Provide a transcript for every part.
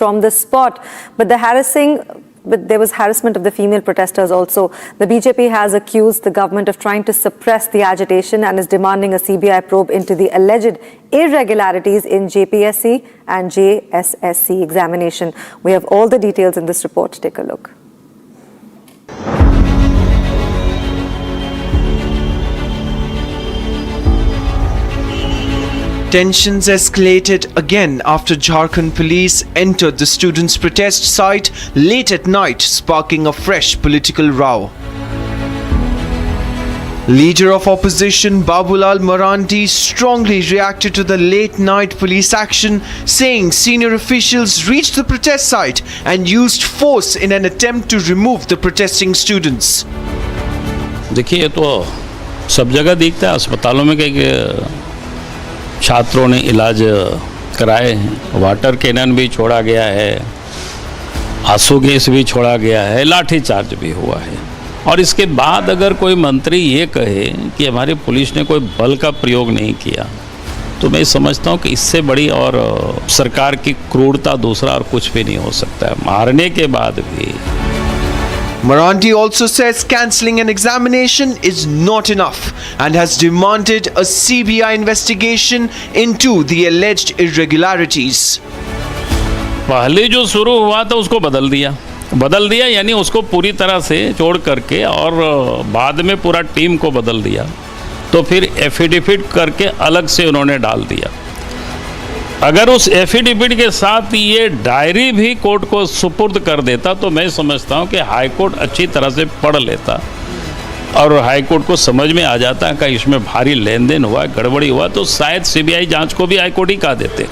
from the spot. But there was harassment of the female protesters also. The BJP has accused the government of trying to suppress the agitation and is demanding a CBI probe into the alleged irregularities in JPSC and JSSC examination. We have all the details in this report. Take a look. Tensions escalated again after Jharkhand police entered the students' protest site late at night, sparking a fresh political row. Leader of opposition Babulal Marandi strongly reacted to the late-night police action, saying senior officials reached the protest site and used force in an attempt to remove the protesting students. देखिए, ये तो सब जगह दिखता है। अस्पतालों में कई छात्रों ने इलाज कराए हैं, वाटर कैनन भी छोड़ा गया है, आंसू गैस भी छोड़ा गया है, लाठीचार्ज भी हुआ है। और इसके बाद अगर कोई मंत्री ये कहे कि हमारी पुलिस ने कोई बल का प्रयोग नहीं किया, तो मैं समझता हूँ कि इससे बड़ी और सरकार की क्रूरता दूसरा और कुछ भी नहीं हो सकता है। मारने के बाद भी Marandi also says cancelling an examination is not enough and has demanded a CBI investigation into the alleged irregularities. पहले जो शुरू हुआ था उसको बदल दिया यानी उसको पूरी तरह से छोड़ करके और बाद में पूरा टीम को बदल दिया, तो फिर एफिडेविट करके अलग से उन्होंने डाल दिया। अगर उस एफिडेविट के साथ ये डायरी भी कोर्ट को सुपुर्द कर देता तो मैं समझता हूँ कि हाई कोर्ट अच्छी तरह से पढ़ लेता और हाई कोर्ट को समझ में आ जाता कि इसमें भारी लेन देन हुआ, गड़बड़ी हुआ, तो शायद सीबीआई जांच को भी हाई कोर्ट ही कहा देते।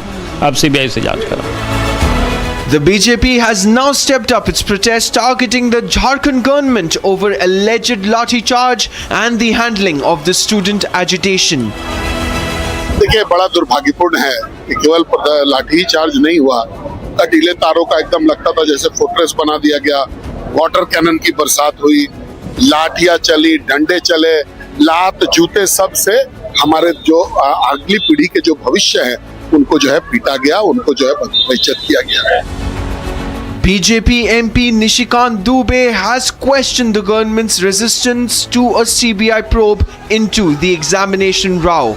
अब सीबीआई से जांच करो। The BJP has now stepped up its protest targeting the Jharkhand government over alleged lathi charge and the handling of the student agitation. देखिए, बड़ा दुर्भाग्यपूर्ण है कि केवल लाठी चार्ज नहीं हुआ, कटीले तारों का एकदम लगता था जैसे फोर्ट्रेस बना दिया गया। वाटर कैनन की बरसात हुई, लाठियां चली, डंडे चले, लात जूते सब से हमारे जो अगली पीढ़ी के जो भविष्य है उनको जो है पीटा गया, उनको जो है बेइज्जत किया गया है। BJP MP Nishikant Dubey has questioned the government's resistance to a CBI probe into the examination row.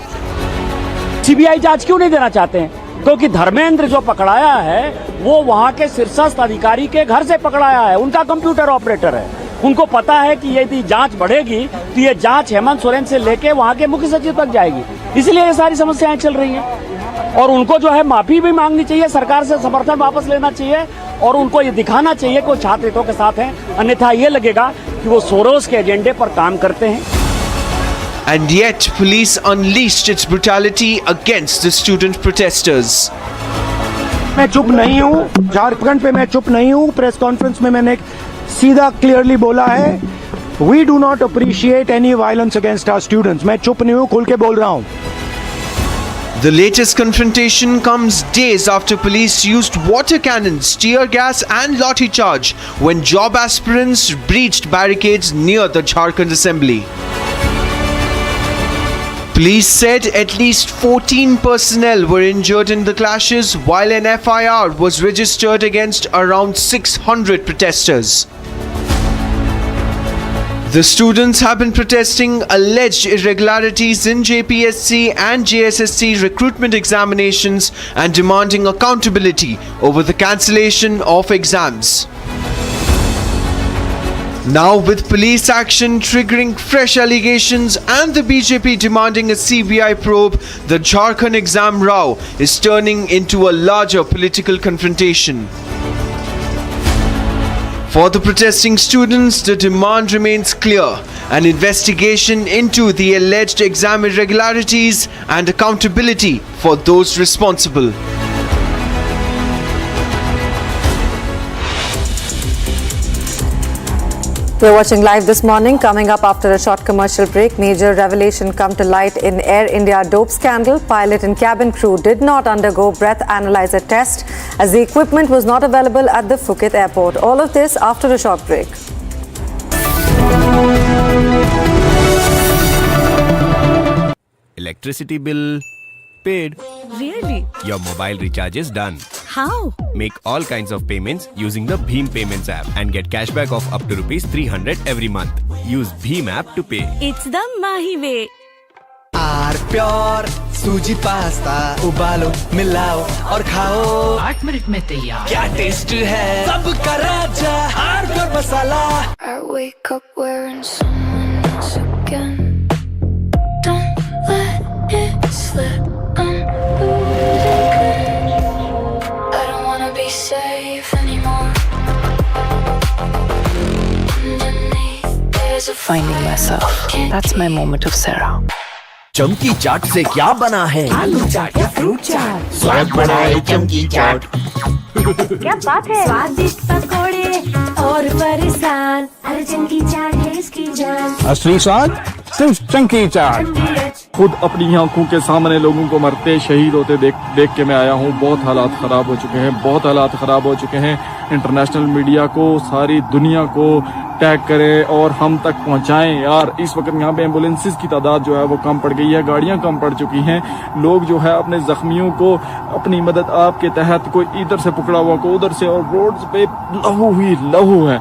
CBI जांच क्यों नहीं देना चाहते हैं? क्योंकि धर्मेंद्र जो पकड़ाया है वो वहां के शीर्षस्थ अधिकारी के घर से पकड़ाया है, उनका कंप्यूटर ऑपरेटर है। उनको पता है कि यदि जांच बढ़ेगी तो ये जांच हेमंत सोरेन से लेके वहां के मुख्य सचिव तक जाएगी, इसलिए ये सारी समस्याएं चल रही हैं। और उनको जो है माफी भी मांगनी चाहिए, सरकार से समर्थन वापस लेना चाहिए और उनको ये दिखाना चाहिए कि वो छात्र हितों के साथ हैं, अन्यथा ये लगेगा कि वो सोरोस के एजेंडे पर काम करते हैं। And yet, police unleashed its brutality against the student protesters. मैं चुप नहीं हूँ, झारखंड पे मैं चुप नहीं हूँ। प्रेस कॉन्फ्रेंस में मैंने सीधा क्लियरली बोला है, We do not appreciate any violence against our students. मैं चुप नहीं हूँ, खुल के बोल रहा हूँ। The latest confrontation comes days after police used water cannons, tear gas and lathi charge when job aspirants breached barricades near the Jharkhand assembly. Police said at least 14 personnel were injured in the clashes, while an FIR was registered against around 600 protesters. The students have been protesting alleged irregularities in JPSC and JSSC recruitment examinations and demanding accountability over the cancellation of exams. Now, with police action triggering fresh allegations and the BJP demanding a CBI probe, the Jharkhand exam row is turning into a larger political confrontation. For the protesting students, the demand remains clear: an investigation into the alleged exam irregularities and accountability for those responsible. We're watching live this morning. Coming up after a short commercial break, major revelation come to light in Air India dope scandal. Pilot and cabin crew did not undergo breath analyzer test as the equipment was not available at the Phuket airport. All of this after a short break. Electricity bill paid. Really? Your mobile recharge is done. How? Make all kinds of payments using the Bheem Payments app and get cashback of up to ₹300 every month. Use Bheem app to pay. It's the Mahi way. R pure सूजी pasta उबालो मिलाओ और खाओ 8 minute में तैयार। क्या taste है सबका राजा आर pure masala. I wake up wearing someone else again. Don't let it slip. I'm losing control. I don't wanna be safe anymore. Underneath there's a Finding myself. That's my moment of Sarah. चमकी चाट से क्या बना है? आलू चाट या fruit चाट? स्वाद बनाए चमकी चाट। क्या बात है? स्वादिष्ट पकोड़े और परेशान, अरे चमकी चाट है इसकी जान। असली स्वाद सिर्फ चमकी चाट। खुद अपनी आंखों के सामने लोगों को मरते शहीद होते देख के मैं आया हूँ। बहुत हालात खराब हो चुके हैं, बहुत हालात खराब हो चुके हैं। इंटरनेशनल मीडिया को, सारी दुनिया को टैग करें और हम तक पहुंचाएं यार। इस वक्त यहाँ पे एम्बुलेंसेस की तादाद जो है वो कम पड़ गई है, गाड़ियां कम पड़ चुकी हैं। लोग जो है अपने जख्मियों को अपनी मदद आपके तहत कोई इधर से पकड़ा हुआ को उधर से, और रोड पे लहू ही लहू है।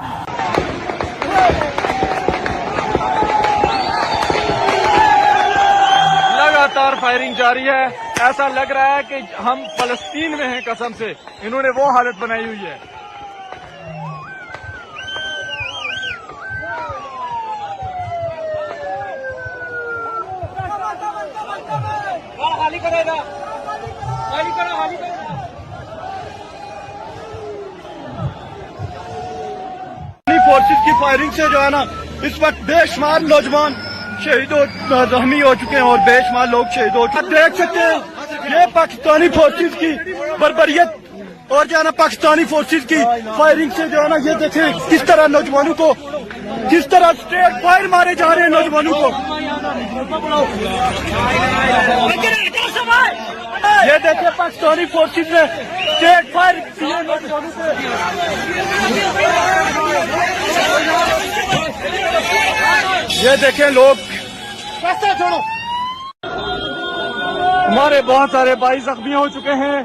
लगातार फायरिंग जारी है। ऐसा लग रहा है कि हम फलस्तीन में हैं कसम से। इन्होंने वो हालत बनाई हुई है। खाली करेगा, खाली करो, खाली करो। फोर्सेस की फायरिंग से जो है ना इस वक्त बेशुमार नौजवान शहीद जख्मी हो चुके हैं और बेशुमार लोग शहीद हो चुके हैं। देख सकते हैं ये पाकिस्तानी फोर्सेस की बर्बरियत और जो है ना पाकिस्तानी फोर्सेस की फायरिंग से जो है ना ये देखें किस तरह नौजवानों को, किस तरह स्ट्रेट फायर मारे जा रहे हैं नौजवानों को। ये देखिए पाकिस्तानी फोर्सेस ने स्ट्रेट फायर किए नौजवानों को। ये देखें लोग, रास्ता छोड़ो। हमारे बहुत सारे भाई जख्मी हो चुके हैं।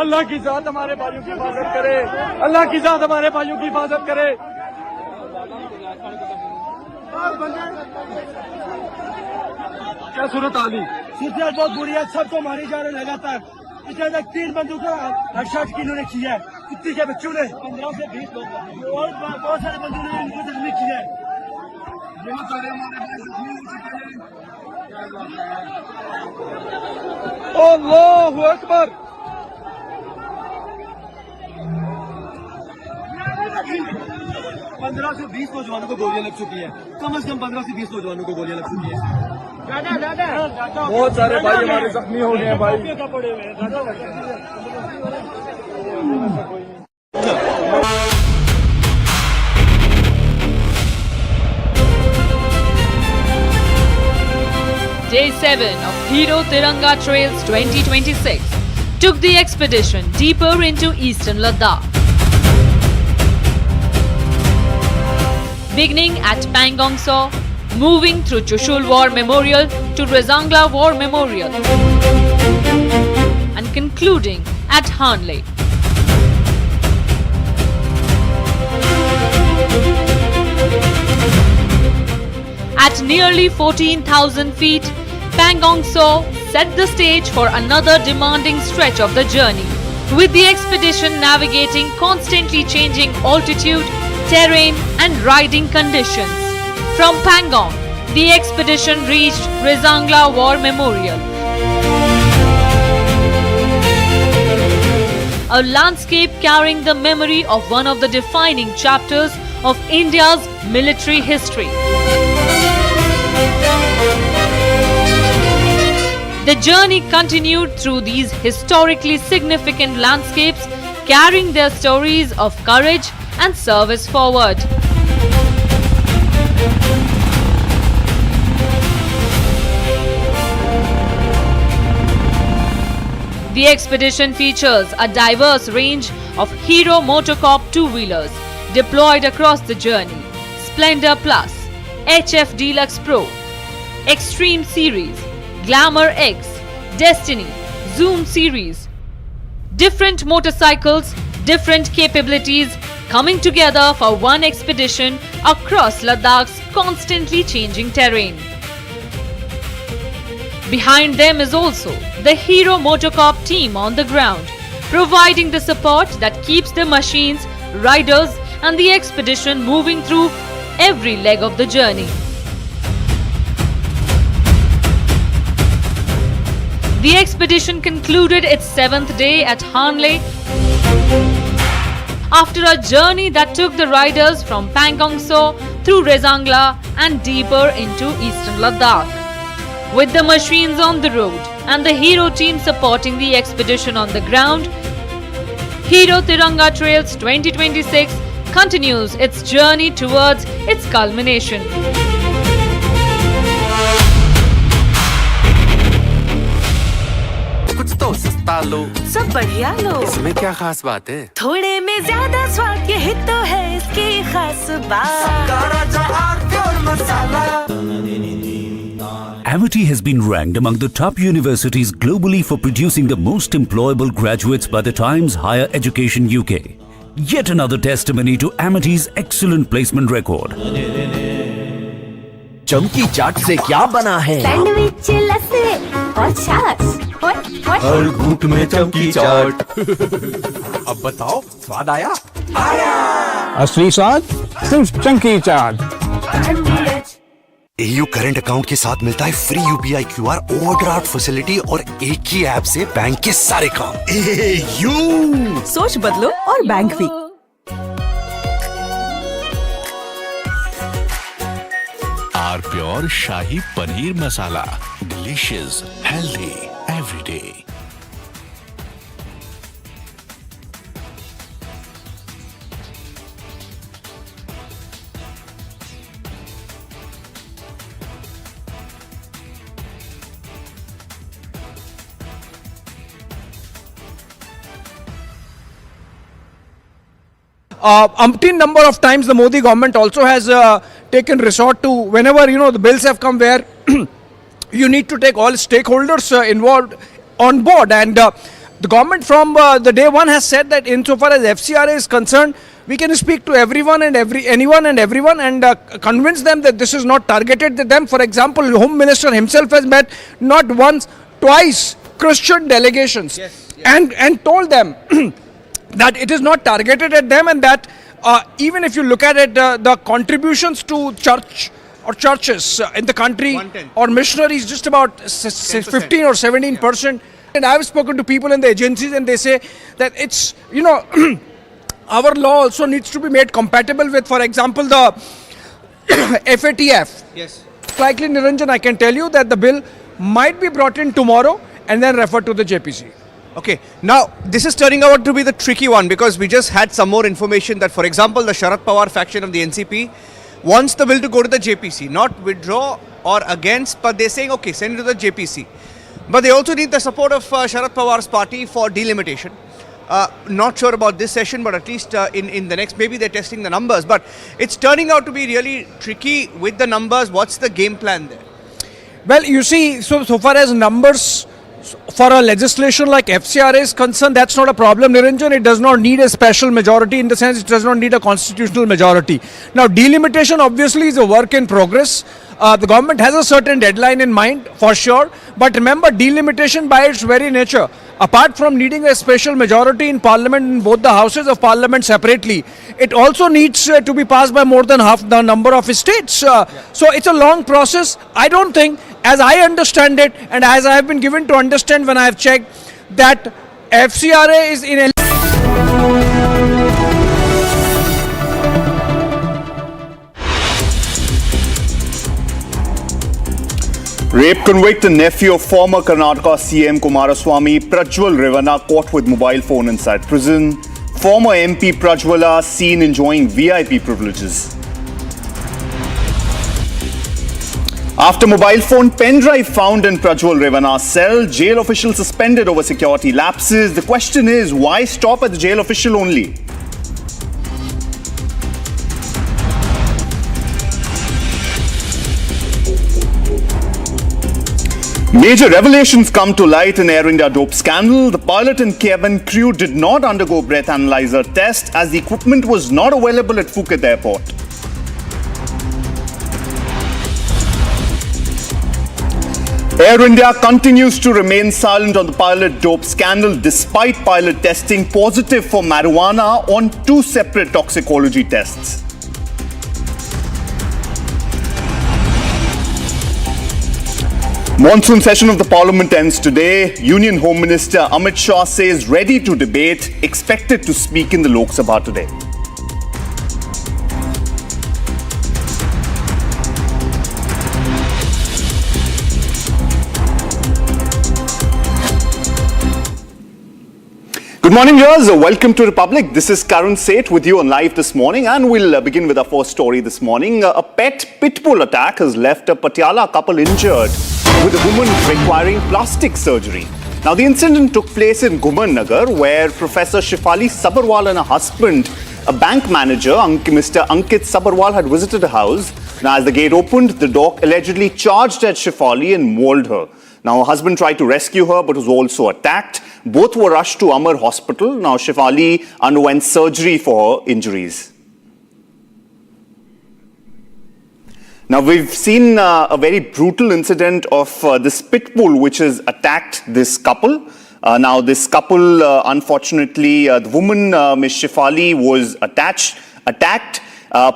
अल्लाह की जात हमारे भाइयों की हिफाजत करे, अल्लाह की जात हमारे भाइयों की हिफाजत करे। क्या सूरत आली? सूरत बहुत बुरी है, सबको मारे जा रहे हैं लगातार। पिछले तक 3 बंदूकों हेडशॉट इन्होंने किया है, कितने के बच्चों ने 15 से 20 लोग और बहुत सारे बंदूकों ने इनको जख्मी किया है। बहुत सारे हमारे जख्मी हो चुके हैं। अल्लाहु अकबर। 15 से 20 नौजवानों को गोलियां लग चुकी है, कम से कम 15 से 20 नौजवानों को गोलियां लग चुकी है। बहुत सारे भाई हमारे जख्मी हो गए हैं भाई। Day 7 of Hero Tiranga Trails 2026 took the expedition deeper into eastern Ladakh. Beginning at Pangong Saw, moving through Chushul War Memorial to Rezangla War Memorial, and concluding at Hanle. At nearly 14,000 feet, Pangong Saw set the stage for another demanding stretch of the journey, with the expedition navigating constantly changing altitude, terrain and riding conditions. From Pangong, the expedition reached Rezangla War Memorial, a landscape carrying the memory of one of the defining chapters of India's military history. The journey continued through these historically significant landscapes, carrying their stories of courage and service forward. The expedition features a diverse range of Hero Motocorp two-wheelers deployed across the journey: Splendor Plus, HF Deluxe Pro, Extreme Series, Glamour X, Destiny, Zoom Series. Different motorcycles, different capabilities coming together for one expedition across Ladakh's constantly changing terrain. Behind them is also the Hero Motocorp team on the ground, providing the support that keeps the machines, riders and the expedition moving through every leg of the journey. The expedition concluded its 7th day at Hanle after a journey that took the riders from Pangong So through Rezangla and deeper into eastern Ladakh. With the machines on the road and the Hero team supporting the expedition on the ground, Hero Tiranga Trails 2026 continues its journey towards its culmination. कुछ तो सस्ता लो, सब बढ़िया लो, इसमें क्या खास बात है? थोड़े में ज्यादा स्वाद, यही तो है इसकी खास बात। Amity has been ranked among the top universities globally for producing the most employable graduates by the Times Higher Education UK. Yet another testimony to Amity's excellent placement record. चमकी चाट से क्या बना है? सैंडविच लस्सी और छाछ। हर घूंट में चमकी चाट। अब बताओ, स्वाद आया? असली स्वाद सिर्फ चंकी चाट। AU करंट अकाउंट के साथ मिलता है free UPI QR overdraft facility और एक ही ऐप से बैंक के सारे काम। AU सोच बदलो और बैंक भी। R pure shahi paneer masala, delicious, healthy everyday. Umpteen number of times the Modi government also has taken resort to, whenever the bills have come where you need to take all stakeholders involved on board, and the government from the day one has said that insofar as FCRA is concerned, we can speak to anyone and everyone and convince them that this is not targeted at them. For example, the Home Minister himself has met not once, twice Christian delegations and told them that it is not targeted at them, and that even if you look at it, the contributions to church or churches in the country or missionaries just about 15 or 17%. And I have spoken to people in the agencies and they say that it's, our law also needs to be made compatible with, for example, the FATF. Yes. Likely, Niranjan, I can tell you that the bill might be brought in tomorrow and then referred to the JPC. Okay, now this is turning out to be the tricky one because we just had some more information that, for example, the Sharad Pawar faction of the NCP wants the bill to go to the JPC, not withdraw or against, but they're saying, okay, send it to the JPC. But they also need the support of Sharad Pawar's party for delimitation. Not sure about this session, but at least in the next, maybe they're testing the numbers. But it's turning out to be really tricky with the numbers. What's the game plan there? Well, you see, so far as numbers for a legislation like FCRA is concerned, that's not a problem, Niranjan. It does not need a special majority, in the sense it does not need a constitutional majority. Now, delimitation obviously is a work in progress. The government has a certain deadline in mind, for sure. But remember, delimitation by its very nature, apart from needing a special majority in parliament, in both the houses of parliament separately, it also needs to be passed by more than half the number of states. So it's a long process. I don't think, as I understand it, and as I have been given to understand when I have checked, that FCRA is in a... Rape convict and nephew of former Karnataka CM Kumaraswamy, Prajwal Revana, caught with mobile phone inside prison. Former MP Prajwala seen enjoying VIP privileges. After mobile phone pen drive found in Prajwal Revana's cell, jail official suspended over security lapses. The question is, why stop at the jail official only? Major revelations come to light in Air India dope scandal. The pilot and cabin crew did not undergo breath analyzer test as the equipment was not available at Phuket airport. Air India continues to remain silent on the pilot dope scandal despite pilot testing positive for marijuana on 2 separate toxicology tests. Monsoon session of the Parliament ends today. Union Home Minister Amit Shah says ready to debate, expected to speak in the Lok Sabha today. Good morning, viewers. Welcome to Republic. This is Karun Seth with you on live this morning, and we'll begin with our first story this morning. A pet pit bull attack has left a Patiala couple injured, with a woman requiring plastic surgery. Now, the incident took place in Guman Nagar, where Professor Shefali Sabharwal and her husband, a bank manager, Mr. Ankit Sabharwal, had visited a house. Now, as the gate opened, the dog allegedly charged at Shefali and mauled her. Now, her husband tried to rescue her but was also attacked. Both were rushed to Amar Hospital. Now, Shefali underwent surgery for her injuries. Now, we've seen a very brutal incident of this pit bull which has attacked this couple. Now, this couple, unfortunately, the woman, Ms. Shefali, was attacked,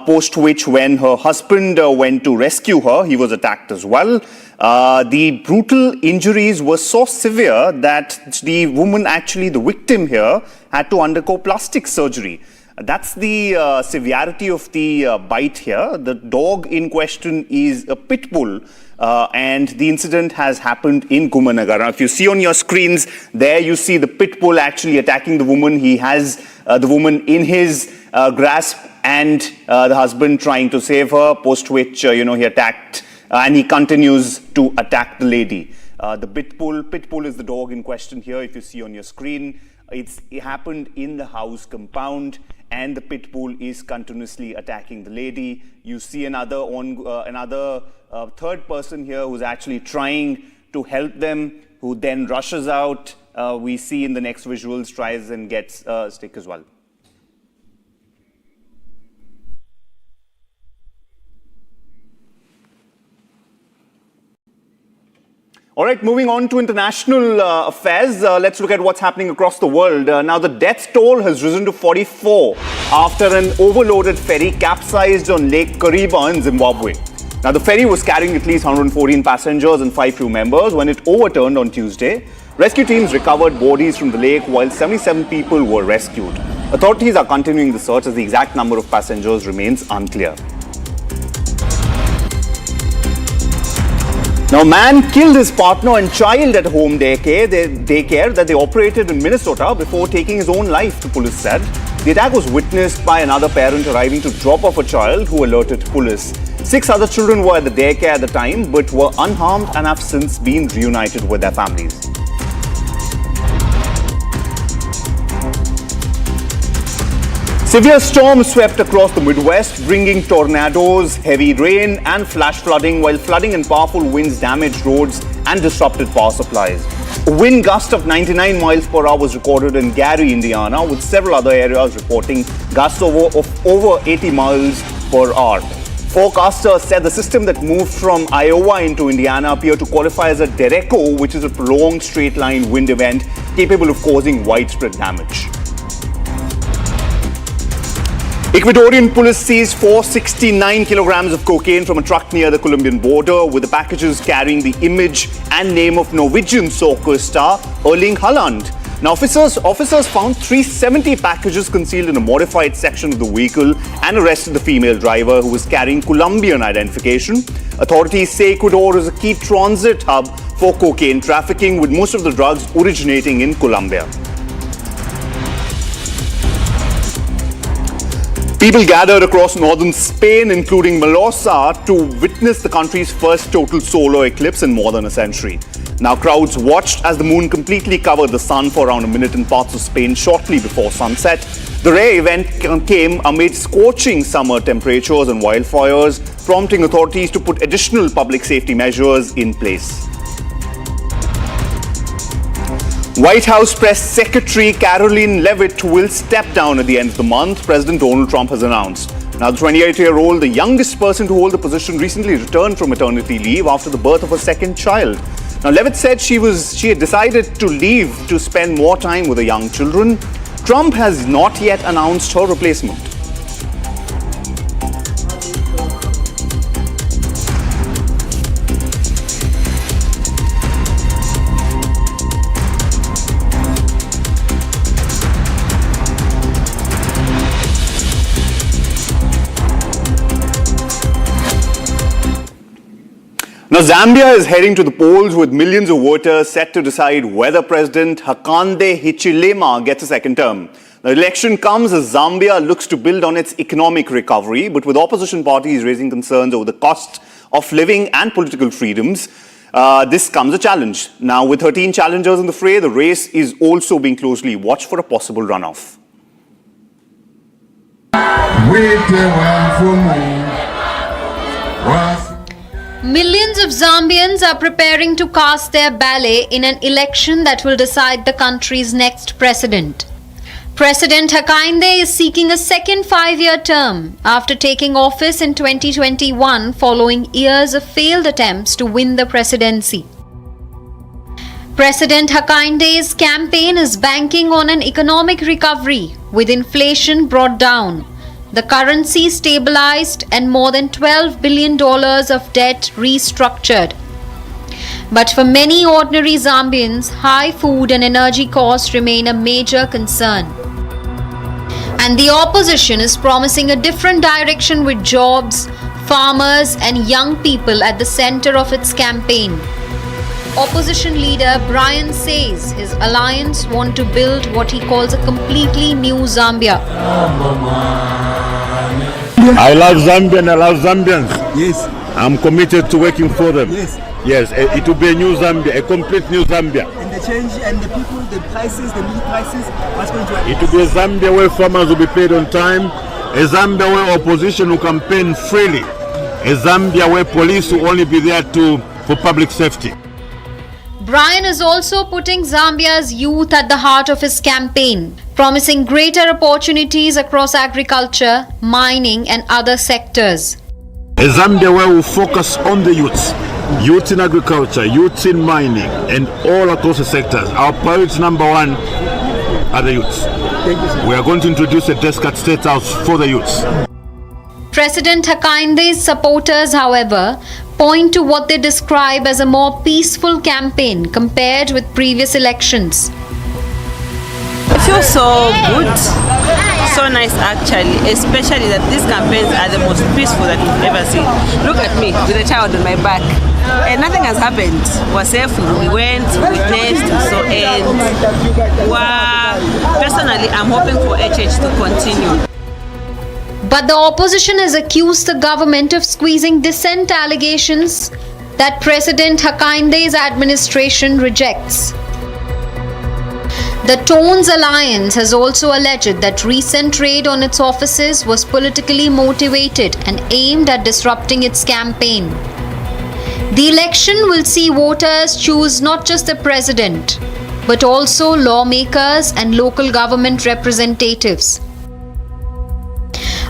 post which when her husband went to rescue her, he was attacked as well. The brutal injuries were so severe that the woman, actually the victim here, had to undergo plastic surgery. That's the severity of the bite here. The dog in question is a pit bull, and the incident has happened in Gumanagar. Now, if you see on your screens, there you see the pit bull actually attacking the woman. He has the woman in his grasp, and the husband trying to save her, post which, he attacked, and he continues to attack the lady. The pit bull is the dog in question here, if you see on your screen. It happened in the house compound, and the pit bull is continuously attacking the lady. You see another third person here who's actually trying to help them, who then rushes out. We see in the next visuals, tries and gets a stick as well. All right, moving on to international affairs, let's look at what's happening across the world. Now, the death toll has risen to 44 after an overloaded ferry capsized on Lake Kariba in Zimbabwe. Now, the ferry was carrying at least 114 passengers and 5 crew members when it overturned on Tuesday. Rescue teams recovered bodies from the lake while 77 people were rescued. Authorities are continuing the search as the exact number of passengers remains unclear. Now, a man killed his partner and child at home daycare that they operated in Minnesota before taking his own life, the police said. The attack was witnessed by another parent arriving to drop off a child who alerted police. 6 other children were at the daycare at the time but were unharmed and have since been reunited with their families. Severe storms swept across the Midwest, bringing tornadoes, heavy rain and flash flooding, while flooding and powerful winds damaged roads and disrupted power supplies. A wind gust of 99 miles per hour was recorded in Gary, Indiana, with several other areas reporting gusts of over 80 miles per hour. Forecasters said the system that moved from Iowa into Indiana appeared to qualify as a derecho, which is a prolonged straight-line wind event capable of causing widespread damage. Ecuadorian police seized 469 kilograms of cocaine from a truck near the Colombian border, with the packages carrying the image and name of Norwegian soccer star Erling Haaland. Now, officers found 370 packages concealed in a modified section of the vehicle and arrested the female driver, who was carrying Colombian identification. Authorities say Ecuador is a key transit hub for cocaine trafficking, with most of the drugs originating in Colombia. People gathered across northern Spain, including Mallorca, to witness the country's first total solar eclipse in more than a century. Now, crowds watched as the moon completely covered the sun for around a minute in parts of Spain shortly before sunset. The rare event came amid scorching summer temperatures and wildfires, prompting authorities to put additional public safety measures in place. White House Press Secretary Caroline Leavitt will step down at the end of the month, President Donald Trump has announced. Now, the 28-year-old, the youngest person to hold the position, recently returned from maternity leave after the birth of her second child. Now, Leavitt said she had decided to leave to spend more time with her young children. Trump has not yet announced her replacement. Now, Zambia is heading to the polls with millions of voters set to decide whether President Hakainde Hichilema gets a second term. The election comes as Zambia looks to build on its economic recovery, but with opposition parties raising concerns over the cost of living and political freedoms, this comes a challenge. Now, with 13 challengers in the fray, the race is also being closely watched for a possible runoff. Millions of Zambians are preparing to cast their ballot in an election that will decide the country's next president. President Hakainde is seeking a second 5-year term after taking office in 2021 following years of failed attempts to win the presidency. President Hakainde's campaign is banking on an economic recovery with inflation brought down, the currency stabilized and more than $12 billion of debt restructured. But for many ordinary Zambians, high food and energy costs remain a major concern. And the opposition is promising a different direction with jobs, farmers and young people at the center of its campaign. Opposition leader Brian says his alliance want to build what he calls a completely new Zambia. I love Zambia and I love Zambians. Yes. I'm committed to working for them. Yes. Yes, it will be a new Zambia, a complete new Zambia. And the change and the people, the prices, the meat prices, what's going to happen? It will be a Zambia where farmers will be paid on time, a Zambia where opposition will campaign freely, a Zambia where police will only be there for public safety. Brian is also putting Zambia's youth at the heart of his campaign, promising greater opportunities across agriculture, mining and other sectors. A Zambia where we focus on the youths in agriculture, youths in mining and all across the sectors. Our priority number one are the youths. We are going to introduce a desk at State House for the youths. President Hakainde's supporters, however, point to what they describe as a more peaceful campaign compared with previous elections. It feels so good, so nice actually, especially that these campaigns are the most peaceful that we've ever seen. Look at me with a child on my back. And nothing has happened. We're safe, we went, we witnessed, and personally I'm hoping for HH to continue. But the opposition has accused the government of squeezing dissent allegations that President Hakainde's administration rejects. The Tones Alliance has also alleged that recent raid on its offices was politically motivated and aimed at disrupting its campaign. The election will see voters choose not just the president, but also lawmakers and local government representatives.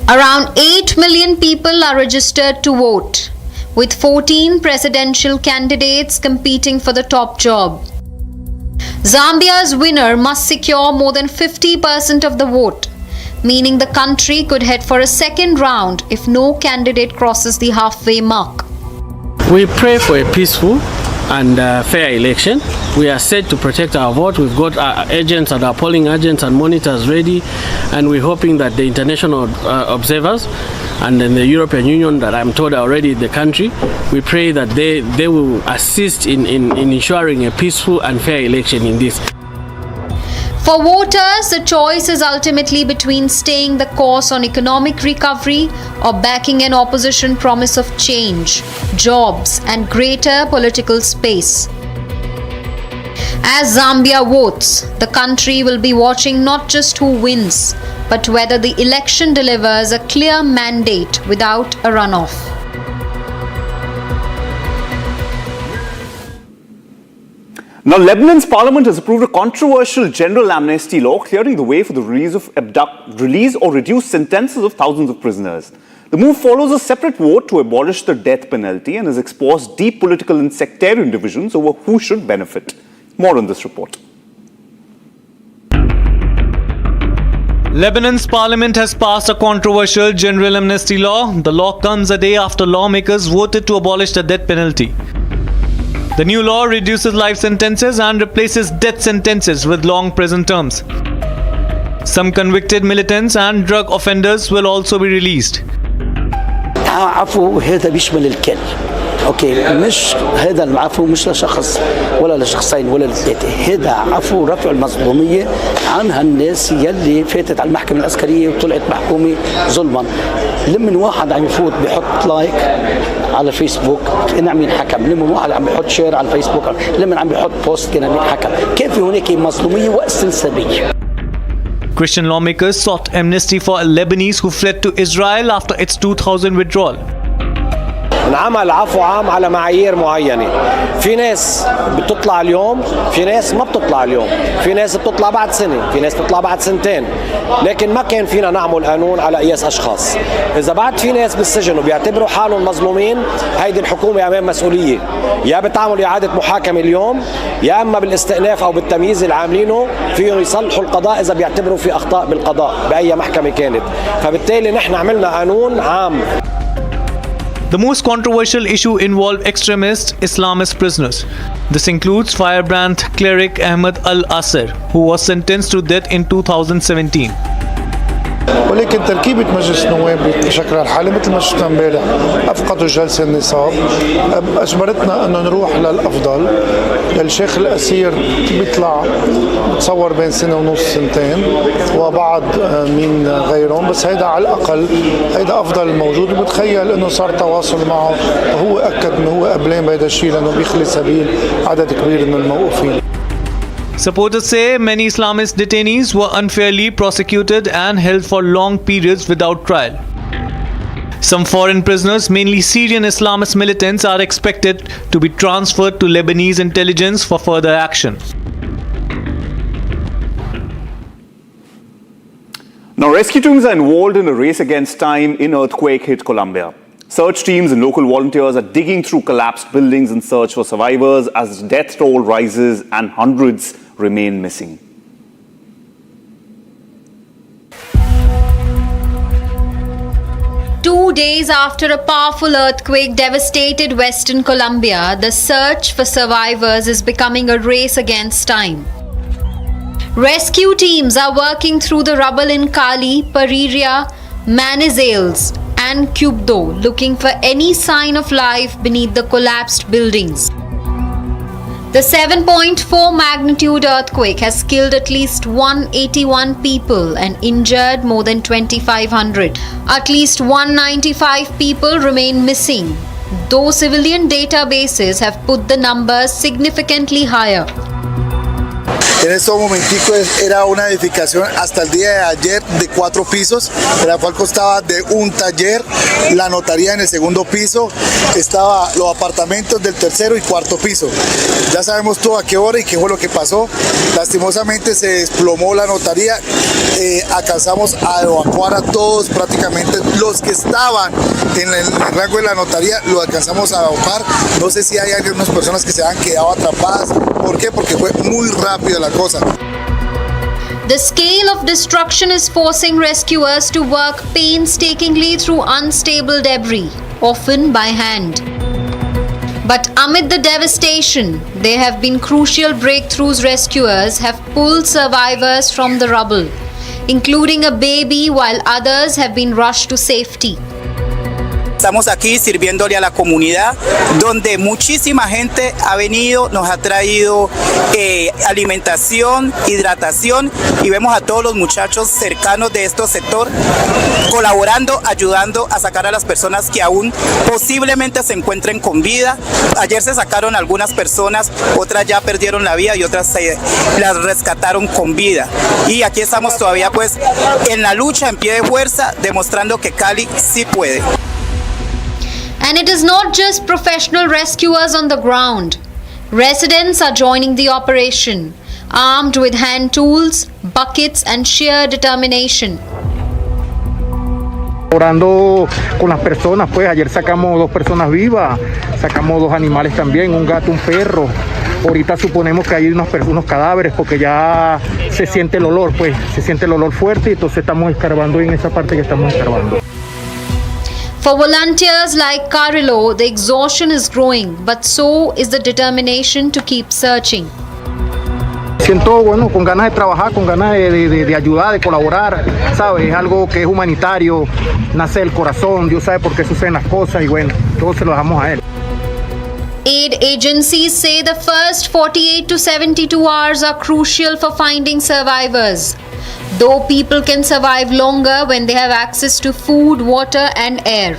Around 8 million people are registered to vote, with 14 presidential candidates competing for the top job. Zambia's winner must secure more than 50% of the vote, meaning the country could head for a second round if no candidate crosses the halfway mark. We pray for a peaceful and fair election. We are set to protect our vote. We've got our agents and our polling agents and monitors ready, and we're hoping that the international observers and then the European Union that I'm told are already in the country, we pray that they will assist in ensuring a peaceful and fair election in this. For voters, the choice is ultimately between staying the course on economic recovery or backing an opposition promise of change, jobs, and greater political space. As Zambia votes, the country will be watching not just who wins, but whether the election delivers a clear mandate without a runoff. Now, Lebanon's parliament has approved a controversial general amnesty law clearing the way for the release or reduced sentences of thousands of prisoners. The move follows a separate vote to abolish the death penalty and has exposed deep political and sectarian divisions over who should benefit. More on this report. Lebanon's parliament has passed a controversial general amnesty law. The law comes a day after lawmakers voted to abolish the death penalty. The new law reduces life sentences and replaces death sentences with long prison terms. Some convicted militants and drug offenders will also be released. عفو هذا بيشمل الكل. اوكي مش هذا العفو مش لشخص ولا لشخصين ولا لثلاثه، هذا عفو رفع المظلوميه عن هالناس يلي فاتت على المحكمه العسكريه وطلعت محكومه ظلما. لمن واحد عم يفوت بيحط لايك على فيسبوك كان عم ينحكم، لمن واحد عم بيحط شير على الفيسبوك، لمن عم بيحط بوست كان عم ينحكم. كان في هناك مظلوميه واستنسابيه. Christian lawmakers sought amnesty for Lebanese who fled to Israel after its 2000 withdrawal. انعمل عفو عام على معايير معينة. في ناس بتطلع اليوم، في ناس ما بتطلع اليوم، في ناس بتطلع بعد سنة، في ناس بتطلع بعد سنتين. لكن ما كان فينا نعمل قانون على قياس أشخاص. إذا بعد في ناس بالسجن وبيعتبروا حالهم مظلومين، هيدي الحكومة أمام مسؤولية. يا بتعمل إعادة محاكمة اليوم، يا أما بالاستئناف أو بالتمييز اللي عاملينه فيهم يصلحوا القضاء إذا بيعتبروا في أخطاء بالقضاء بأي محكمة كانت. فبالتالي نحن عملنا قانون عام. The most controversial issue involved extremist Islamist prisoners. This includes firebrand cleric Ahmed al-Asr, who was sentenced to death in 2017. ولكن تركيبة مجلس النواب بشكل الحالي مثل ما شفنا امبارح أفقدوا جلسة النصاب، أجبرتنا أنه نروح للأفضل. الشيخ الأسير بيطلع بتصور بين سنة ونص سنتين وبعض من غيرهم، بس هيدا على الأقل هيدا أفضل موجود، وبتخيل أنه صار تواصل معه وهو أكد أنه هو قبلين بهيدا الشيء لأنه بيخلي سبيل عدد كبير من الموقوفين. Supporters say many Islamist detainees were unfairly prosecuted and held for long periods without trial. Some foreign prisoners, mainly Syrian Islamist militants, are expected to be transferred to Lebanese intelligence for further action. Now, rescue teams are involved in a race against time in earthquake hit Colombia. Search teams and local volunteers are digging through collapsed buildings in search for survivors as the death toll rises and hundreds remain missing. Two days after a powerful earthquake devastated Western Colombia, the search for survivors is becoming a race against time. Rescue teams are working through the rubble in Cali, Pereira, Manizales, and Cubdo, looking for any sign of life beneath the collapsed buildings. The 7.4 magnitude earthquake has killed at least 181 people and injured more than 2,500. At least 195 people remain missing, though civilian databases have put the numbers significantly higher. En estos momenticos era una edificación hasta el día de ayer de 4 pisos, la cual constaba de un taller, la notaría en el segundo piso, estaba los apartamentos del tercero y cuarto piso. Ya sabemos todo a qué hora y qué fue lo que pasó. Lastimosamente se desplomó la notaría, alcanzamos a evacuar a todos, prácticamente los que estaban en el rango de la notaría, lo alcanzamos a evacuar. No sé si hay algunas personas que se han quedado atrapadas. ¿Por qué? Porque fue muy rápido la cosa. The scale of destruction is forcing rescuers to work painstakingly through unstable debris, often by hand. But amid the devastation, there have been crucial breakthroughs. Rescuers have pulled survivors from the rubble, including a baby, while others have been rushed to safety. Estamos aquí sirviéndole a la comunidad, donde muchísima gente ha venido, nos ha traído alimentación, hidratación, y vemos a todos los muchachos cercanos de este sector colaborando, ayudando a sacar a las personas que aún posiblemente se encuentren con vida. Ayer se sacaron algunas personas, otras ya perdieron la vida y otras las rescataron con vida. Y aquí estamos todavía pues en la lucha, en pie de fuerza, demostrando que Cali sí puede. And it is not just professional rescuers on the ground. Residents are joining the operation, armed with hand tools, buckets and sheer determination. Orando con las personas, pues ayer sacamos 2 personas vivas, sacamos 2 animales también, un gato, un perro. Ahorita suponemos que hay unos cadáveres porque ya se siente el olor, pues se siente el olor fuerte y entonces estamos escarbando en esa parte que estamos escarbando. For volunteers like Carilo, the exhaustion is growing, but so is the determination to keep searching. Siento, bueno, con ganas de trabajar, con ganas de ayudar, de colaborar, ¿sabes? Es algo que es humanitario, nace del corazón, Dios sabe por qué suceden las cosas y bueno, todo se lo dejamos a Él. Aid agencies say the first 48 to 72 hours are crucial for finding survivors, though people can survive longer when they have access to food, water and air.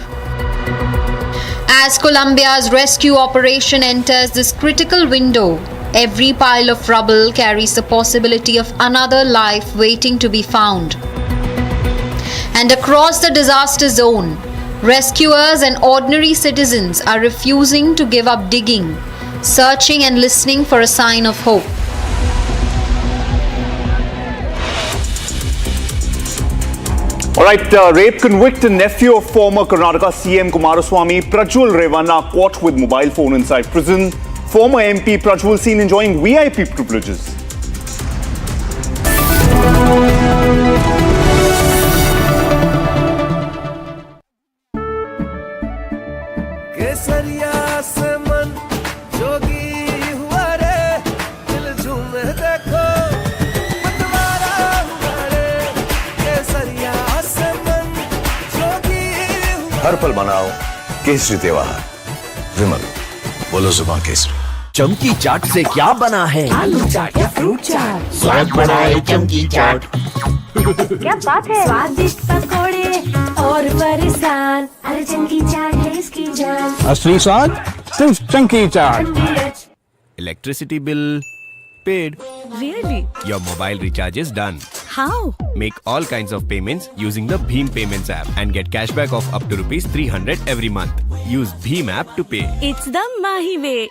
As Colombia's rescue operation enters this critical window, every pile of rubble carries the possibility of another life waiting to be found. And across the disaster zone, rescuers and ordinary citizens are refusing to give up digging, searching and listening for a sign of hope. All right, rape convicted nephew of former Karnataka CM Kumaraswamy, Prajwal Revanna, caught with mobile phone inside prison. Former MP Prajwal seen enjoying VIP privileges. हर पल मनाओ केसरी त्योहार। विमल, बोलो जुबान केसरी। चमकी चाट से क्या बना है? आलू चाट या फ्रूट चाट, स्वाद बढ़ाए चमकी चाट। क्या बात है? स्वादिष्ट पकोड़े और फरसान, अरे चमकी चाट है इसकी जान। असली स्वाद सिर्फ chunky chaat. Electricity bill paid. Really? Your mobile recharge is done. How? Make all kinds of payments using the Bheem Payments app and get cashback of up to ₹300 every month. Use Bheem app to pay. It's the Mahi way.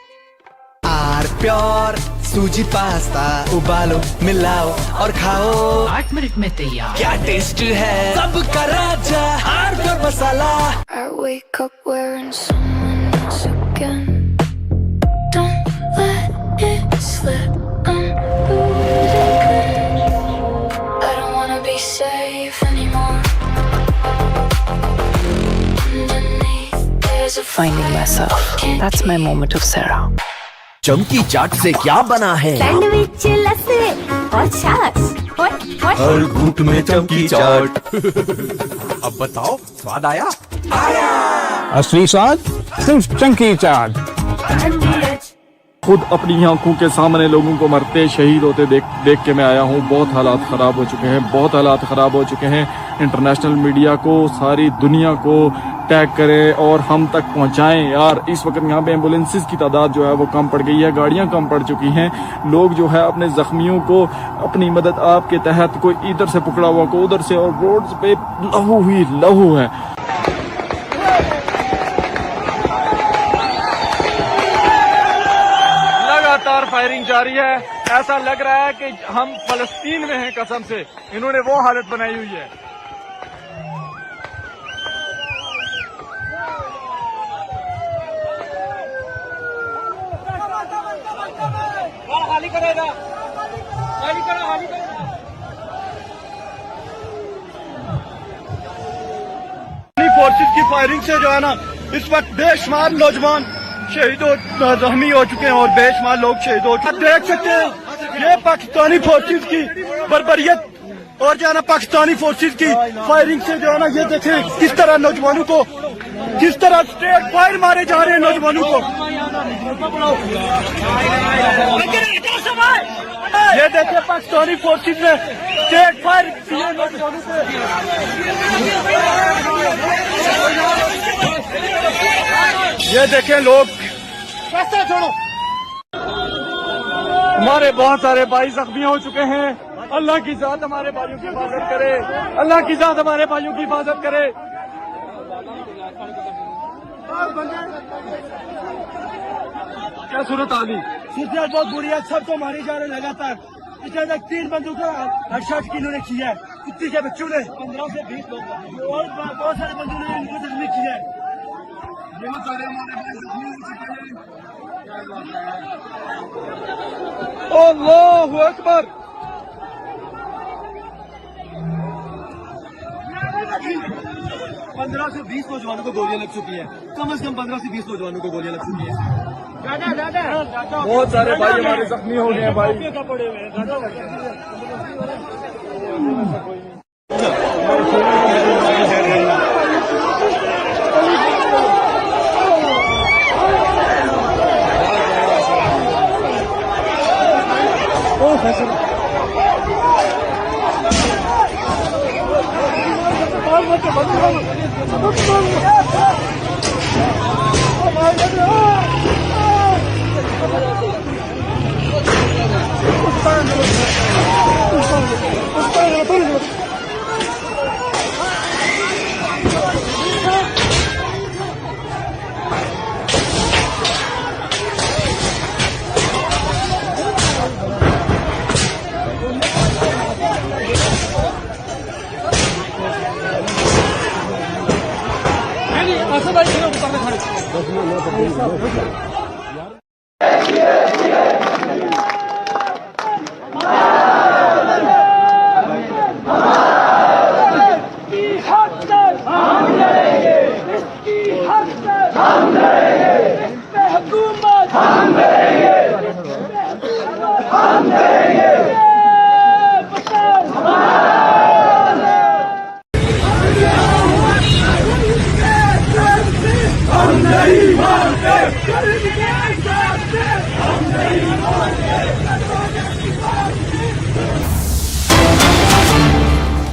Pure सूजी pasta उबालो, मिलाओ और खाओ। 8 minute में तैयार। क्या taste है सबका राजा pure masala. I wake up wearing someone else again. Don't let it slip. I'm losing. I don't wanna be safe anymore. Underneath there's a Finding myself. That's my moment of Sarah. चमकी चाट से क्या बना है? Sandwich, लस्सी और छाछ। हर घूंट में चमकी चाट। अब बताओ स्वाद आया? असली स्वाद सिर्फ चंकी चाट। खुद अपनी आंखों के सामने लोगों को मरते शहीद होते देख के मैं आया हूँ। बहुत हालात ख़राब हो चुके हैं, बहुत हालात ख़राब हो चुके हैं। इंटरनेशनल मीडिया को, सारी दुनिया को टैग करें और हम तक पहुँचाएं यार। इस वक्त यहाँ पे एम्बुलेंसेस की तादाद जो है वो कम पड़ गई है, गाड़ियाँ कम पड़ चुकी हैं। लोग जो है अपने जख्मियों को अपनी मदद आपके तहत, कोई इधर से पकड़ा हुआ को उधर से, और रोड पे लहू ही लहू है। लगातार फायरिंग जारी है। ऐसा लग रहा है कि हम फलस्तीन में हैं कसम से। इन्होंने वो हालत बनाई हुई है। फोर्सेस की फायरिंग से जो है ना इस वक्त बेशुमार नौजवान शहीद जख्मी हो चुके हैं और बेशुमार लोग शहीद हो चुके हैं। देख सकते हैं ये पाकिस्तानी फोर्सेस की बर्बरियत और जो है ना पाकिस्तानी फोर्सेस की फायरिंग से जो है ना, ये देखें किस तरह नौजवानों को, किस तरह स्ट्रेट फायर मारे जा रहे हैं नौजवानों को। ये देखें पाकिस्तानी फोर्सेस ने स्ट्रेट फायर किए नौजवानों को। ये देखें लोग, रास्ता छोड़ो। हमारे बहुत सारे भाई जख्मी हो चुके हैं। अल्लाह की जात हमारे भाइयों की हिफाजत करे, अल्लाह की जात हमारे भाइयों की हिफाजत करे। क्या सूरत आ गई? सूरत बहुत बुरी है, सब तो मारे जा रहे लगातार। पिछले तक 3 बंदूकों हेडशॉट किन्होंने किया है, कुत्ती के बच्चों ने 15 से 20 लोग और बहुत सारे बंदूकों ने इनको जख्मी किया है। बहुत सारे अल्लाहु अकबर। 15 से 20 नौजवानों को गोलियां लग चुकी है, कम से कम 15 से 20 नौजवानों को गोलियां लग चुकी है। बहुत सारे भाई हमारे जख्मी हो गए हैं भाई।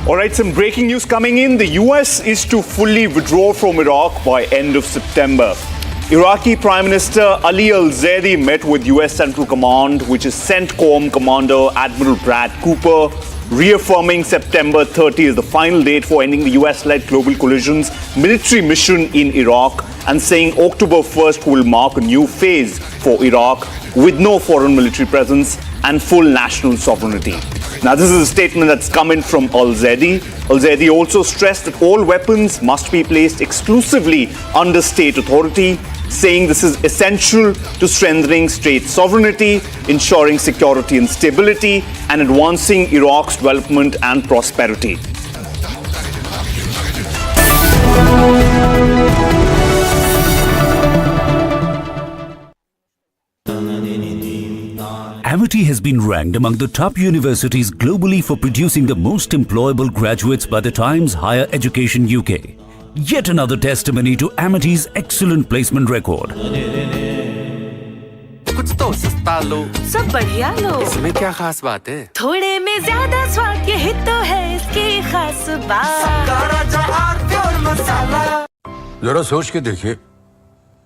All right, some breaking news coming in. The US is to fully withdraw from Iraq by end of September. Iraqi Prime Minister Ali al-Zaidi met with US Central Command, which is CENTCOM Commander Admiral Brad Cooper, reaffirming September 30 as the final date for ending the US-led global coalition's military mission in Iraq, and saying October 1st will mark a new phase for Iraq with no foreign military presence and full national sovereignty. Now, this is a statement that's come in from al-Zaidi. Al-Zaidi also stressed that all weapons must be placed exclusively under state authority, saying this is essential to strengthening state sovereignty, ensuring security and stability, and advancing Iraq's development and prosperity. Amity has been ranked among the top universities globally for producing the most employable graduates by the Times Higher Education UK. Yet another testimony to Amity's excellent placement record. कुछ तो सस्ता लो, सब बढ़िया लो, इसमें क्या खास बात है? थोड़े में ज्यादा स्वाद, यही तो है इसकी खास बात। प्योर मसाला। जरा सोच के देखिए,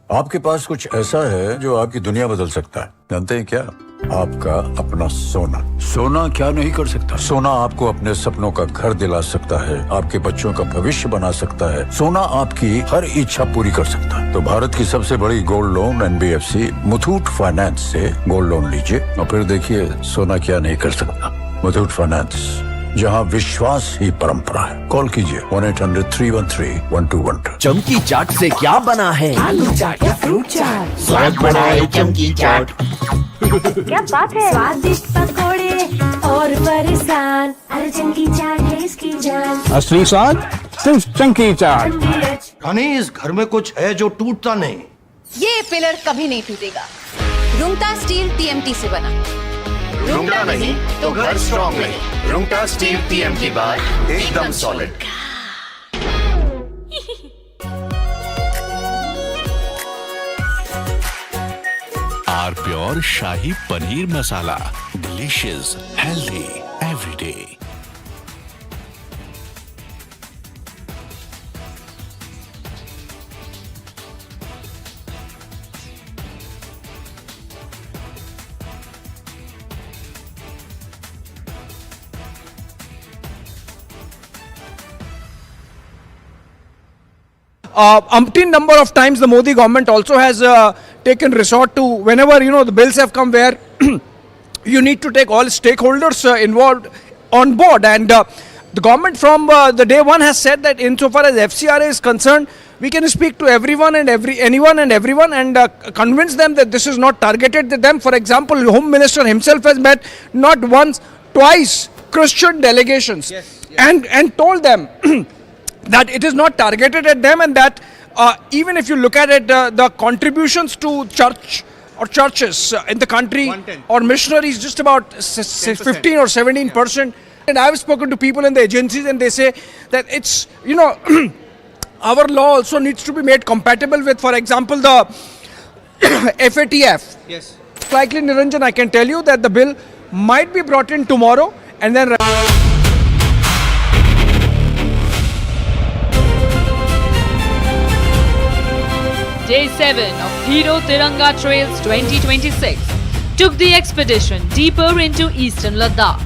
आपके पास कुछ ऐसा है जो आपकी दुनिया बदल सकता है। जानते हैं क्या? आपका अपना सोना। सोना क्या नहीं कर सकता? सोना आपको अपने सपनों का घर दिला सकता है, आपके बच्चों का भविष्य बना सकता है। सोना आपकी हर इच्छा पूरी कर सकता है। तो भारत की सबसे बड़ी gold loan NBFC Muthoot finance से गोल्ड लोन लीजिए और फिर देखिए सोना क्या नहीं कर सकता। मुथूट फाइनेंस, जहां विश्वास ही परंपरा है। कॉल कीजिए 1-800-313-1212। चमकी चाट से क्या बना है? आलू चाट या फ्रूट चाट, स्वाद बनाए चमकी चाट। क्या बात है? स्वादिष्ट पकोड़े और परेशान, अरे चमकी चाट है इसकी जान। असली स्वाद सिर्फ चंकी चाट। यानी इस घर में कुछ है जो टूटता नहीं। ये पिलर कभी नहीं टूटेगा। रुंगटा स्टील TMT से बना। रुंगटा नहीं तो घर स्ट्रॉन्ग नहीं। रुंगटा स्टील TMT बार एकदम solid. R pure shahi paneer masala, delicious, healthy every day. umpteen number of times the Modi government also has taken resort to, whenever the bills have come where you need to take all stakeholders involved on board, and the government from the day one has said that insofar as FCRA is concerned, we can speak to anyone and everyone and convince them that this is not targeted at them. For example, the Home Minister himself has met not once, twice Christian delegations and told them that it is not targeted at them, and that even if you look at it, the contributions to church or churches in the country or missionaries just about 15 or 17%. And I have spoken to people in the agencies and they say that it's, our law also needs to be made compatible with, for example, the FATF. Yes. Likely, Niranjan, I can tell you that the bill might be brought in tomorrow and then... Day 7 of Hero Tiranga Trails 2026 took the expedition deeper into eastern Ladakh.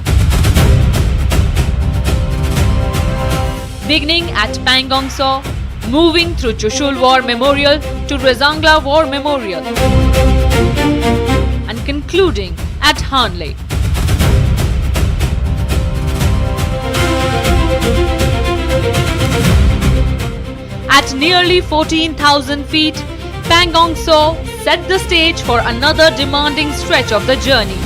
Beginning at Pangong Tso, moving through Chushul War Memorial to Rezangla War Memorial, and concluding at Hanle. At nearly 14,000 feet, Pangong Tso set the stage for another demanding stretch of the journey,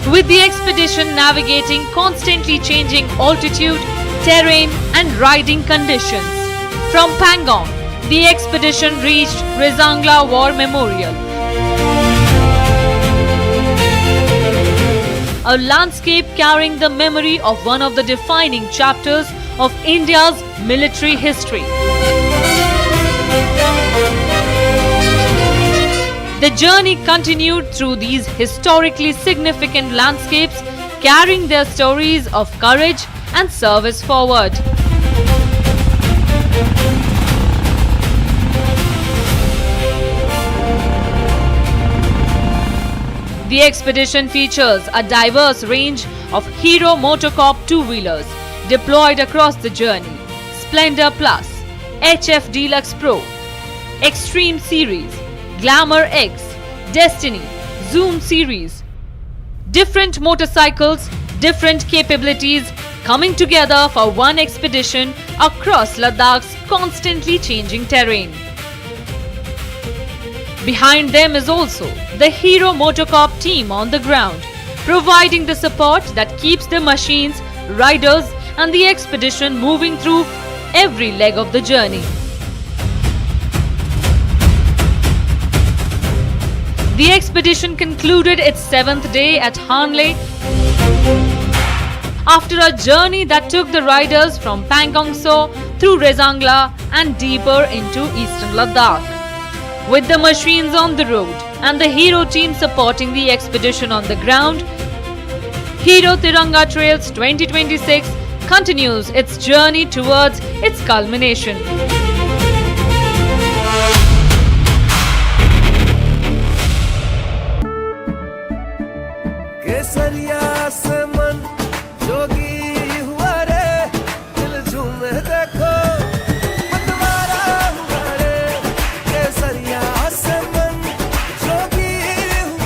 with the expedition navigating constantly changing altitude, terrain and riding conditions. From Pangong, the expedition reached Rezangla War Memorial, a landscape carrying the memory of one of the defining chapters of India's military history. The journey continued through these historically significant landscapes, carrying their stories of courage and service forward. The expedition features a diverse range of Hero Motocorp two-wheelers deployed across the journey: Splendor Plus, HF Deluxe Pro, Extreme Series, Glamour X, Destiny, Zoom Series. Different motorcycles, different capabilities coming together for one expedition across Ladakh's constantly changing terrain. Behind them is also the Hero Motocorp team on the ground, providing the support that keeps the machines, riders and the expedition moving through every leg of the journey. The expedition concluded its 7th day at Hanle after a journey that took the riders from Pangong Tso through Rezangla and deeper into eastern Ladakh. With the machines on the road and the Hero team supporting the expedition on the ground, Hero Tiranga Trails 2026 continues its journey towards its culmination.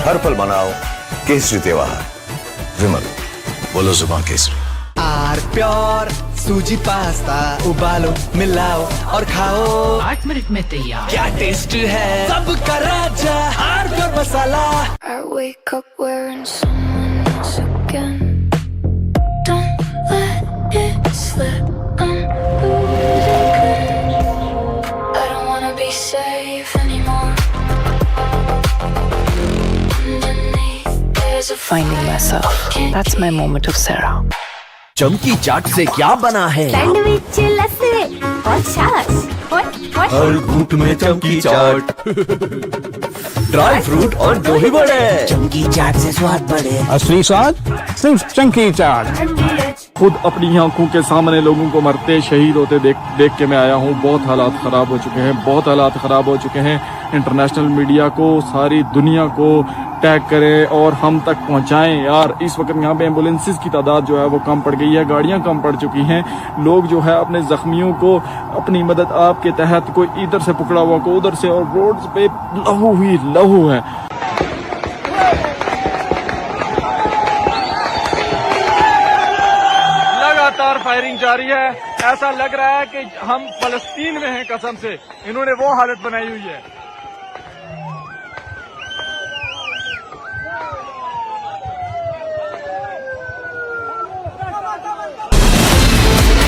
हर पल मनाओ केसरी त्योहार। विमल, बोलो जुबान केसरी। आर pure सूजी pasta उबालो, मिलाओ और खाओ, 8 मिनट में तैयार। क्या टेस्ट है सबका राजा आर pure masala. I wake up wearing someone else again. Don't let it slip. I'm losing. I don't wanna be safe anymore. Finding myself. That's my moment of Sarah. चमकी चाट से क्या बना है? सैंडविच लस्सी और छाछ। हर घूंट में चमकी चाट। ड्राई फ्रूट और दही बड़े। चमकी चाट से स्वाद बढ़े। असली स्वाद सिर्फ चंकी चाट। खुद अपनी आंखों के सामने लोगों को मरते शहीद होते देख के मैं आया हूँ। बहुत हालात ख़राब हो चुके हैं, बहुत हालात ख़राब हो चुके हैं। इंटरनेशनल मीडिया को, सारी दुनिया को टैग करें और हम तक पहुंचाएं यार। इस वक्त यहाँ पे एम्बुलेंसेस की तादाद जो है वो कम पड़ गई है, गाड़ियाँ कम पड़ चुकी हैं। लोग जो है अपने जख्मियों को अपनी मदद आपके तहत, कोई इधर से पकड़ा हुआ को उधर से, और रोड्स पे लहू ही लहू है। लगातार फायरिंग जारी है, ऐसा लग रहा है कि हम फलस्तीन में हैं। कसम से इन्होंने वो हालत बनाई हुई है।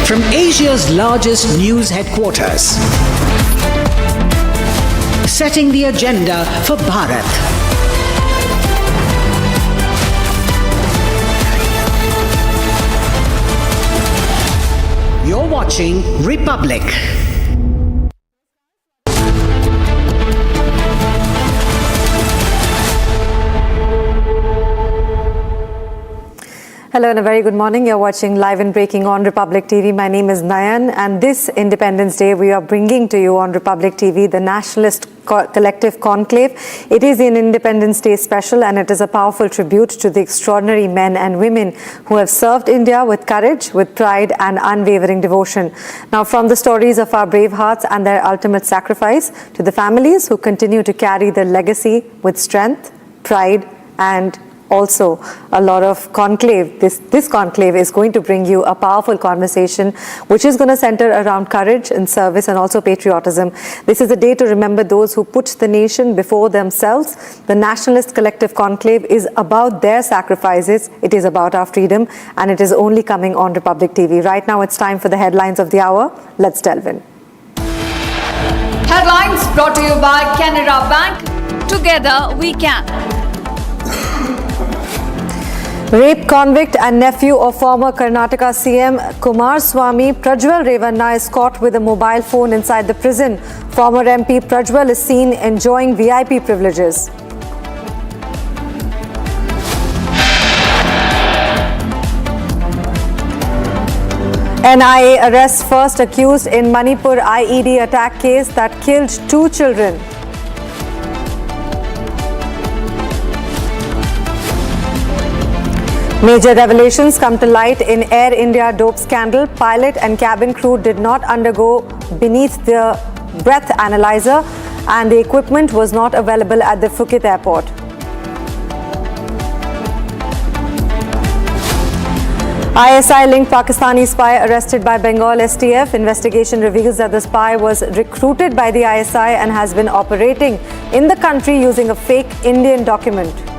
From Asia's largest news headquarters, setting the agenda for Bharat. You're watching Republic. Hello and a very good morning. You're watching Live and Breaking on Republic TV. My name is Nayan, and this Independence Day we are bringing to you on Republic TV the Nationalist Collective Conclave. It is an Independence Day special, and it is a powerful tribute to the extraordinary men and women who have served India with courage, with pride and unwavering devotion. Now, from the stories of our brave hearts and their ultimate sacrifice to the families who continue to carry their legacy with strength, pride and also a lot of conclave. This conclave is going to bring you a powerful conversation which is going to center around courage and service and also patriotism. This is a day to remember those who put the nation before themselves. The Nationalist Collective Conclave is about their sacrifices. It is about our freedom, and it is only coming on Republic TV. Right now it's time for the headlines of the hour. Let's delve in. Headlines brought to you by Canara Bank. Together we can. Rape convict and nephew of former Karnataka CM Kumaraswamy Prajwal Revanna is caught with a mobile phone inside the prison. Former MP Prajwal is seen enjoying VIP privileges. NIA arrests first accused in Manipur IED attack case that killed 2 children. Major revelations come to light in Air India dope scandal. Pilot and cabin crew did not undergo beneath the breath analyzer, and the equipment was not available at the Phuket airport. ISI-linked Pakistani spy arrested by Bengal STF. Investigation reveals that the spy was recruited by the ISI and has been operating in the country using a fake Indian document.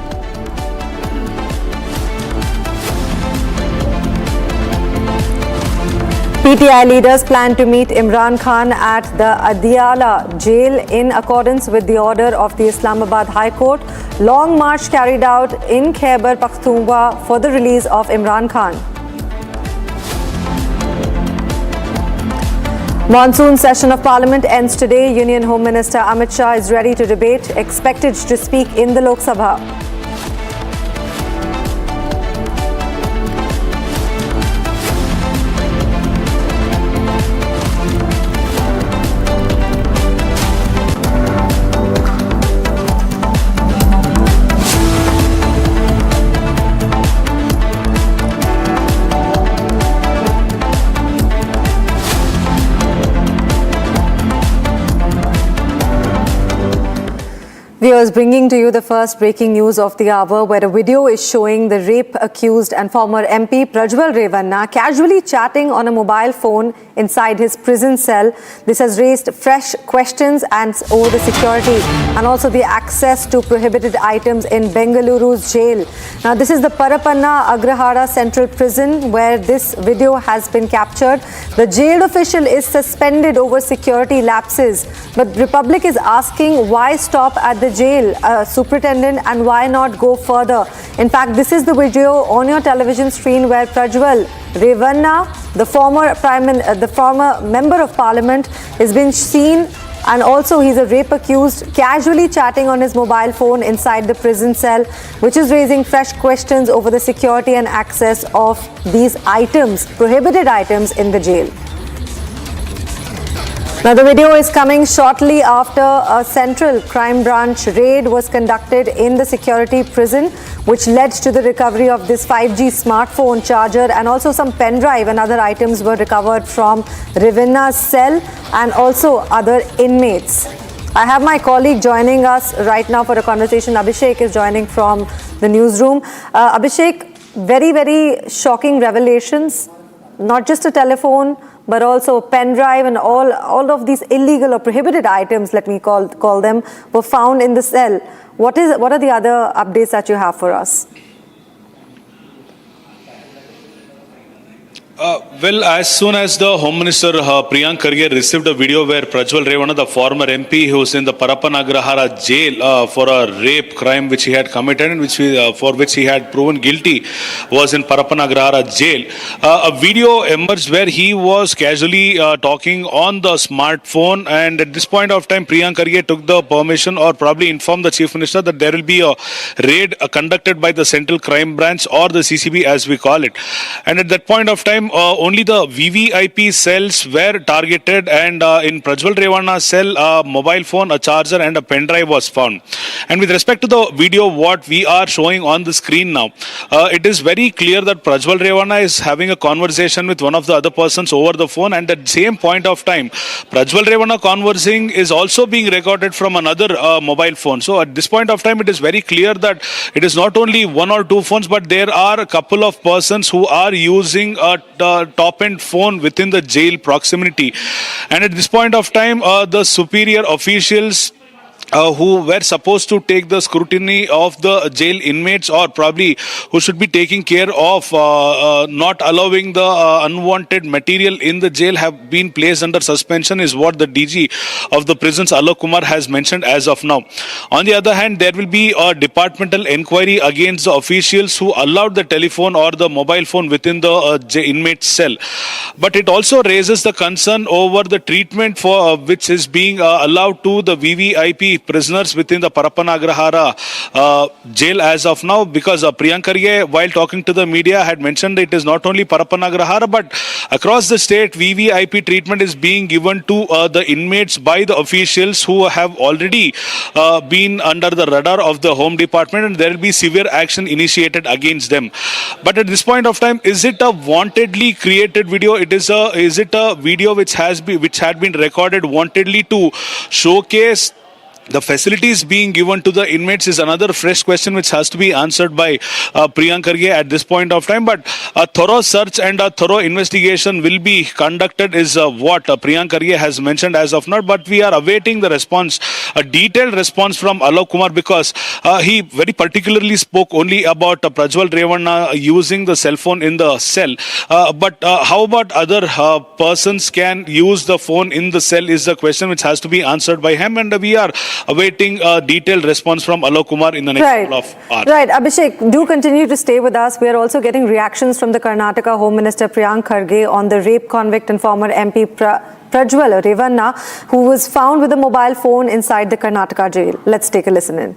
PTI leaders plan to meet Imran Khan at the Adiala jail in accordance with the order of the Islamabad High Court. Long march carried out in Khyber Pakhtunkhwa for the release of Imran Khan. Monsoon session of Parliament ends today. Union Home Minister Amit Shah is ready to debate, expected to speak in the Lok Sabha. Viewers, bringing to you the first breaking news of the hour, where a video is showing the rape accused and former MP Prajwal Revanna casually chatting on a mobile phone inside his prison cell. This has raised fresh questions over the security and also the access to prohibited items in Bengaluru's jail. Now, this is the Parapanna Agrahara Central Prison where this video has been captured. The jailed official is suspended over security lapses, but Republic is asking why stop at the jail, superintendent, and why not go further. In fact, this is the video on your television screen where Prajwal Revanna, the former member of parliament, has been seen and also he's a rape accused, casually chatting on his mobile phone inside the prison cell, which is raising fresh questions over the security and access of these items, prohibited items in the jail. Now, the video is coming shortly after a central crime branch raid was conducted in the security prison, which led to the recovery of this 5G smartphone charger, and also some pen drive and other items were recovered from Ravenna's cell and also other inmates. I have my colleague joining us right now for a conversation. Abhishek is joining from the newsroom. Abhishek, very, very shocking revelations, not just a telephone, but also pen drive and all of these illegal or prohibited items, let me call them, were found in the cell. What are the other updates that you have for us? Well, as soon as the Home Minister Priyank Kharge received a video where Prajwal Revanna, the former MP who was in the Parapanagrahara jail for a rape crime which he had committed and for which he had proven guilty, was in Parapanagrahara jail, a video emerged where he was casually talking on the smartphone, and at this point of time Priyank Kharge took the permission or probably informed the Chief Minister that there will be a raid conducted by the Central Crime Branch or the CCB as we call it. And at that point of time only the VVIP cells were targeted, and in Prajwal Revanna's cell a mobile phone, a charger and a pen drive was found. And with respect to the video what we are showing on the screen now, it is very clear that Prajwal Revanna is having a conversation with one of the other persons over the phone, and at the same point of time Prajwal Revanna conversing is also being recorded from another mobile phone. So at this point of time it is very clear that it is not only one or two phones, but there are a couple of persons who are using a top-end phone within the jail proximity. And at this point of time the superior officials who were supposed to take the scrutiny of the jail inmates, or probably who should be taking care of not allowing the unwanted material in the jail, have been placed under suspension, is what the DG of the prisons Alok Kumar has mentioned as of now. On the other hand, there will be a departmental inquiry against the officials who allowed the telephone or the mobile phone within the inmate cell. But it also raises the concern over the treatment for which is being allowed to the VVIP prisoners within the Parapanagrahara jail as of now, because Priyank Kharge, while talking to the media, had mentioned it is not only Parapanagrahara but across the state VVIP treatment is being given to the inmates by the officials who have already been under the radar of the Home Department, and there will be severe action initiated against them. But at this point of time, is it a wantedly created video? Is it a video which had been recorded wantedly to showcase the facilities being given to the inmates? Is another fresh question which has to be answered by Priyank Kharge at this point of time. But a thorough search and a thorough investigation will be conducted is what Priyank Kharge has mentioned as of now. But we are awaiting the response, a detailed response from Alok Kumar, because he very particularly spoke only about Prajwal Revanna using the cell phone in the cell. But how about other persons can use the phone in the cell is the question which has to be answered by him, and we are awaiting a detailed response from Alok Kumar in the next couple of hours. Right, Abhishek, do continue to stay with us. We are also getting reactions from the Karnataka Home Minister Priyank Kharge on the rape convict and former MP Prajwal Revanna, who was found with a mobile phone inside the Karnataka jail. Let's take a listen in.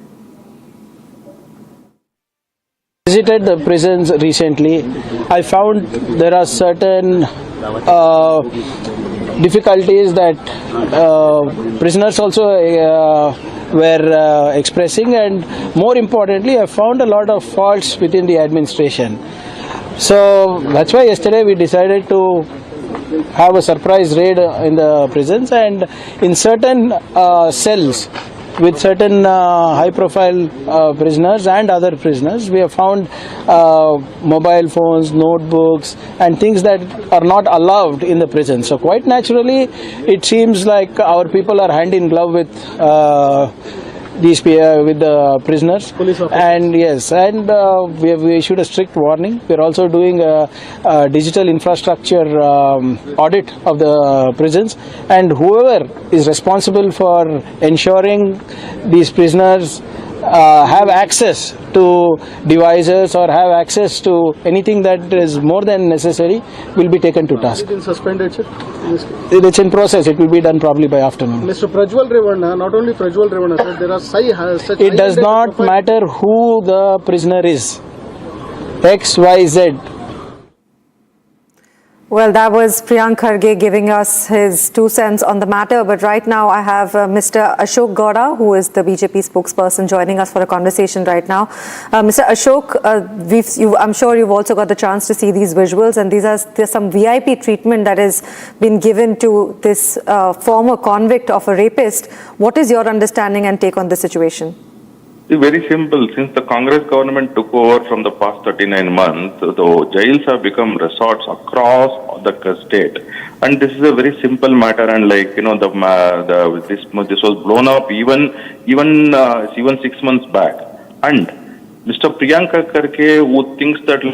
Visited the prisons recently. I found there are certain difficulties that prisoners also were expressing, and more importantly I found a lot of faults within the administration. So that's why yesterday we decided to have a surprise raid in the prisons, and in certain cells with certain high-profile prisoners and other prisoners, we have found mobile phones, notebooks and things that are not allowed in the prison. So quite naturally, it seems like our people are hand in glove with with the prisoners, and yes, and we have issued a strict warning. We are also doing a digital infrastructure audit of the prisons, and whoever is responsible for ensuring these prisoners have access to devices or have access to anything that is more than necessary will be taken to task. Has it been suspended, sir? It's in process. It will be done probably by afternoon. Mr. Prajwal Revana, not only Prajwal Revana, sir, there are such. It does not matter who the prisoner is. X, Y, Z. Well, that was Priyank Kharge giving us his 2 cents on the matter. But right now I have Mr. Ashok Gowda, who is the BJP spokesperson, joining us for a conversation right now. Mr. Ashok, I'm sure you've also got the chance to see these visuals, and there's some VIP treatment that has been given to this former convict of a rapist. What is your understanding and take on the situation? Very simple. Since the Congress government took over from the past 39 months, the jails have become resorts across the state, and this is a very simple matter. And this was blown up even 6 months back. And Mr. Priyanka Kharge, who thinks that he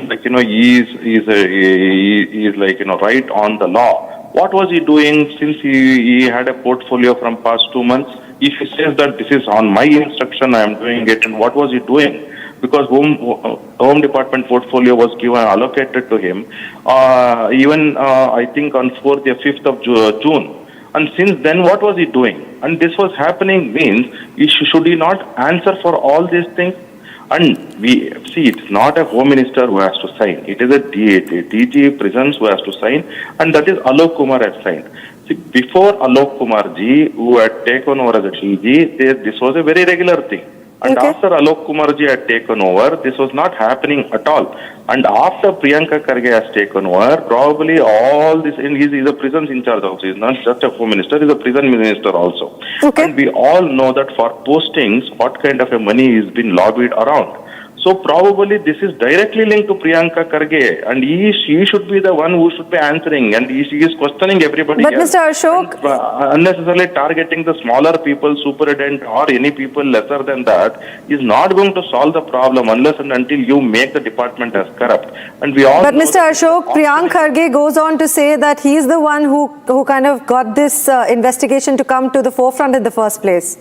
is right on the law. What was he doing since he had a portfolio from past 2 months? If he says that this is on my instruction, I am doing it, and what was he doing? Because Home Department portfolio was allocated to him, I think on 4th or 5th of June. And since then, what was he doing? And this was happening means, should he not answer for all these things? And we see, it's not a Home Minister who has to sign. It is a DG Prisons who has to sign, and that is Alok Kumar has signed. See, before Alok Kumar ji, who had taken over as a DG, this was a very regular thing. And after Alok Kumar ji had taken over, this was not happening at all. And after Priyanka Kharge has taken over, probably all this, he's a prisons in charge also. He's not just a Home Minister, he's a prison minister also. And we all know that for postings, what kind of a money is been lobbied around. So probably this is directly linked to Priyanka Kharge, and she should be the one who should be answering, and she is questioning everybody. But Mr. Ashok, unnecessarily targeting the smaller people, superintendent or any people lesser than that, is not going to solve the problem unless and until you make the department as corrupt. And we all. But Mr. Ashok, Priyank Kharge goes on to say that he is the one who kind of got this investigation to come to the forefront in the first place.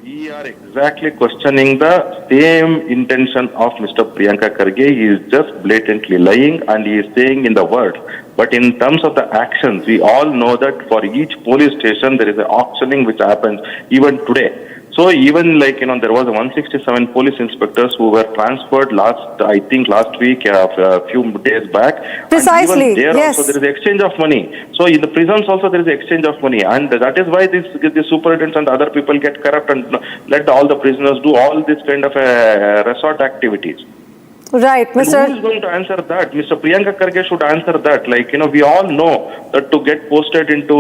We are exactly questioning the same intention of Mr. Priyanka Kharge. He is just blatantly lying, and he is saying in the words. But in terms of the actions, we all know that for each police station there is an auctioning which happens even today. So even there was 167 police inspectors who were transferred last week, a few days back. Precisely, and even there yes. also there is exchange of money. So in the prisons also there is exchange of money, and that is why the superintendents and other people get corrupt and let all the prisoners do all this kind of resort activities. Right, Mr. Who is going to answer that? Mr. Priyanka Kharge should answer that. We all know that to get posted into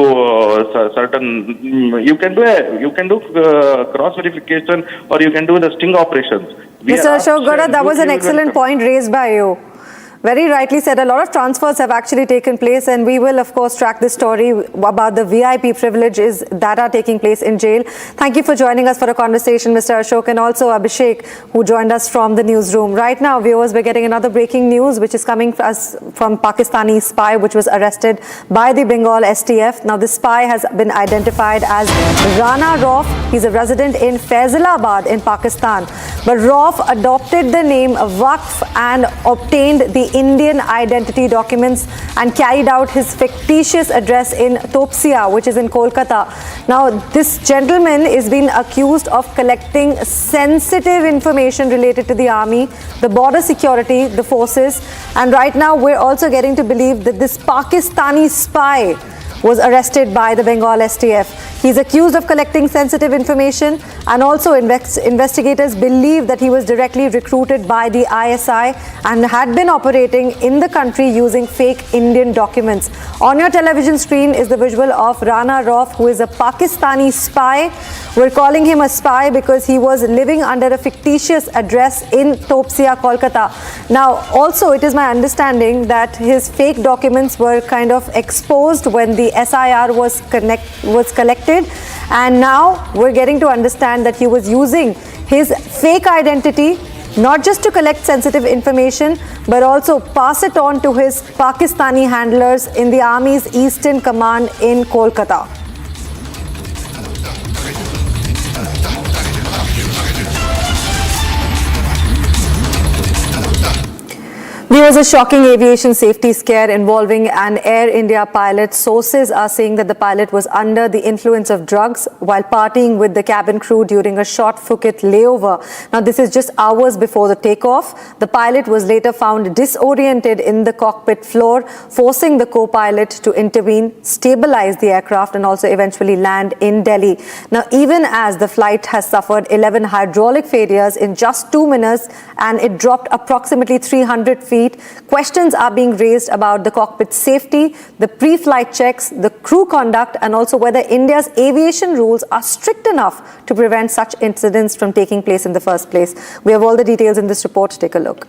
certain, you can do cross verification, or you can do the sting operations. Mr. Ashok Gowda, that was an excellent point raised by you. Very rightly said, a lot of transfers have actually taken place, and we will of course track this story about the VIP privileges that are taking place in jail. Thank you for joining us for a conversation, Mr. Ashok, and also Abhishek, who joined us from the newsroom. Right now, viewers, we're getting another breaking news, which is coming from Pakistani spy, which was arrested by the Bengal STF. Now, this spy has been identified as Rana Rauf. He's a resident in Faisalabad in Pakistan. But Rauf adopted the name Waqf and obtained the Indian identity documents and carried out his fictitious address in Topsia, which is in Kolkata. Now, this gentleman is being accused of collecting sensitive information related to the army, the border security, the forces, and right now we're also getting to believe that this Pakistani spy was arrested by the Bengal STF. He's accused of collecting sensitive information, and also investigators believe that he was directly recruited by the ISI and had been operating in the country using fake Indian documents. On your television screen is the visual of Rana Rauf, who is a Pakistani spy. We're calling him a spy because he was living under a fictitious address in Topsia, Kolkata. Now, also it is my understanding that his fake documents were kind of exposed when the SIR was collected, and now we're getting to understand that he was using his fake identity not just to collect sensitive information, but also pass it on to his Pakistani handlers in the Army's Eastern Command in Kolkata. There was a shocking aviation safety scare involving an Air India pilot. Sources are saying that the pilot was under the influence of drugs while partying with the cabin crew during a short Phuket layover. Now, this is just hours before the takeoff. The pilot was later found disoriented in the cockpit floor, forcing the co-pilot to intervene, stabilize the aircraft and also eventually land in Delhi. Now, even as the flight has suffered 11 hydraulic failures in just 2 minutes and it dropped approximately 300 feet, questions are being raised about the cockpit safety, the pre-flight checks, the crew conduct, and also whether India's aviation rules are strict enough to prevent such incidents from taking place in the first place. We have all the details in this report. Take a look.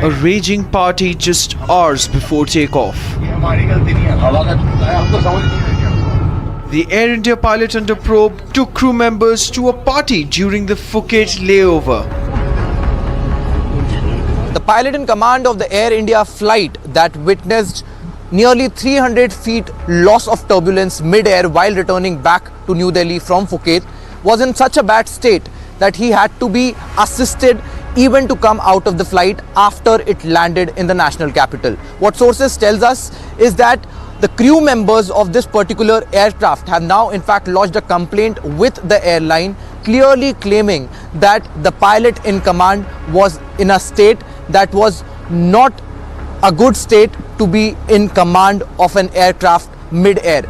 A raging party just hours before takeoff. The Air India pilot under probe took crew members to a party during the Phuket layover. The pilot in command of the Air India flight that witnessed nearly 300 feet loss of turbulence mid-air while returning back to New Delhi from Phuket was in such a bad state that he had to be assisted even to come out of the flight after it landed in the national capital. What sources tells us is that the crew members of this particular aircraft have now in fact lodged a complaint with the airline, clearly claiming that the pilot in command was in a state that was not a good state to be in command of an aircraft mid-air.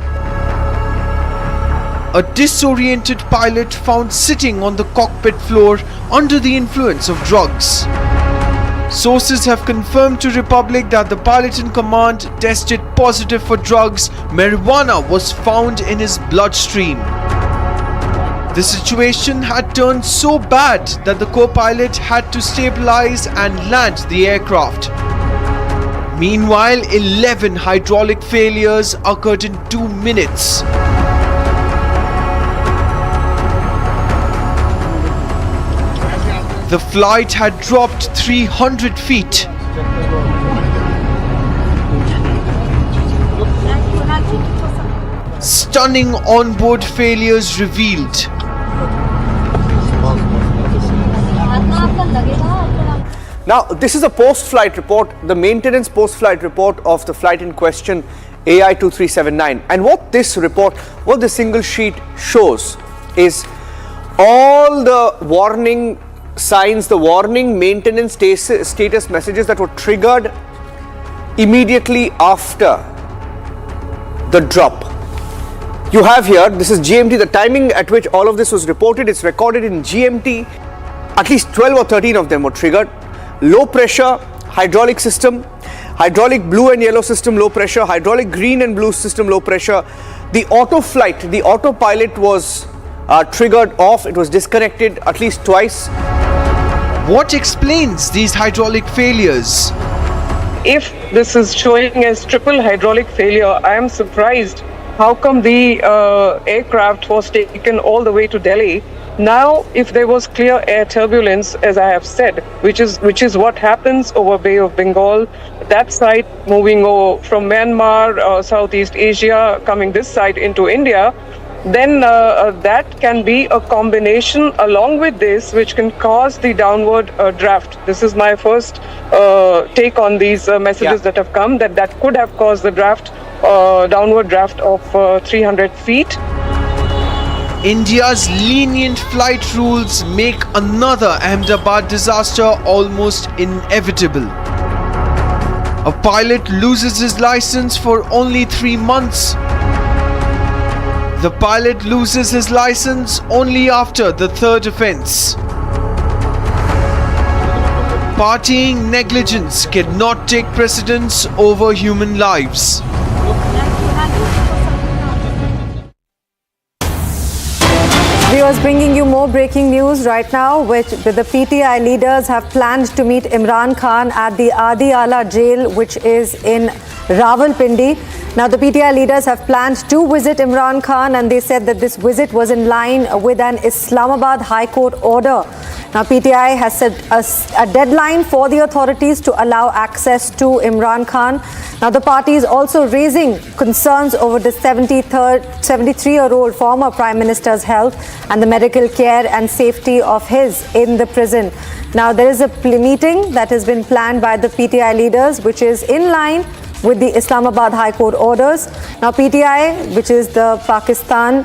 A disoriented pilot found sitting on the cockpit floor under the influence of drugs. Sources have confirmed to Republic that the pilot in command tested positive for drugs. Marijuana was found in his bloodstream. The situation had turned so bad that the co-pilot had to stabilize and land the aircraft. Meanwhile, 11 hydraulic failures occurred in 2 minutes. The flight had dropped 300 feet. Stunning onboard failures revealed. Now, this is a post-flight report, the maintenance post-flight report of the flight in question, AI 2379. And what this report, what the single sheet shows is all the warning signs, the warning maintenance status messages that were triggered immediately after the drop. You have here, this is GMT, the timing at which all of this was reported. It's recorded in GMT. At least 12 or 13 of them were triggered. Low pressure hydraulic system, hydraulic blue and yellow system low pressure, hydraulic green and blue system low pressure. The auto flight, the autopilot was triggered off. It was disconnected at least twice. What explains these hydraulic failures? If this is showing as triple hydraulic failure, I am surprised. How come the aircraft was taken all the way to Delhi? Now, if there was clear air turbulence, as I have said, which is what happens over Bay of Bengal, that side moving over from Myanmar, Southeast Asia, coming this side into India, then that can be a combination along with this which can cause the downward draft. This is my first take on these messages that have come, that could have caused the draft, downward draft of 300 feet. India's lenient flight rules make another Ahmedabad disaster almost inevitable. A pilot loses his license for only 3 months. The pilot loses his license only after the 3rd offense. Partying negligence cannot take precedence over human lives. Viewers, bringing you more breaking news right now, which the PTI leaders have planned to meet Imran Khan at the Adiala jail, which is in Rawalpindi. Now, the PTI leaders have planned to visit Imran Khan, and they said that this visit was in line with an Islamabad High Court order. Now, PTI has set a deadline for the authorities to allow access to Imran Khan. Now, the party is also raising concerns over the 73-year-old former Prime Minister's health and the medical care and safety of his in the prison. Now, there is a meeting that has been planned by the PTI leaders, which is in line with the Islamabad High Court orders. Now, PTI, which is the Pakistan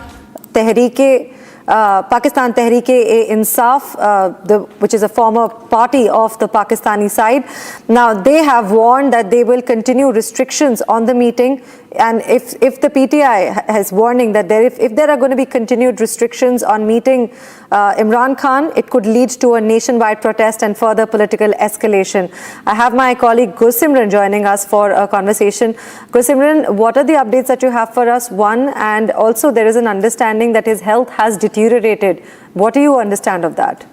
Tehreek-e-Insaf, which is a former party of the Pakistani side. Now, they have warned that they will continue restrictions on the meeting. And if the PTI has warning that if there are going to be continued restrictions on meeting Imran Khan, it could lead to a nationwide protest and further political escalation. I have my colleague Goswami joining us for a conversation. Goswami, what are the updates that you have for us? One, and also there is an understanding that his health has deteriorated. What do you understand of that?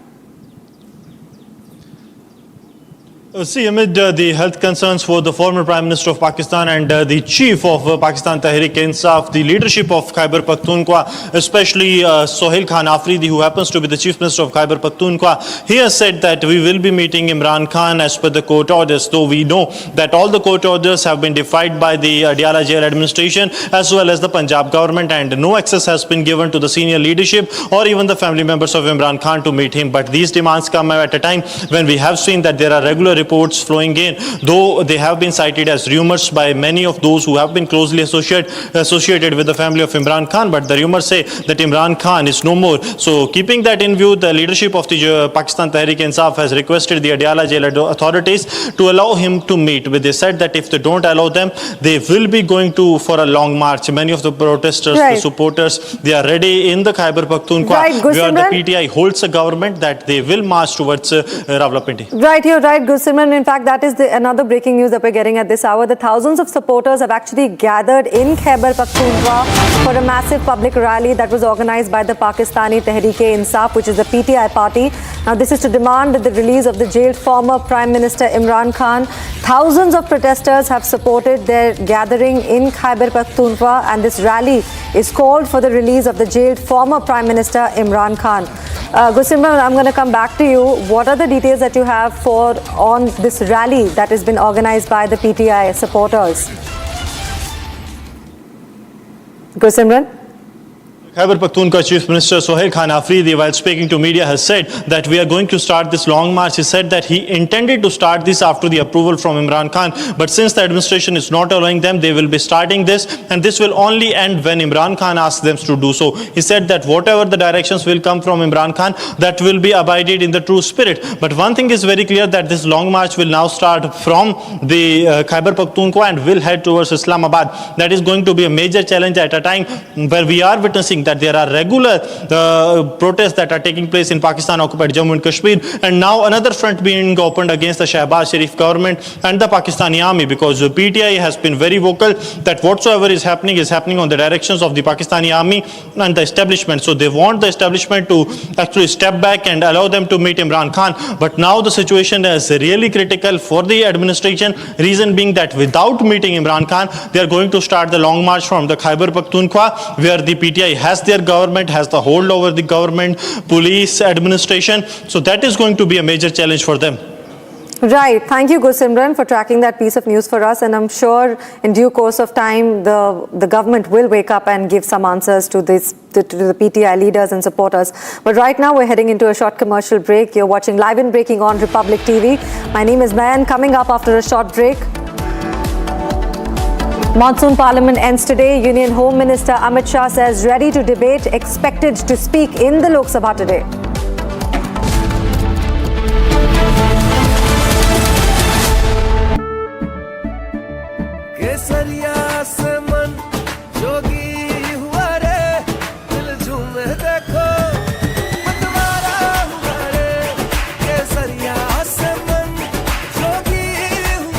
See, amid the health concerns for the former Prime Minister of Pakistan and the chief of Pakistan Tehreek-e-Insaf, the leadership of Khyber Pakhtunkhwa, especially Sohail Khan Afridi, who happens to be the Chief Minister of Khyber Pakhtunkhwa, he has said that we will be meeting Imran Khan as per the court orders, though we know that all the court orders have been defied by the Adiala jail administration as well as the Punjab government, and no access has been given to the senior leadership or even the family members of Imran Khan to meet him. But these demands come at a time when we have seen that there are regular reports flowing in, though they have been cited as rumors by many of those who have been closely associated with the family of Imran Khan, but the rumors say that Imran Khan is no more. So keeping that in view, the leadership of the Pakistan Tehreek-e-Insaf has requested the Adiala jail authorities to allow him to meet. But they said that if they don't allow them, they will be going for a long march. Many of the protesters, the supporters, they are ready in the Khyber Pakhtunkhwa, where the PTI holds a government, that they will march towards Rawalpindi. Right, you're right, Goswami. In fact, that is another breaking news that we're getting at this hour. The thousands of supporters have actually gathered in Khyber Pakhtunkhwa for a massive public rally that was organized by the Pakistani Tehreek-e-Insaf, which is the PTI party. Now, this is to demand the release of the jailed former Prime Minister Imran Khan. Thousands of protesters have supported their gathering in Khyber Pakhtunkhwa, and this rally is called for the release of the jailed former Prime Minister Imran Khan. Goswami, I'm going to come back to you. What are the details that you have on this rally that has been organized by the PTI supporters? Goswami? Khyber Pakhtunkhwa Chief Minister Sohail Khan Afridi, while speaking to media, has said that we are going to start this long march. He said that he intended to start this after the approval from Imran Khan, but since the administration is not allowing them, they will be starting this, and this will only end when Imran Khan asks them to do so. He said that whatever the directions will come from Imran Khan, that will be abided in the true spirit. But one thing is very clear, that this long march will now start from the Khyber Pakhtunkhwa and will head towards Islamabad. That is going to be a major challenge at a time where we are witnessing that there are regular protests that are taking place in Pakistan-occupied Jammu and Kashmir, and now another front being opened against the Shahbaz Sharif government and the Pakistani army, because the PTI has been very vocal that whatsoever is happening on the directions of the Pakistani army and the establishment. So they want the establishment to actually step back and allow them to meet Imran Khan. But now the situation is really critical for the administration, reason being that without meeting Imran Khan, they are going to start the long march from the Khyber Pakhtunkhwa, where the PTI has their government, has the hold over the government, police, administration. So that is going to be a major challenge for them. Right. Thank you, Goswami, for tracking that piece of news for us. And I'm sure in due course of time, the government will wake up and give some answers to this, to the PTI leaders and supporters. But right now, we're heading into a short commercial break. You're watching Live and Breaking on Republic TV. My name is Nayan. Coming up after a short break. Monsoon Parliament ends today. Union Home Minister Amit Shah says ready to debate, expected to speak in the Lok Sabha today.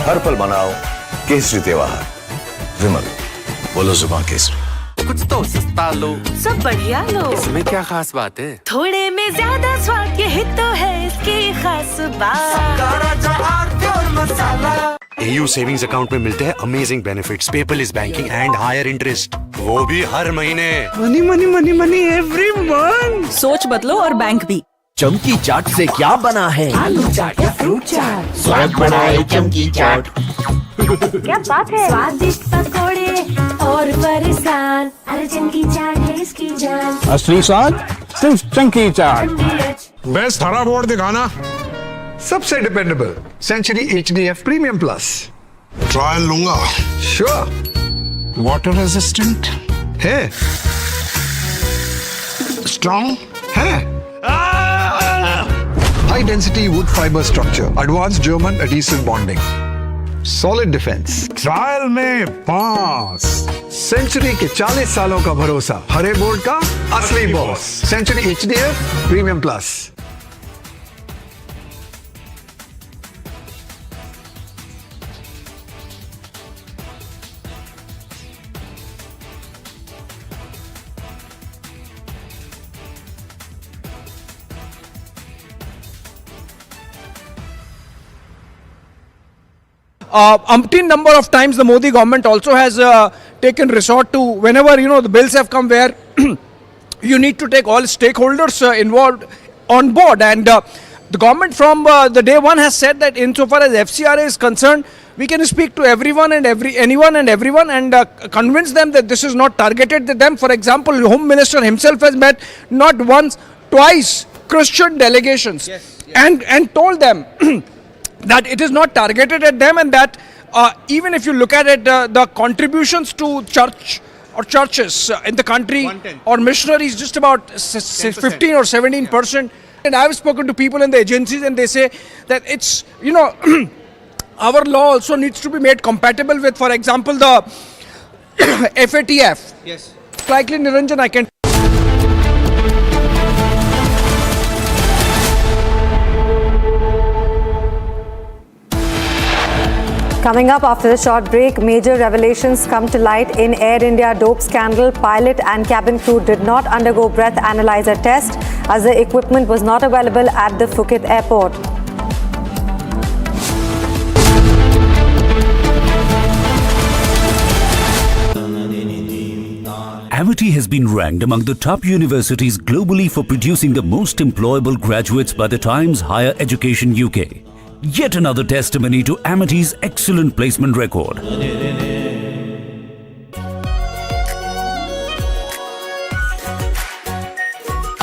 हर पल मनाओ केसरी त्योहार। विमल, बोलो जुबान केसरी। कुछ तो सस्ता लो, सब बढ़िया लो। इसमें क्या खास बात है? थोड़े में ज्यादा स्वाद, यही तो है इसकी खास बात। मसाला AU सेविंग्स अकाउंट में मिलते हैं amazing benefits, paperless banking and higher interest, वो भी हर महीने। Money money money money every month. सोच बदलो और बैंक भी। चमकी चाट से क्या बना है? आलू चाट या फ्रूट चाट, स्वाद बनाए चमकी चाट। क्या बात है, स्वादिष्ट पकोड़े और फरसान, अरे चमकी चाट है इसकी जान। असली स्वाद सिर्फ चंकी चाट। बेस्ट हरा बोर्ड दिखाना। सबसे dependable Century HDF premium plus. Trial लूंगा। श्योर। वाटर रेजिस्टेंट है, स्ट्रॉन्ग है, high density wood fibre structure, advance German adhesive bonding, solid defence. Trial में पास। सेंचुरी के 40 सालों का भरोसा, हरे बोर्ड का असली boss. Century HDF premium plus. Umpteen number of times the Modi government also has taken resort to, whenever the bills have come where you need to take all stakeholders involved on board, and the government from the day one has said that insofar as FCRA is concerned, we can speak to anyone and everyone and convince them that this is not targeted at them. For example, the Home Minister himself has met not once, twice Christian delegations and told them that it is not targeted at them, and that even if you look at it, the contributions to church or churches in the country or missionaries just about 15 or 17%. And I have spoken to people in the agencies and they say that it's, our law also needs to be made compatible with, for example, the FATF. Yes. Slightly Niranjan, I can. Coming up after a short break, major revelations come to light in Air India dope scandal. Pilot and cabin crew did not undergo breath analyzer test as the equipment was not available at the Phuket airport. Amity has been ranked among the top universities globally for producing the most employable graduates by the Times Higher Education UK. Yet another testimony to Amity's excellent placement record.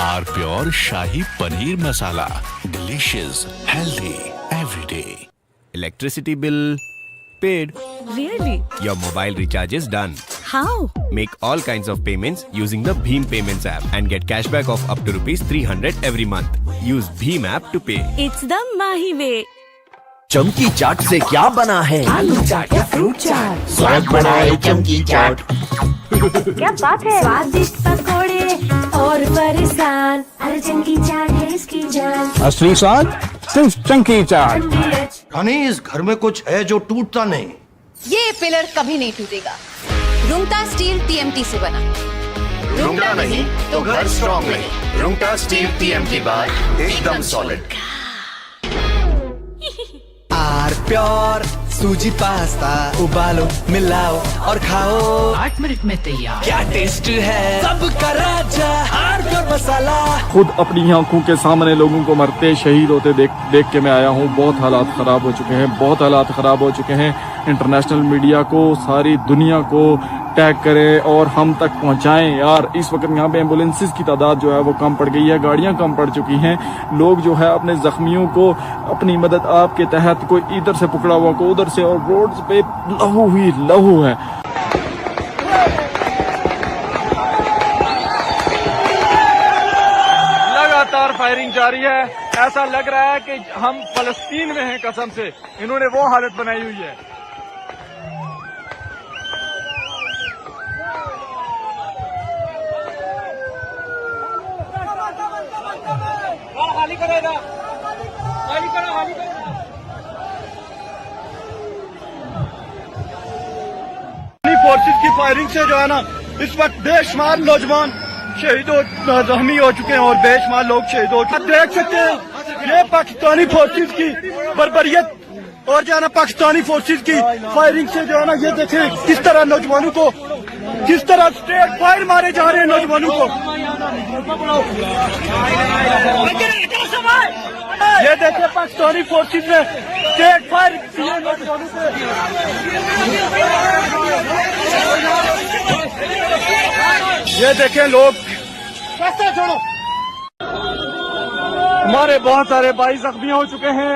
Our pure Shahi Paneer Masala. Delicious, healthy, every day. Electricity bill paid. Really? Your mobile recharge is done. How? Make all kinds of payments using the Bheem Payments app and get cashback of up to ₹300 every month. Use Bheem app to pay. It's the Mahi way. चमकी चाट से क्या बना है? आलू चाट या fruit चाट, स्वाद बनाए चमकी चाट। क्या बात है, स्वादिष्ट पकोड़े और फरसान, अरे चमकी चाट है इसकी जान। असली स्वाद सिर्फ चंकी चाट। हनी, इस घर में कुछ है जो टूटता नहीं। ये पिलर कभी नहीं टूटेगा। रुंगटा स्टील TMT से बना। रुंगटा नहीं तो घर स्ट्रॉन्ग नहीं। रुंगटा स्टील TMT बार एकदम सॉलिड। आर प्योर सूजी पास्ता, उबालो मिलाओ और खाओ, 8 मिनट में तैयार। क्या टेस्ट है, सबका राजा आर प्योर मसाला। खुद अपनी आंखों के सामने लोगों को मरते शहीद होते देख के मैं आया हूँ। बहुत हालात ख़राब हो चुके हैं, बहुत हालात ख़राब हो चुके हैं। इंटरनेशनल मीडिया को, सारी दुनिया को टैग करें और हम तक पहुंचाएं यार। इस वक्त यहाँ पे एम्बुलेंसेस की तादाद जो है वो कम पड़ गई है, गाड़ियाँ कम पड़ चुकी हैं। लोग जो है अपने जख्मियों को अपनी मदद आपके तहत, कोई इधर से पकड़ा हुआ को उधर से, और रोड पे लहू ही लहू है। लगातार फायरिंग जारी है। ऐसा लग रहा है कि हम फलस्तीन में हैं कसम से। इन्होंने वो हालत बनाई हुई है। खाली करेगा, खाली करो, खाली करो। फोर्सेस की फायरिंग से जो है ना, इस वक्त बेशुमार नौजवान शहीद जख्मी हो चुके हैं और बेशुमार लोग शहीद हो चुके हैं। आप देख सकते हैं ये पाकिस्तानी फोर्सेस की बर्बरियत और जो है ना पाकिस्तानी फोर्सेस की फायरिंग से जो है ना ये देखें किस तरह नौजवानों को किस तरह स्ट्रेट फायर मारे जा रहे हैं नौजवानों को। ये देखें पाकिस्तानी फोर्सेस ने स्ट्रेट फायर किए नौजवानों पे। ये देखें लोग छोड़ो। हमारे बहुत सारे भाई जख्मी हो चुके हैं।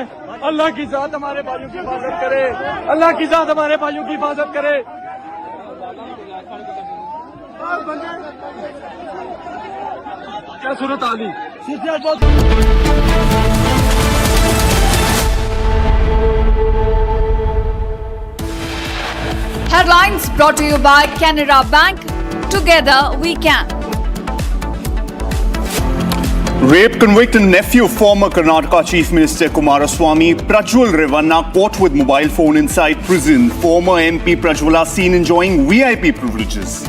अल्लाह की जात हमारे भाइयों की हिफाजत करे। अल्लाह की जात हमारे भाइयों की हिफाजत करे। क्या सूरत आली। Headlines brought to you by Canara Bank. Together we can. Rape convicted nephew of former Karnataka Chief Minister Kumaraswamy, Prajwal Revanna, caught with mobile phone inside prison. Former MP Prajwala seen enjoying VIP privileges.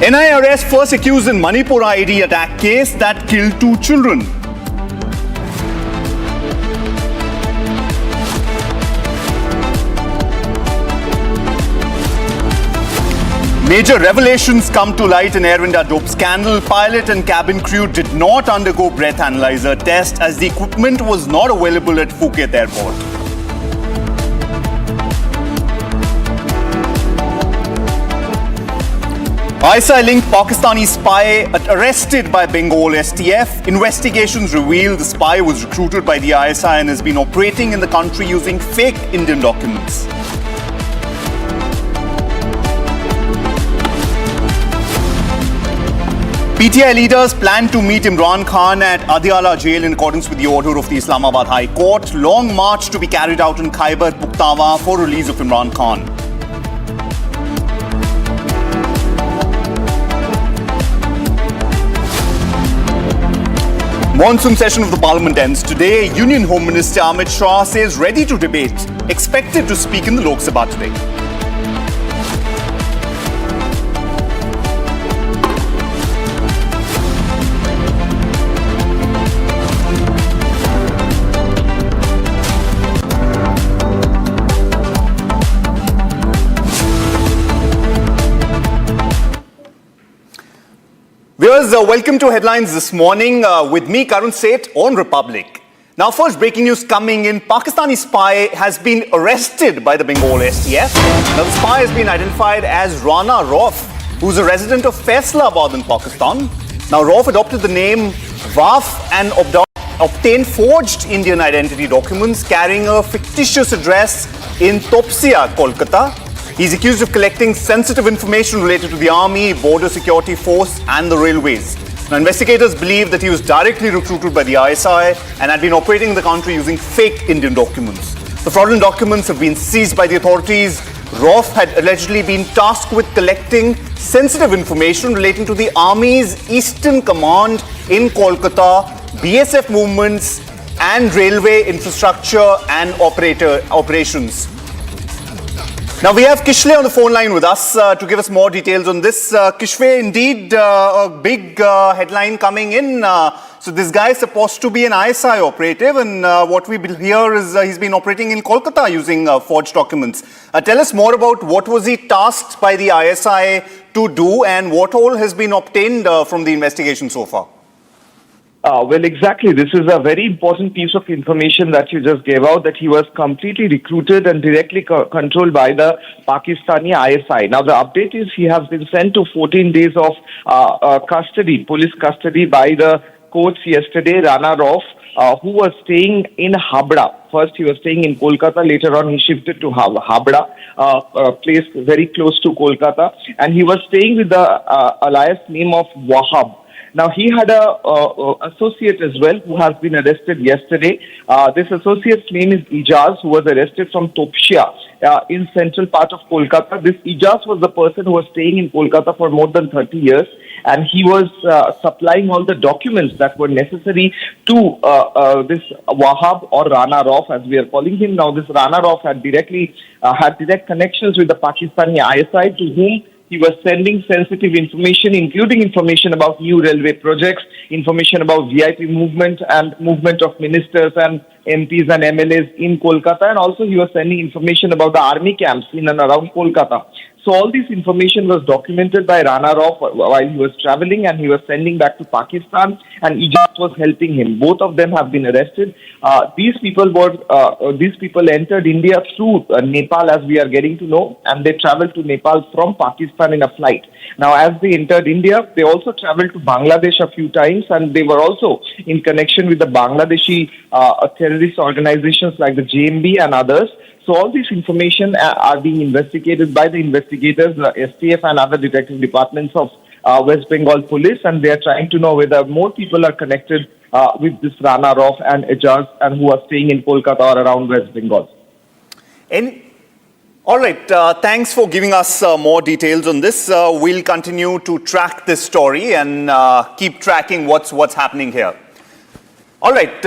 NIA arrests first accused in Manipur IED attack case that killed 2 children. Major revelations come to light in Air India dope scandal. Pilot and cabin crew did not undergo breath analyzer test as the equipment was not available at Phuket Airport. ISI-linked Pakistani spy arrested by Bengal STF. Investigations reveal the spy was recruited by the ISI and has been operating in the country using fake Indian documents. PTI leaders plan to meet Imran Khan at Adiala jail in accordance with the order of the Islamabad High Court. Long march to be carried out in Khyber Pakhtunkhwa for release of Imran Khan. Monsoon session of the Parliament ends today. Union Home Minister Amit Shah says ready to debate. Expected to speak in the Lok Sabha today. Viewers, welcome to Headlines this morning with me, Karun Seth, on Republic. Now, first breaking news coming in. Pakistani spy has been arrested by the Bengal STF. Now, the spy has been identified as Rana Rauf, who's a resident of Faisalabad in Pakistan. Now, Rauf adopted the name Waf and obtained forged Indian identity documents carrying a fictitious address in Topsia, Kolkata. He's accused of collecting sensitive information related to the army, border security force and the railways. Now, investigators believe that he was directly recruited by the ISI and had been operating in the country using fake Indian documents. The fraudulent documents have been seized by the authorities. Rauf had allegedly been tasked with collecting sensitive information relating to the Army's Eastern Command in Kolkata, BSF movements and railway infrastructure and operations. Now we have Kishwe on the phone line with us to give us more details on this. Kishwe, indeed a big headline coming in. So this guy is supposed to be an ISI operative, and what we hear is he's been operating in Kolkata using forged documents. Tell us more about what was he tasked by the ISI to do and what all has been obtained from the investigation so far. Well, exactly. This is a very important piece of information that you just gave out, that he was completely recruited and directly controlled by the Pakistani ISI. Now, the update is he has been sent to 14 days of custody, police custody by the courts yesterday. Rana Rauf, who was staying in Habra. First, he was staying in Kolkata. Later on, he shifted to Habra, a place very close to Kolkata. And he was staying with the alias name of Wahab. Now, he had a associate as well who has been arrested yesterday. This associate's name is Ijaz, who was arrested from Topsia in central part of Kolkata. This Ijaz was the person who was staying in Kolkata for more than 30 years, and he was supplying all the documents that were necessary to this Wahab or Rana Rauf, as we are calling him. Now, this Rana Rauf had direct connections with the Pakistani ISI, to whom He was sending sensitive information, including information about new railway projects, information about VIP movement and movement of ministers and MPs and MLAs in Kolkata, and also he was sending information about the army camps in and around Kolkata. So all this information was documented by Rana Rao while he was traveling, and he was sending back to Pakistan, and Egypt was helping him. Both of them have been arrested. These people entered India through Nepal, as we are getting to know, and they traveled to Nepal from Pakistan in a flight. Now, as they entered India, they also traveled to Bangladesh a few times, and they were also in connection with the Bangladeshi terrorist organizations like the JMB and others. So all this information are being investigated by the investigators, the STF and other detective departments of West Bengal Police, and they are trying to know whether more people are connected with this Rana Rao and Ejaz and who are staying in Kolkata or around West Bengal. All right, thanks for giving us more details on this. We'll continue to track this story and keep tracking what's happening here. All right.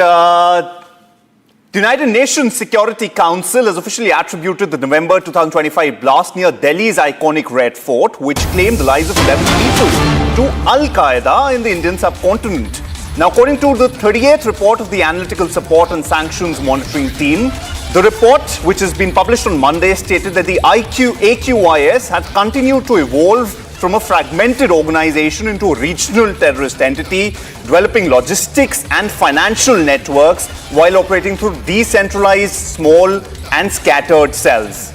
The United Nations Security Council has officially attributed the November 2025 blast near Delhi's iconic Red Fort, which claimed the lives of 11 people, to Al-Qaeda in the Indian subcontinent. Now, according to the 38th report of the Analytical Support and Sanctions Monitoring Team, the report, which has been published on Monday, stated that the AQIS had continued to evolve from a fragmented organization into a regional terrorist entity, developing logistics and financial networks while operating through decentralized, small and scattered cells.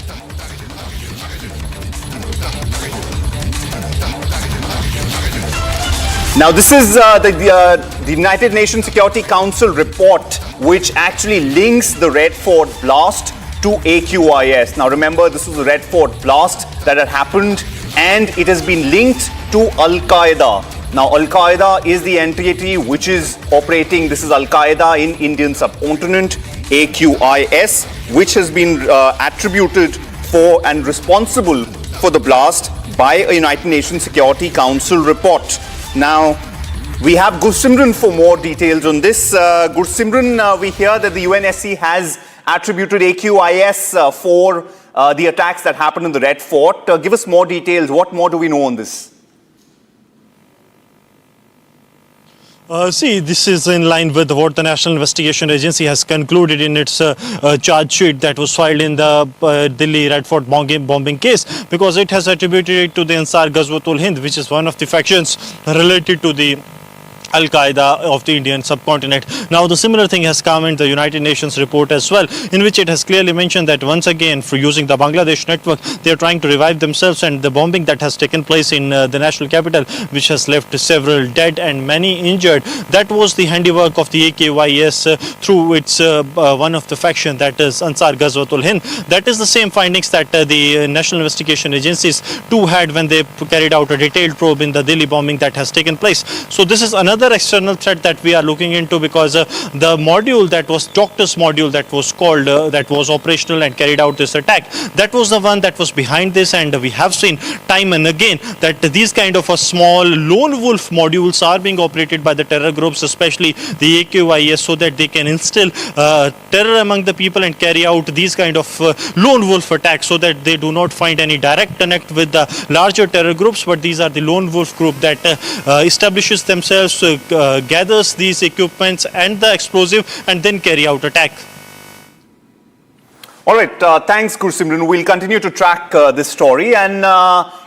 Now, this is the United Nations Security Council report, which actually links the Red Fort blast to AQIS. Now, remember, this was the Red Fort blast that had happened, and it has been linked to Al-Qaeda. Now, Al-Qaeda is the entity which is operating. This is Al-Qaeda in Indian subcontinent, AQIS, which has been attributed for and responsible for the blast by a United Nations Security Council report. Now, we have Gursimran for more details on this. Gursimran, we hear that the UNSC has attributed AQIS for the attacks that happened in the Red Fort. Give us more details. What more do we know on this? This is in line with what the National Investigation Agency has concluded in its charge sheet that was filed in the Delhi Red Fort bombing case, because it has attributed it to the Ansar Ghazwatul Hind, which is one of the factions related to the Al-Qaeda of the Indian subcontinent. Now, the similar thing has come in the United Nations report as well, in which it has clearly mentioned that once again, for using the Bangladesh network, they are trying to revive themselves, and the bombing that has taken place in the national capital, which has left several dead and many injured, that was the handiwork of the AQIS through its one of the faction, that is Ansar Ghazwatul Hind. That is the same findings that the National Investigation Agencies too had when they carried out a detailed probe in the Delhi bombing that has taken place. So this is another external threat that we are looking into, because the module that was doctor's module that was called that was operational and carried out this attack, that was the one that was behind this, and we have seen time and again that these kind of a small lone wolf modules are being operated by the terror groups, especially the AQIS, so that they can instill terror among the people and carry out these kind of lone wolf attacks, so that they do not find any direct connect with the larger terror groups, but these are the lone wolf group that establishes themselves, gathers these equipments and the explosive, and then carry out attack. All right, thanks Gursimran. We'll continue to track this story. And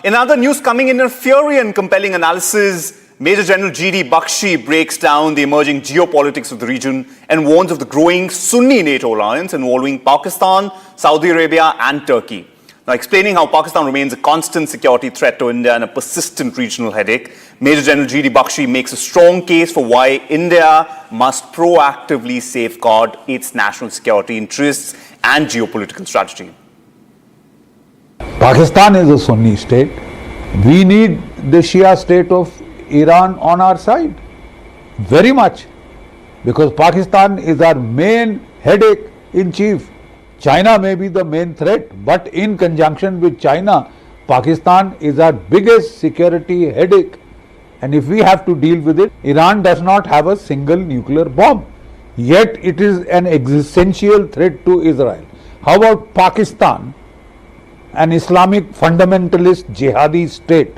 in other news coming in a fiery and compelling analysis, Major General G.D. Bakshi breaks down the emerging geopolitics of the region and warns of the growing Sunni NATO alliance involving Pakistan, Saudi Arabia and Turkey. Now, explaining how Pakistan remains a constant security threat to India and a persistent regional headache, Major General G.D. Bakshi makes a strong case for why India must proactively safeguard its national security interests and geopolitical strategy. Pakistan is a Sunni state. We need the Shia state of Iran on our side, very much, because Pakistan is our main headache in chief. China may be the main threat, but in conjunction with China, Pakistan is our biggest security headache. And if we have to deal with it, Iran does not have a single nuclear bomb, yet it is an existential threat to Israel. How about Pakistan an Islamic fundamentalist jihadi state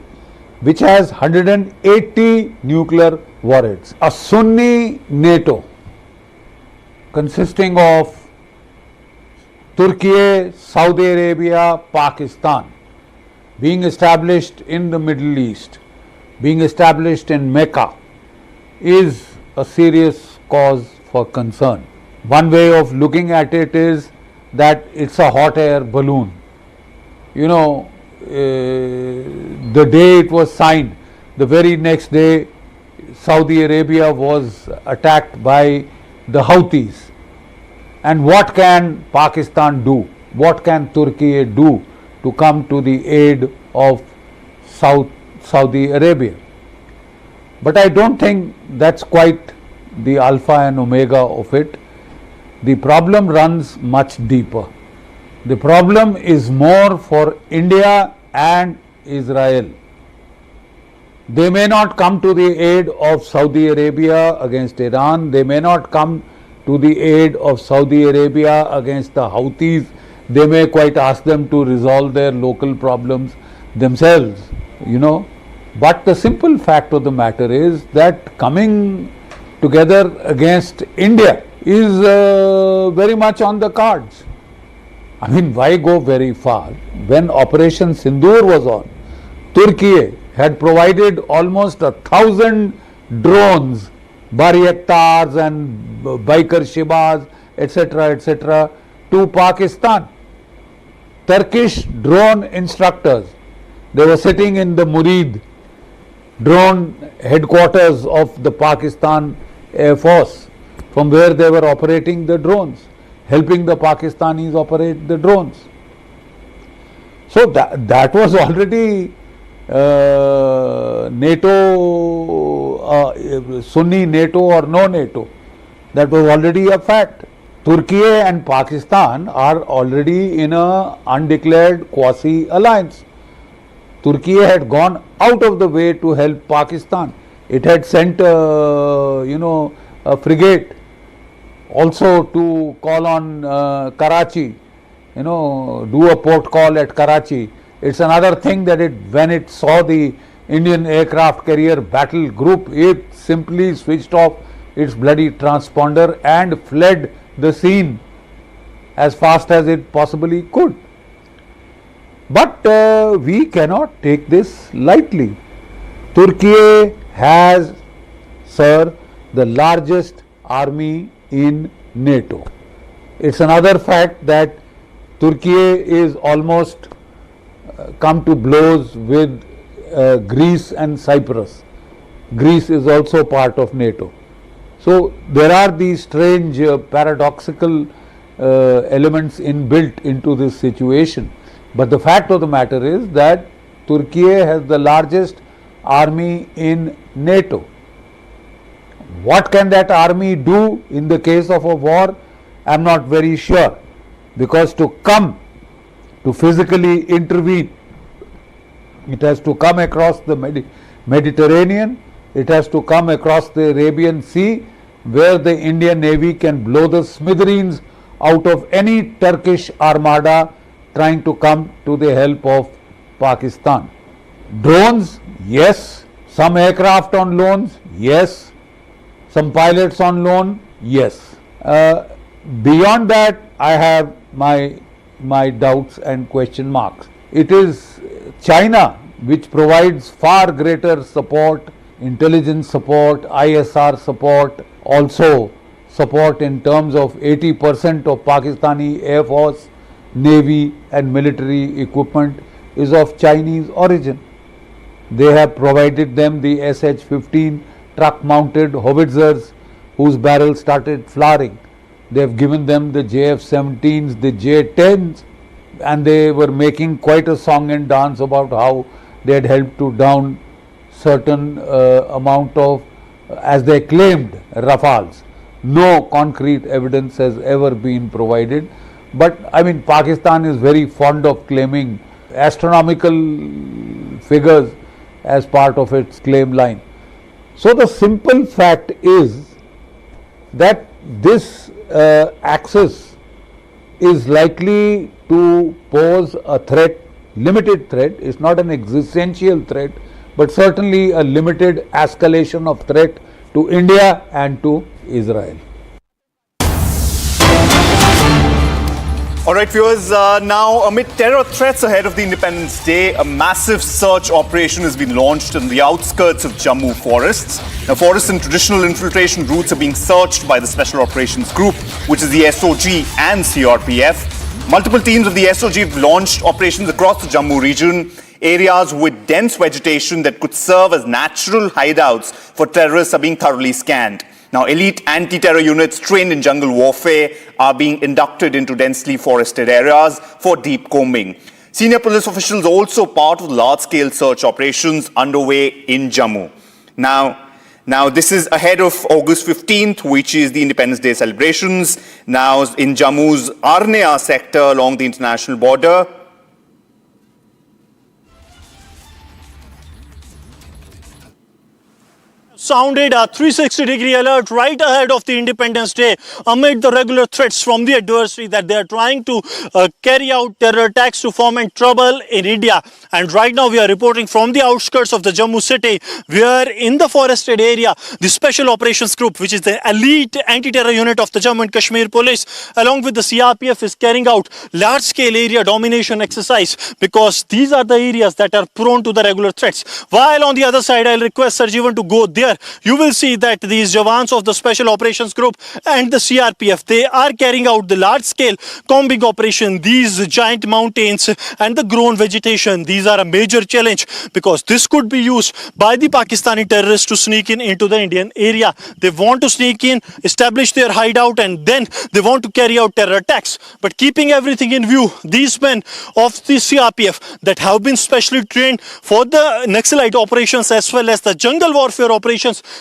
which has 180 nuclear warheads. A Sunni NATO consisting of Turkey, Saudi Arabia, Pakistan, being established in the Middle East, being established in Mecca, is a serious cause for concern. One way of looking at it is that it's a hot air balloon. You know, the day it was signed, the very next day Saudi Arabia was attacked by the Houthis. And what can Pakistan do? What can Turkey do to come to the aid of Saudi Arabia? But I don't think that's quite the alpha and omega of it. The problem runs much deeper. The problem is more for India and Israel. They may not come to the aid of Saudi Arabia against Iran. They may not come to the aid of Saudi Arabia against the Houthis. They may quite ask them to resolve their local problems themselves, you know. But the simple fact of the matter is that coming together against India is very much on the cards. I mean, why go very far? When Operation Sindoor was on, Turkey had provided almost 1,000 drones, Bayraktars and Baykar Shibas, etc., to Pakistan. Turkish drone instructors, they were sitting in the Murid drone headquarters of the Pakistan Air Force, from where they were operating the drones, helping the Pakistanis operate the drones. So that was already NATO, Sunni NATO or no NATO, that was already a fact. Turkey and Pakistan are already in a undeclared quasi alliance. Turkey had gone out of the way to help Pakistan. It had sent a frigate also to call on Karachi, do a port call at Karachi. It's another thing that when it saw the Indian aircraft carrier battle group, it simply switched off its bloody transponder and fled the scene as fast as it possibly could. But we cannot take this lightly. Turkey has, sir, the largest army in NATO. It's another fact that Turkey is almost come to blows with Greece and Cyprus. Greece is also part of NATO. So there are these strange paradoxical elements inbuilt into this situation. But the fact of the matter is that Turkey has the largest army in NATO. What can that army do in the case of a war? I am not very sure, because to come to physically intervene, it has to come across the Mediterranean, it has to come across the Arabian Sea, where the Indian Navy can blow the smithereens out of any Turkish armada trying to come to the help of Pakistan. Drones, yes. Some aircraft on loans, yes. Some pilots on loan, yes. Beyond that, I have my doubts and question marks. It is China which provides far greater support, intelligence support, ISR support, also support in terms of 80% of Pakistani Air Force, Navy and military equipment is of Chinese origin. They have provided them the SH-15 truck-mounted howitzers whose barrels started firing. They have given them the JF-17s, the J-10s, and they were making quite a song and dance about how they had helped to down certain amount of, as they claimed, Rafales. No concrete evidence has ever been provided. But I mean, Pakistan is very fond of claiming astronomical figures as part of its claim line. So the simple fact is that this axis is likely to pose a threat limited threat. It's not an existential threat, but certainly a limited escalation of threat to India and to Israel. All right, viewers, now amid terror threats ahead of the Independence Day, a massive search operation has been launched in the outskirts of Jammu forests. Now, forests and traditional infiltration routes are being searched by the Special Operations Group, which is the SOG and CRPF. Multiple teams of the SOG have launched operations across the Jammu region. Areas with dense vegetation that could serve as natural hideouts for terrorists are being thoroughly scanned. Now, elite anti-terror units trained in jungle warfare are being inducted into densely forested areas for deep combing. Senior police officials are also part of large-scale search operations underway in Jammu. Now, this is ahead of August 15th, which is the Independence Day celebrations. Now, in Jammu's Arnab sector along the international border, sounded a 360-degree alert right ahead of the Independence Day amid the regular threats from the adversary that they are trying to carry out terror attacks to foment trouble in India. And right now we are reporting from the outskirts of the Jammu city, where in the forested area, the Special Operations Group, which is the elite anti-terror unit of the Jammu and Kashmir Police, along with the CRPF, is carrying out large-scale area domination exercise, because these are the areas that are prone to the regular threats. While on the other side, I'll request Sir Jeevan to go there. You will see that these Jawans of the Special Operations Group and the CRPF, they are carrying out the large-scale combing operation. These giant mountains and the grown vegetation, these are a major challenge, because this could be used by the Pakistani terrorists to sneak in into the Indian area. They want to sneak in, establish their hideout, and then they want to carry out terror attacks. But keeping everything in view, these men of the CRPF that have been specially trained for the Naxalite operations as well as the jungle warfare operations,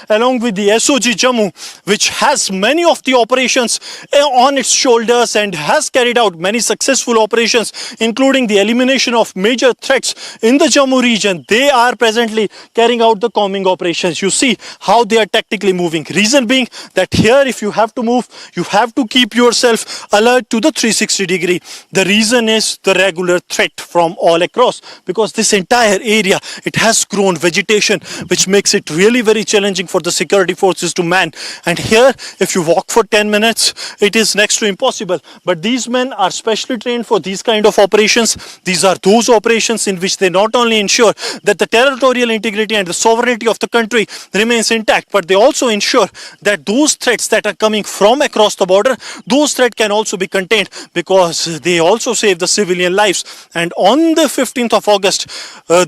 along with the SOG Jammu, which has many of the operations on its shoulders and has carried out many successful operations, including the elimination of major threats in the Jammu region. They are presently carrying out the combing operations. You see how they are tactically moving. Reason being that here, if you have to move, you have to keep yourself alert to the 360-degree. The reason is the regular threat from all across, because this entire area, it has grown vegetation, which makes it really very challenging for the security forces to man. And here, if you walk for 10 minutes, it is next to impossible. But these men are specially trained for these kind of operations. These are those operations in which they not only ensure that the territorial integrity and the sovereignty of the country remains intact, but they also ensure that those threats that are coming from across the border, those threats can also be contained, because they also save the civilian lives. And on the 15th of August,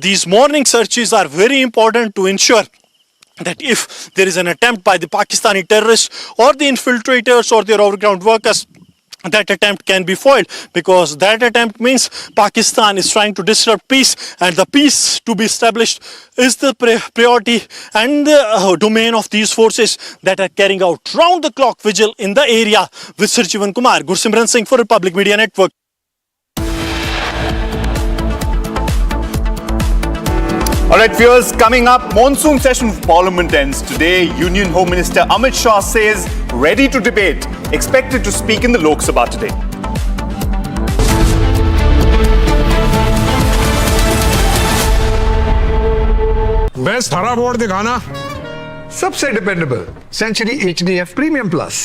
these morning searches are very important to ensure that if there is an attempt by the Pakistani terrorists or the infiltrators or their overground workers, that attempt can be foiled, because that attempt means Pakistan is trying to disrupt peace, and the peace to be established is the priority and the domain of these forces that are carrying out round-the-clock vigil in the area. With Sir Jeevan Kumar, Gursimran Singh for Republic Media Network. All right, viewers, coming up, monsoon session of Parliament ends today. Union Home Minister Amit Shah says ready to debate, expected to speak in the Lok Sabha today. Best हरा board दिखाना सबसे dependable Century HDF premium plus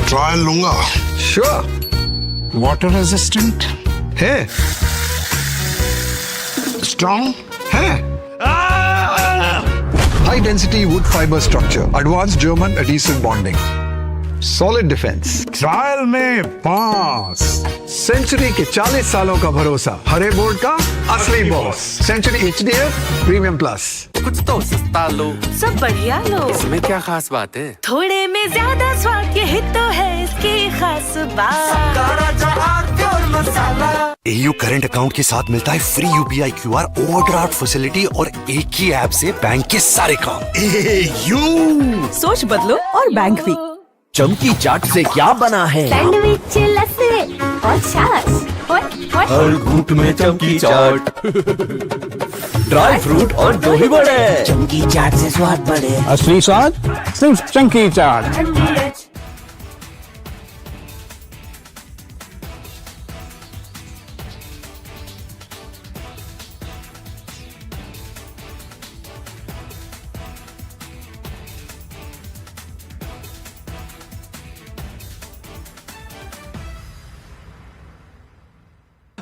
trial लूंगा sure water resistant है strong है high density wood fibre structure advance German adhesive bonding solid defence trial में pass century के 40 सालों का भरोसा हरे बोर्ड का असली boss Century HDF premium plus कुछ तो सस्ता लो सब बढ़िया लो इसमें क्या खास बात है थोड़े में ज्यादा स्वाद यही तो है इसकी खास बात AU करंट अकाउंट के साथ मिलता है free UPI QR overdraft facility और एक ही ऐप से बैंक के सारे काम। AU सोच बदलो और बैंक भी। चमकी चाट से क्या बना है सैंडविच लस्सी और छाछ हर घूंट में चमकी चाट ड्राई फ्रूट और दही बड़े चमकी चाट से स्वाद बढ़े असली स्वाद सिर्फ चमकी चाट।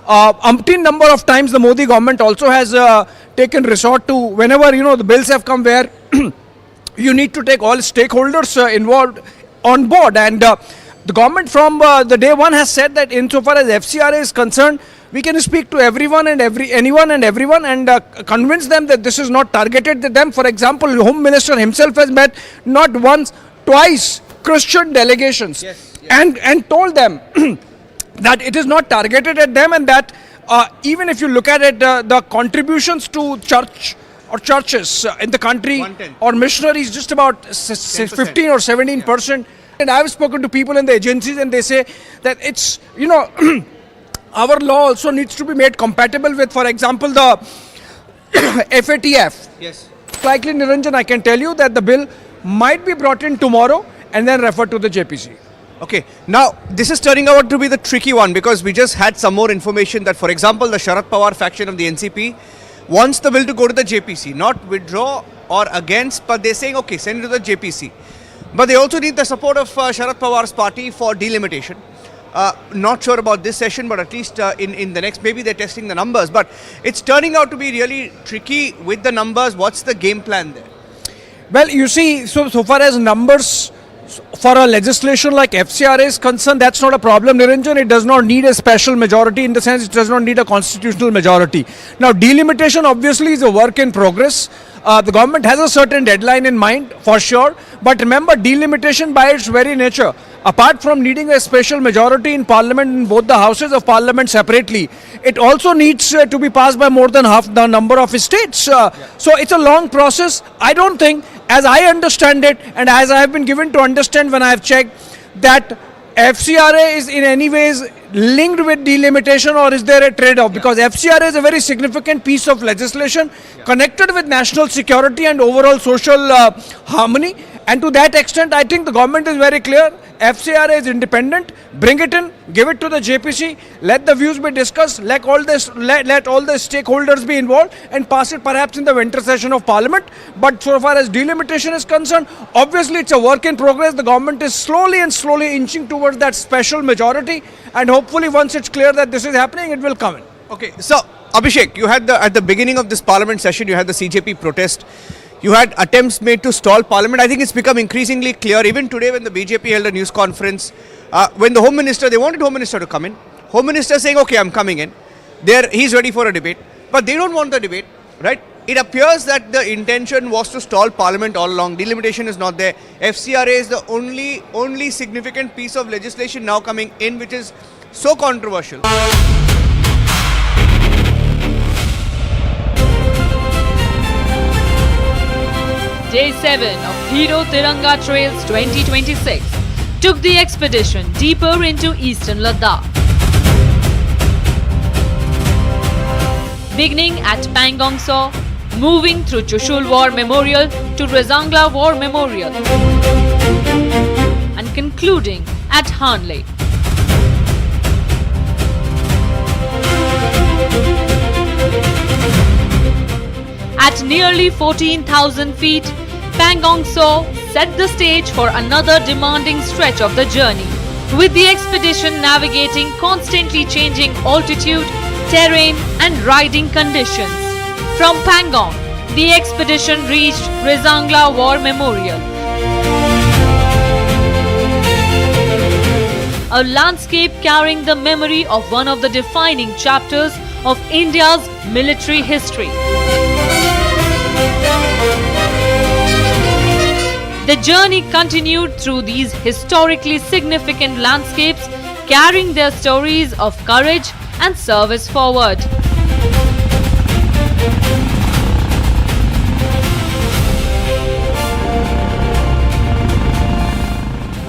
umpteen number of times the Modi government also has taken resort to, whenever the bills have come where you need to take all stakeholders involved on board, and the government from the day one has said that insofar as FCRA is concerned, we can speak to anyone and everyone and convince them that this is not targeted at them. For example, the Home Minister himself has met not once, twice Christian delegations and told them that it is not targeted at them, and that even if you look at it, the contributions to church or churches in the country or missionaries just about 15 or 17%. And I have spoken to people in the agencies and they say that it's, our law also needs to be made compatible with, for example, the FATF. Yes. Likely, Niranjan, I can tell you that the bill might be brought in tomorrow and then referred to the JPC. Okay, now this is turning out to be the tricky one, because we just had some more information that, for example, the Sharad Pawar faction of the NCP wants the bill to go to the JPC, not withdraw or against, but they're saying, okay, send it to the JPC. But they also need the support of Sharad Pawar's party for delimitation. Not sure about this session, but at least in the next, maybe they're testing the numbers. But it's turning out to be really tricky with the numbers. What's the game plan there? Well, you see, so far as numbers for a legislation like FCRA is concerned, that's not a problem, Niranjan. It does not need a special majority, in the sense it does not need a constitutional majority. Now, delimitation obviously is a work in progress. The government has a certain deadline in mind, for sure. But remember, delimitation by its very nature, apart from needing a special majority in Parliament, in both the houses of Parliament separately, it also needs to be passed by more than half the number of states. So it's a long process. I don't think, as I understand it, and as I have been given to understand when I have checked, that FCRA is in any ways linked with delimitation, or is there a trade-off? Because FCRA is a very significant piece of legislation connected with national security and overall social harmony. And to that extent, I think the government is very clear. FCRA is independent. Bring it in, give it to the JPC, let the views be discussed, let all the stakeholders be involved, and pass it perhaps in the winter session of Parliament. But so far as delimitation is concerned, obviously it's a work in progress. The government is slowly inching towards that special majority, and hopefully once it's clear that this is happening, it will come in. Okay, so Abhishek, you had at the beginning of this Parliament session, you had the CJP protest. You had attempts made to stall Parliament. I think it's become increasingly clear, even today when the BJP held a news conference, when the Home Minister, they wanted Home Minister to come in. Home Minister saying, okay, I'm coming in. He's ready for a debate. But they don't want the debate, right? It appears that the intention was to stall Parliament all along. Delimitation is not there. FCRA is the only significant piece of legislation now coming in, which is so controversial. Day 7 of Hero Tiranga Trails 2026 took the expedition deeper into eastern Ladakh. Beginning at Pangong Saw, moving through Chushul War Memorial to Rezangla War Memorial, and concluding at Hanle. At nearly 14,000 feet, Pangong Saw set the stage for another demanding stretch of the journey, with the expedition navigating constantly changing altitude, terrain and riding conditions. From Pangong, the expedition reached Rezangla War Memorial, a landscape carrying the memory of one of the defining chapters of India's military history. The journey continued through these historically significant landscapes, carrying their stories of courage and service forward.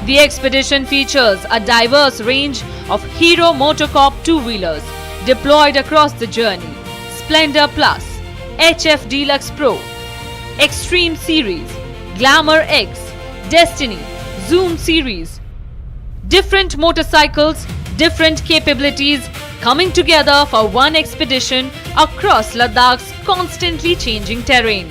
The expedition features a diverse range of Hero Motocorp two-wheelers deployed across the journey: Splendor Plus, HF Deluxe Pro, Extreme Series, Glamour X, Destiny, Zoom Series. Different motorcycles, different capabilities coming together for one expedition across Ladakh's constantly changing terrain.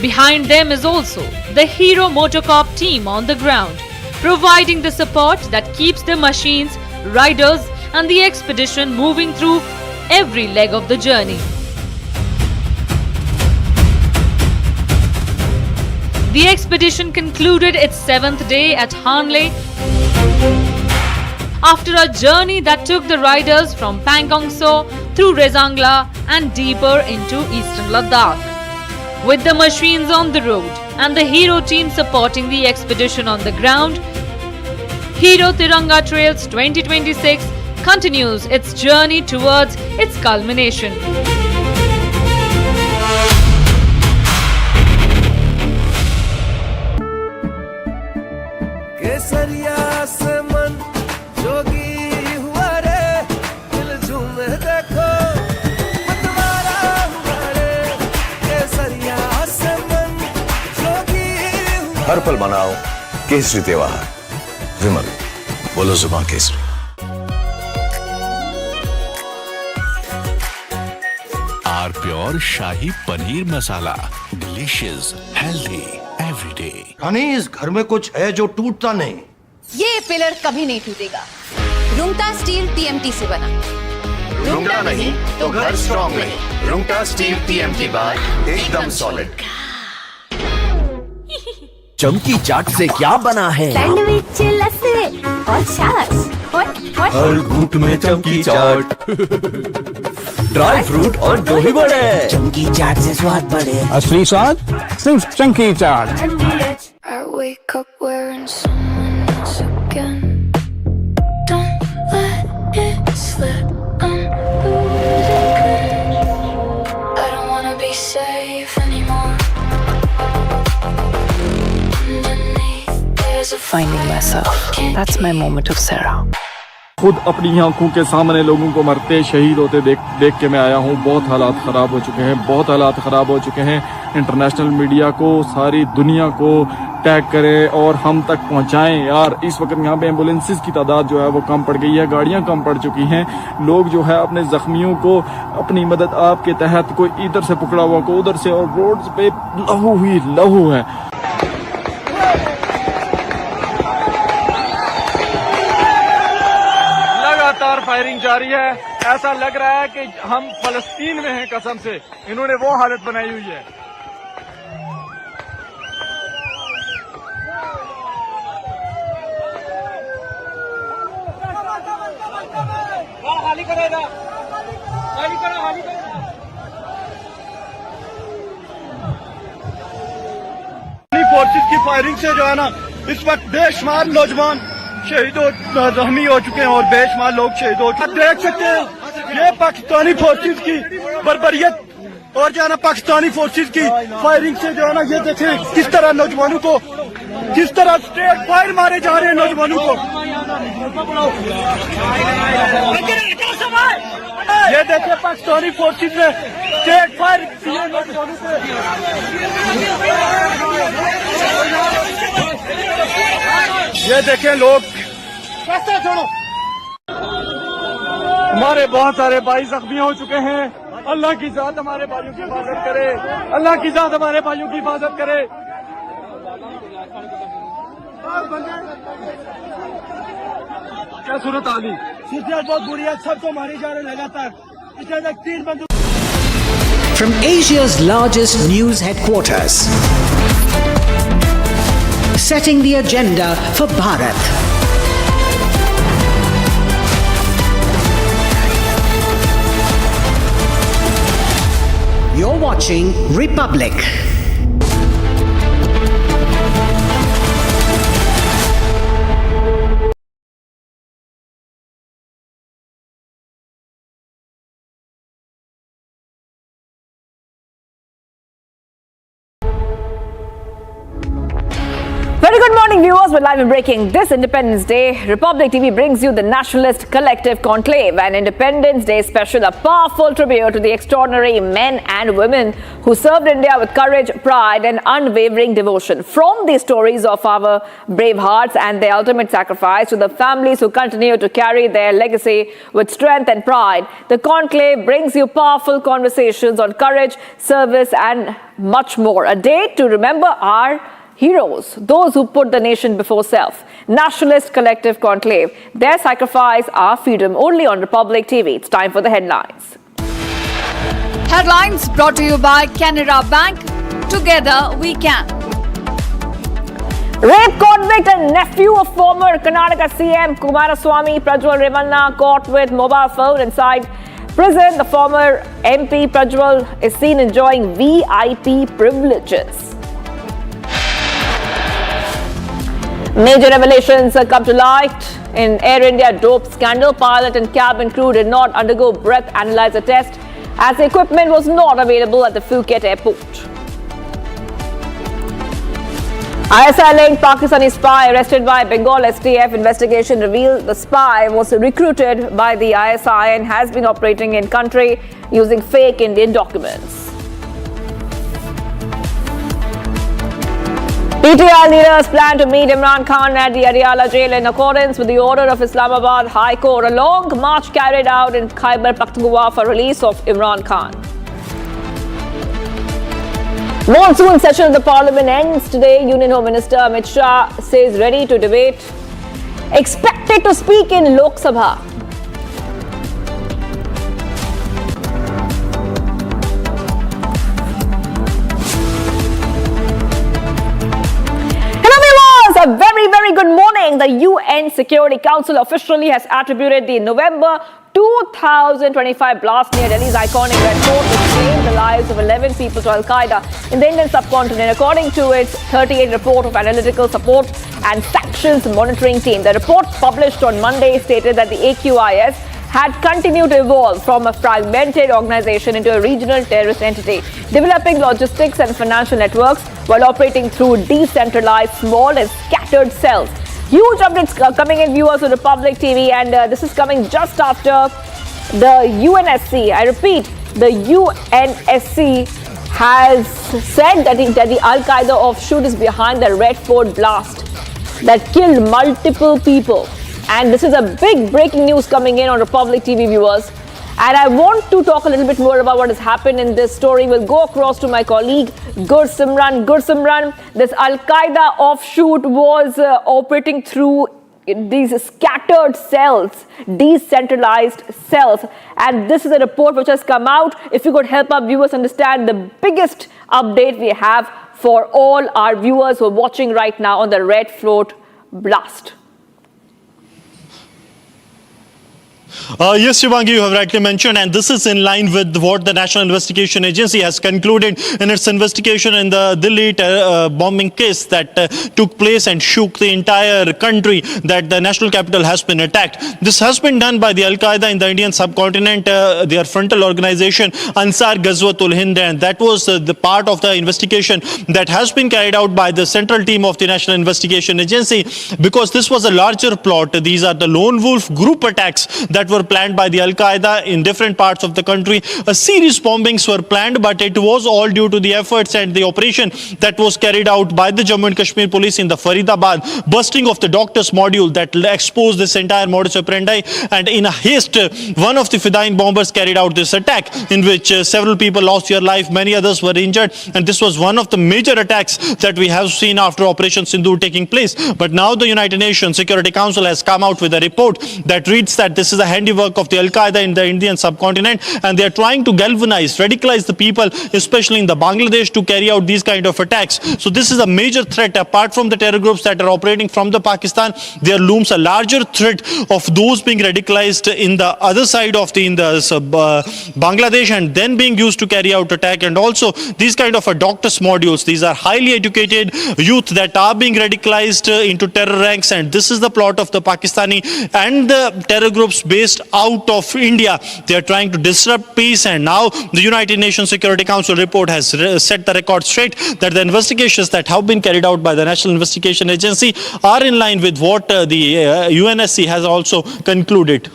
Behind them is also the Hero Motocorp team on the ground, providing the support that keeps the machines, riders and the expedition moving through every leg of the journey. The expedition concluded its 7th day at Hanle after a journey that took the riders from Pangong So through Rezangla and deeper into eastern Ladakh. With the machines on the road and the Hero team supporting the expedition on the ground, Hero Tiranga Trails 2026 continues its journey towards its culmination. हर पल मनाओ केसरी त्योहार विमल बोलो जुबान केसरी आर pure shahi paneer masala delicious healthy everyday. रानी इस घर में कुछ है जो टूटता नहीं। ये पिलर कभी नहीं टूटेगा। रुंगटा स्टील टीएमटी से बना। रुंगटा नहीं तो घर स्ट्रॉन्ग नहीं। रुंगटा स्टील टीएमटी बार एकदम सॉलिड। चमकी चाट से क्या बना है? सैंडविच लस्सी और छाछ हर घूंट में चमकी चाट ड्राई फ्रूट और दही बड़े। चमकी चाट से स्वाद बढ़े। असली स्वाद सिर्फ चमकी चाट। I wake up wearing someone else again. Don't let it slip. I'm losing. I don't wanna be safe anymore. Finding myself. That's my moment of Sarah. खुद अपनी आंखों के सामने लोगों को मरते शहीद होते देख के मैं आया हूँ। बहुत हालात ख़राब हो चुके हैं, बहुत हालात ख़राब हो चुके हैं। इंटरनेशनल मीडिया को, सारी दुनिया को टैग करें और हम तक पहुँचाएं यार। इस वक्त यहाँ पे एम्बुलेंसेस की तादाद जो है वो कम पड़ गई है, गाड़ियाँ कम पड़ चुकी हैं। लोग जो है अपने ज़ख्मियों को अपनी मदद आपके तहत कोई इधर से पकड़ा हुआ को उधर से, और रोड पे लहू ही लहू है। लगातार फायरिंग जारी है। ऐसा लग रहा है कि हम फलस्तीन में हैं कसम से। इन्होंने वो हालत बनाई हुई है। खाली करेगा, खाली करो, खाली करो। फोर्सेस की फायरिंग से जो है ना इस वक्त बेशुमार नौजवान शहीद जख्मी हो चुके हैं और बेशुमार लोग शहीद हो चुके हैं। देख सकते हैं ये पाकिस्तानी फोर्सेस की बर्बरियत और जो है ना पाकिस्तानी फोर्सेस की फायरिंग से जो है ना ये देखें किस तरह नौजवानों को, किस तरह स्ट्रेट फायर मारे जा रहे हैं नौजवानों को। ये देखिए पाकिस्तानी फोर्सेस ने स्ट्रेट फायर किए नौजवानों को। ये देखें लोग, छोड़ो। हमारे बहुत सारे भाई जख्मी हो चुके हैं। अल्लाह की जात हमारे भाइयों की हिफाजत करे, अल्लाह की जात हमारे भाइयों की हिफाजत करे। क्या सूरत आ गई? सूरत बहुत बुरी है, सबको मारी जा रहे लगातार। पिछले तक 3 बंदूक। From Asia's largest news headquarters, setting the agenda for Bharat. You're watching Republic. Very good morning, viewers. We're live and breaking this Independence Day. Republic TV brings you the Nationalist Collective Conclave, an Independence Day special, a powerful tribute to the extraordinary men and women who served India with courage, pride, and unwavering devotion. From the stories of our brave hearts and their ultimate sacrifice to the families who continue to carry their legacy with strength and pride, the Conclave brings you powerful conversations on courage, service, and much more. A day to remember our heroes, those who put the nation before self. Nationalist collective conclave. Their sacrifice, our freedom, only on Republic TV. It's time for the headlines. Headlines brought to you by Canara Bank. Together we can. Rape convict and nephew of former Karnataka CM Kumaraswamy Prajwal Revanna caught with mobile phone inside prison. The former MP Prajwal is seen enjoying VIP privileges. Major revelations come to light in Air India dope scandal. Pilot and cabin crew did not undergo breath analyzer test as the equipment was not available at the Phuket airport. ISI-linked Pakistani spy arrested by Bengal STF. Investigation revealed the spy was recruited by the ISI and has been operating in country using fake Indian documents. PTI leaders plan to meet Imran Khan at the Adiala jail in accordance with the order of Islamabad High Court. A long march carried out in Khyber Pakhtunkhwa for release of Imran Khan. Monsoon session of the parliament ends today. Union Home Minister Amit Shah says ready to debate. Expected to speak in Lok Sabha. A very good morning. The UN Security Council officially has attributed the November 2025 blast near Delhi's iconic Red Fort, which claimed the lives of 11 people, to Al-Qaeda in the Indian subcontinent, according to its 38 report of analytical support and sanctions monitoring team. The report, published on Monday, stated that the AQIS had continued to evolve from a fragmented organization into a regional terrorist entity, developing logistics and financial networks while operating through decentralized, small and scattered cells. Huge updates coming in, viewers, on Republic TV, and this is coming just after the UNSC. I repeat, the UNSC has said that the Al-Qaeda offshoot is behind the Red Fort blast that killed multiple people. And this is a big breaking news coming in on Republic TV, viewers. And I want to talk a little bit more about what has happened in this story. We'll go across to my colleague, Gursimran. Gursimran, this Al-Qaeda offshoot was operating through these scattered cells, decentralized cells. And this is a report which has come out. If you could help our viewers understand the biggest update we have for all our viewers who are watching right now on the Red Fort blast. Yes, Shivangi, you have rightly mentioned, and this is in line with what the National Investigation Agency has concluded in its investigation in the Delhi bombing case that took place and shook the entire country, that the national capital has been attacked. This has been done by the Al-Qaeda in the Indian subcontinent, their frontal organization, Ansar Ghazwatul Hind, and that was the part of the investigation that has been carried out by the central team of the National Investigation Agency, because this was a larger plot. These are the lone wolf group attacks that were planned by the Al-Qaeda in different parts of the country. A series bombings were planned, but it was all due to the efforts and the operation that was carried out by the Jammu and Kashmir police in the Faridabad busting of the doctor's module that exposed this entire modus operandi. And in a haste, one of the Fidayeen bombers carried out this attack in which several people lost their life, many others were injured, and this was one of the major attacks that we have seen after Operation Sindoor taking place. But now the United Nations Security Council has come out with a report that reads that this is a handiwork of the Al-Qaeda in the Indian subcontinent, and they are trying to galvanize, radicalize the people, especially in the Bangladesh, to carry out these kind of attacks. So this is a major threat. Apart from the terror groups that are operating from the Pakistan, there looms a larger threat of those being radicalized in the other side of the Bangladesh and then being used to carry out attack. And also these kind of doctor's modules, these are highly educated youth that are being radicalized into terror ranks, and this is the plot of the Pakistani and the terror groups based out of India. They are trying to disrupt peace, and now the United Nations Security Council report has set the record straight that the investigations that have been carried out by the National Investigation Agency are in line with what the UNSC has also concluded.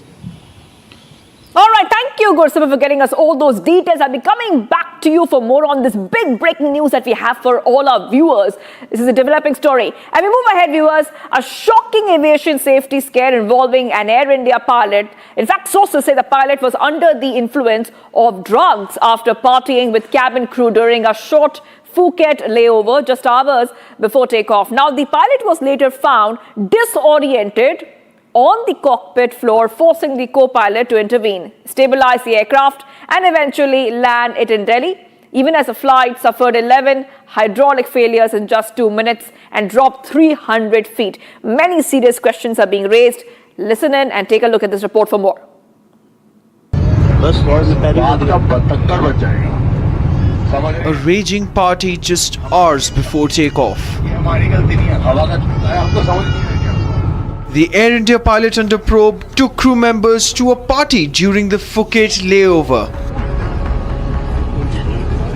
All right, thank you, Goswami, for getting us all those details. I'll be coming back to you for more on this big breaking news that we have for all our viewers. This is a developing story. And we move ahead, viewers. A shocking aviation safety scare involving an Air India pilot. In fact, sources say the pilot was under the influence of drugs after partying with cabin crew during a short Phuket layover just hours before takeoff. Now, the pilot was later found disoriented on the cockpit floor, forcing the co-pilot to intervene, stabilize the aircraft, and eventually land it in Delhi. Even as the flight suffered 11 hydraulic failures in just 2 minutes and dropped 300 feet. Many serious questions are being raised. Listen in and take a look at this report for more. A raging party just hours before takeoff. The Air India pilot under probe took crew members to a party during the Phuket layover.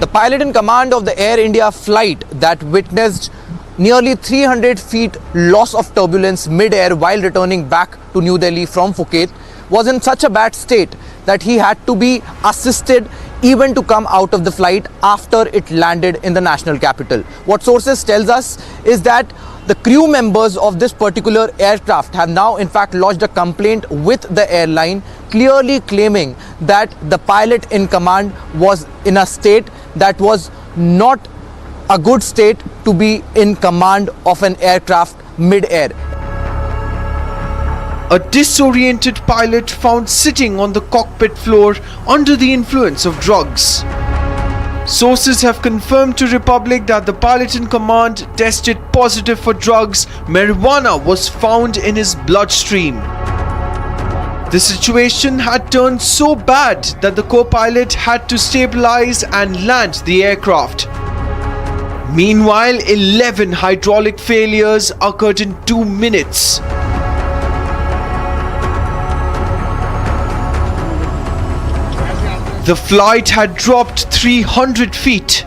The pilot in command of the Air India flight that witnessed nearly 300 feet loss of turbulence mid-air while returning back to New Delhi from Phuket was in such a bad state that he had to be assisted even to come out of the flight after it landed in the national capital. What sources tells us is that the crew members of this particular aircraft have now in fact lodged a complaint with the airline, clearly claiming that the pilot in command was in a state that was not a good state to be in command of an aircraft mid-air. A disoriented pilot found sitting on the cockpit floor under the influence of drugs. Sources have confirmed to Republic that the pilot in command tested positive for drugs. Marijuana was found in his bloodstream. The situation had turned so bad that the co-pilot had to stabilize and land the aircraft. Meanwhile, 11 hydraulic failures occurred in 2 minutes. The flight had dropped 300 feet.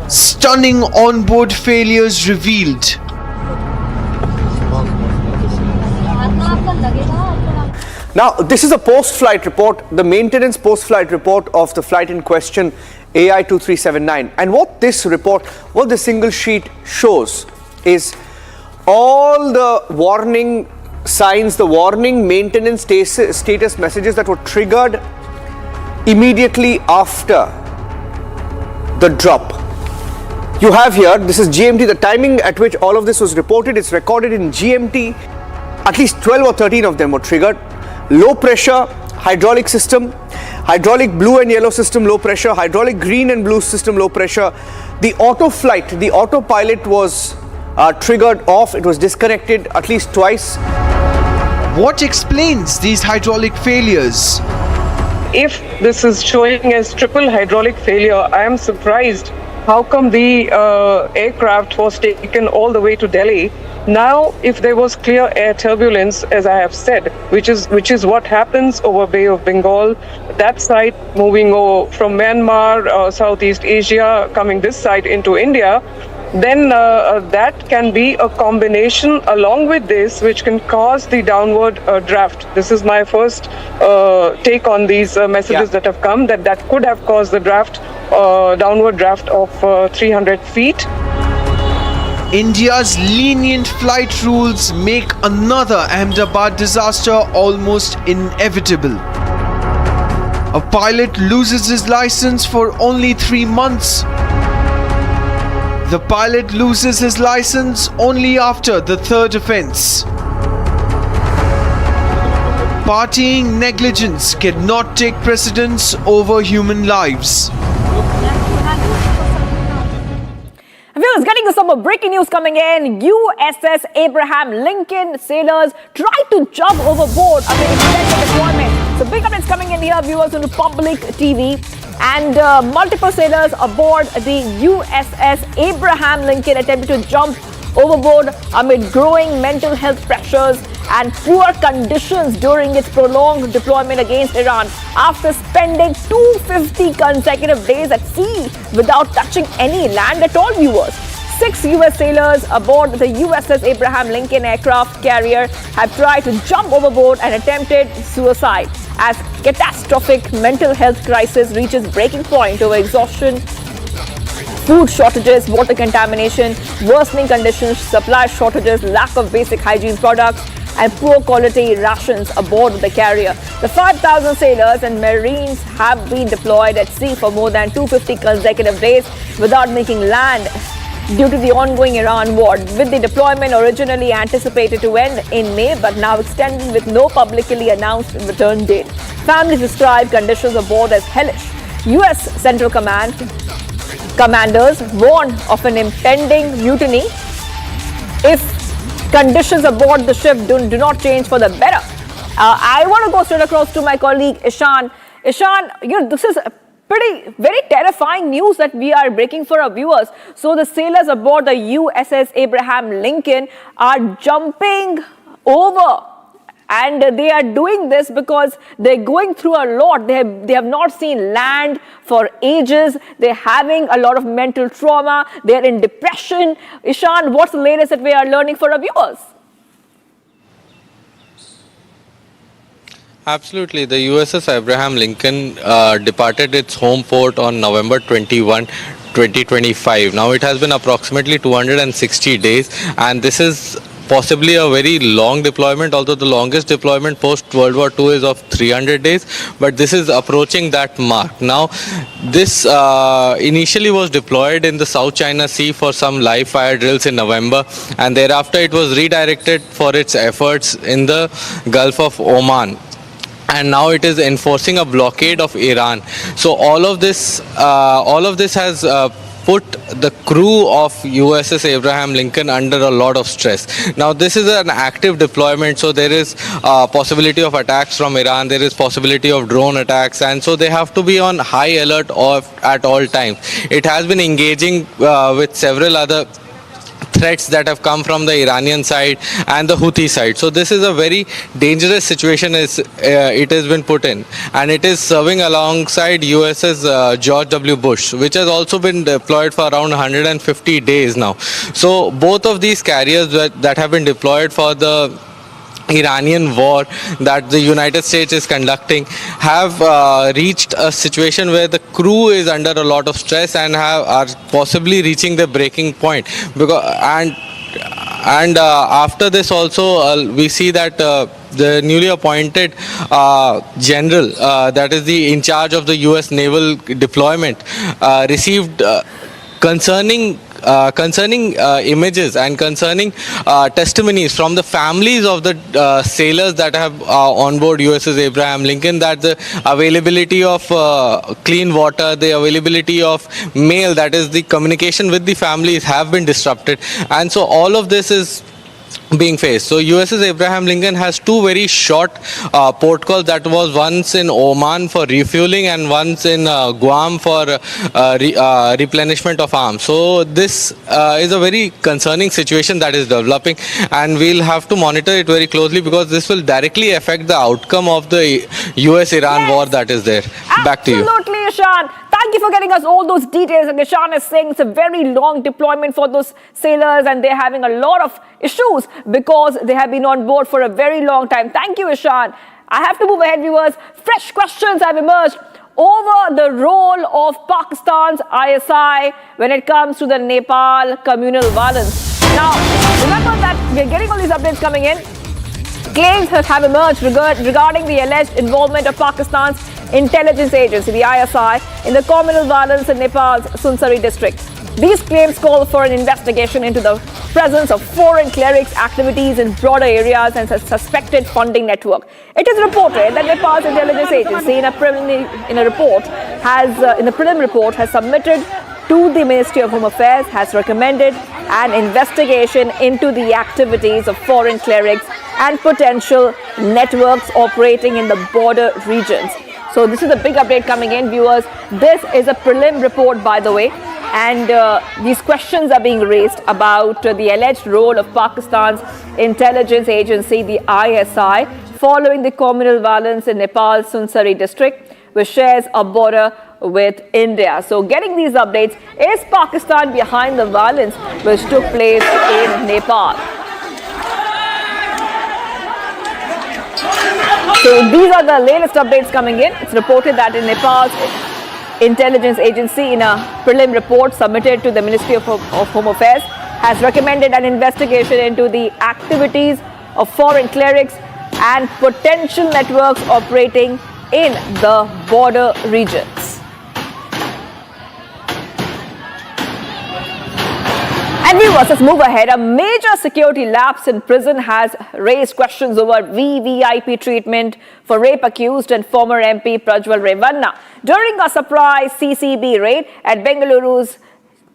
Stunning onboard failures revealed. Now, this is a post-flight report, the maintenance post-flight report of the flight in question, AI 2379. And what this report, what the single sheet shows is all the warning signs, the warning maintenance status messages that were triggered immediately after the drop. You have here, this is GMT, the timing at which all of this was reported. It's recorded in GMT. At least 12 or 13 of them were triggered. Low pressure hydraulic system, hydraulic blue and yellow system low pressure, hydraulic green and blue system low pressure. The auto flight, the autopilot was triggered off. It was disconnected at least twice. What explains these hydraulic failures? If this is showing as triple hydraulic failure, I am surprised. How come the aircraft was taken all the way to Delhi? Now, if there was clear air turbulence, as I have said, which is what happens over Bay of Bengal, that side moving over from Myanmar, Southeast Asia, coming this side into India, then that can be a combination along with this which can cause the downward draft. This is my first take on these messages that have come, that could have caused the draft, downward draft of 300 feet. India's lenient flight rules make another Ahmedabad disaster almost inevitable. A pilot loses his license for only 3 months. The pilot loses his license only after the third offense. Partying negligence cannot take precedence over human lives. Viewers, getting to some breaking news coming in. USS Abraham Lincoln sailors tried to jump overboard amid extended deployment. So big updates coming in here, viewers, on Republic TV. And multiple sailors aboard the USS Abraham Lincoln attempted to jump overboard amid growing mental health pressures and poor conditions during its prolonged deployment against Iran after spending 250 consecutive days at sea without touching any land at all, viewers. 6 US sailors aboard the USS Abraham Lincoln aircraft carrier have tried to jump overboard and attempted suicide as catastrophic mental health crisis reaches breaking point over exhaustion, food shortages, water contamination, worsening conditions, supply shortages, lack of basic hygiene products, and poor quality rations aboard the carrier. The 5,000 sailors and marines have been deployed at sea for more than 250 consecutive days without making land due to the ongoing Iran war, with the deployment originally anticipated to end in May but now extended with no publicly announced return date. Families describe conditions aboard as hellish. US Central Command commanders warn of an impending mutiny if conditions aboard the ship do not change for the better. I want to go straight across to my colleague Ishan. Ishan, this is very terrifying news that we are breaking for our viewers. So the sailors aboard the USS Abraham Lincoln are jumping over, and they are doing this because they're going through a lot. They have not seen land for ages. They're having a lot of mental trauma. They're in depression. Ishan, what's the latest that we are learning for our viewers? Absolutely. The USS Abraham Lincoln departed its home port on November 21, 2025. Now it has been approximately 260 days, and this is possibly a very long deployment, although the longest deployment post World War II is of 300 days, but this is approaching that mark. Now, this initially was deployed in the South China Sea for some live fire drills in November, and thereafter it was redirected for its efforts in the Gulf of Oman. And now it is enforcing a blockade of Iran. So all of this has put the crew of USS Abraham Lincoln under a lot of stress. Now this is an active deployment, so there is possibility of attacks from Iran, there is possibility of drone attacks, and so they have to be on high alert at all times. It has been engaging with several other threats that have come from the Iranian side and the Houthi side. So this is a very dangerous situation it has been put in, and it is serving alongside USS George W. Bush, which has also been deployed for around 150 days now. So both of these carriers that have been deployed for the Iranian war that the United States is conducting have reached a situation where the crew is under a lot of stress and are possibly reaching the breaking point. After this also we see that the newly appointed general that is in charge of the US naval deployment received concerning images and concerning testimonies from the families of the sailors that have on board USS Abraham Lincoln, that the availability of clean water, the availability of mail, that is the communication with the families, have been disrupted, and so all of this is being faced. So USS Abraham Lincoln has two very short port calls, that was once in Oman for refueling and once in Guam for replenishment of arms. So this is a very concerning situation that is developing, and we'll have to monitor it very closely because this will directly affect the outcome of the US-Iran war that is there. Back to you. Absolutely, Ishan. Thank you for getting us all those details. And Ishan is saying it's a very long deployment for those sailors, and they're having a lot of issues because they have been on board for a very long time. Thank you, Ishan. I have to move ahead, viewers. Fresh questions have emerged over the role of Pakistan's ISI when it comes to the Nepal communal violence. Now, remember that we're getting all these updates coming in. Claims have emerged regarding the alleged involvement of Pakistan's intelligence agency, the ISI, in the communal violence in Nepal's Sunsari district. These claims call for an investigation into the presence of foreign clerics' activities in broader areas and a suspected funding network. It is reported that Nepal's intelligence agency, in a prelim report, has submitted to the Ministry of Home Affairs, has recommended an investigation into the activities of foreign clerics and potential networks operating in the border regions. So this is a big update coming in, viewers. This is a prelim report, by the way, and these questions are being raised about the alleged role of Pakistan's intelligence agency, the ISI, following the communal violence in Nepal's Sunsari district, which shares a border with India. So getting these updates, is Pakistan behind the violence which took place in Nepal? So these are the latest updates coming in. It's reported that in Nepal's intelligence agency, in a prelim report submitted to the Ministry of Home Affairs, has recommended an investigation into the activities of foreign clerics and potential networks operating in the border regions. And viewers, let's move ahead. A major security lapse in prison has raised questions over VVIP treatment for rape accused and former MP Prajwal Revanna. During a surprise CCB raid at Bengaluru's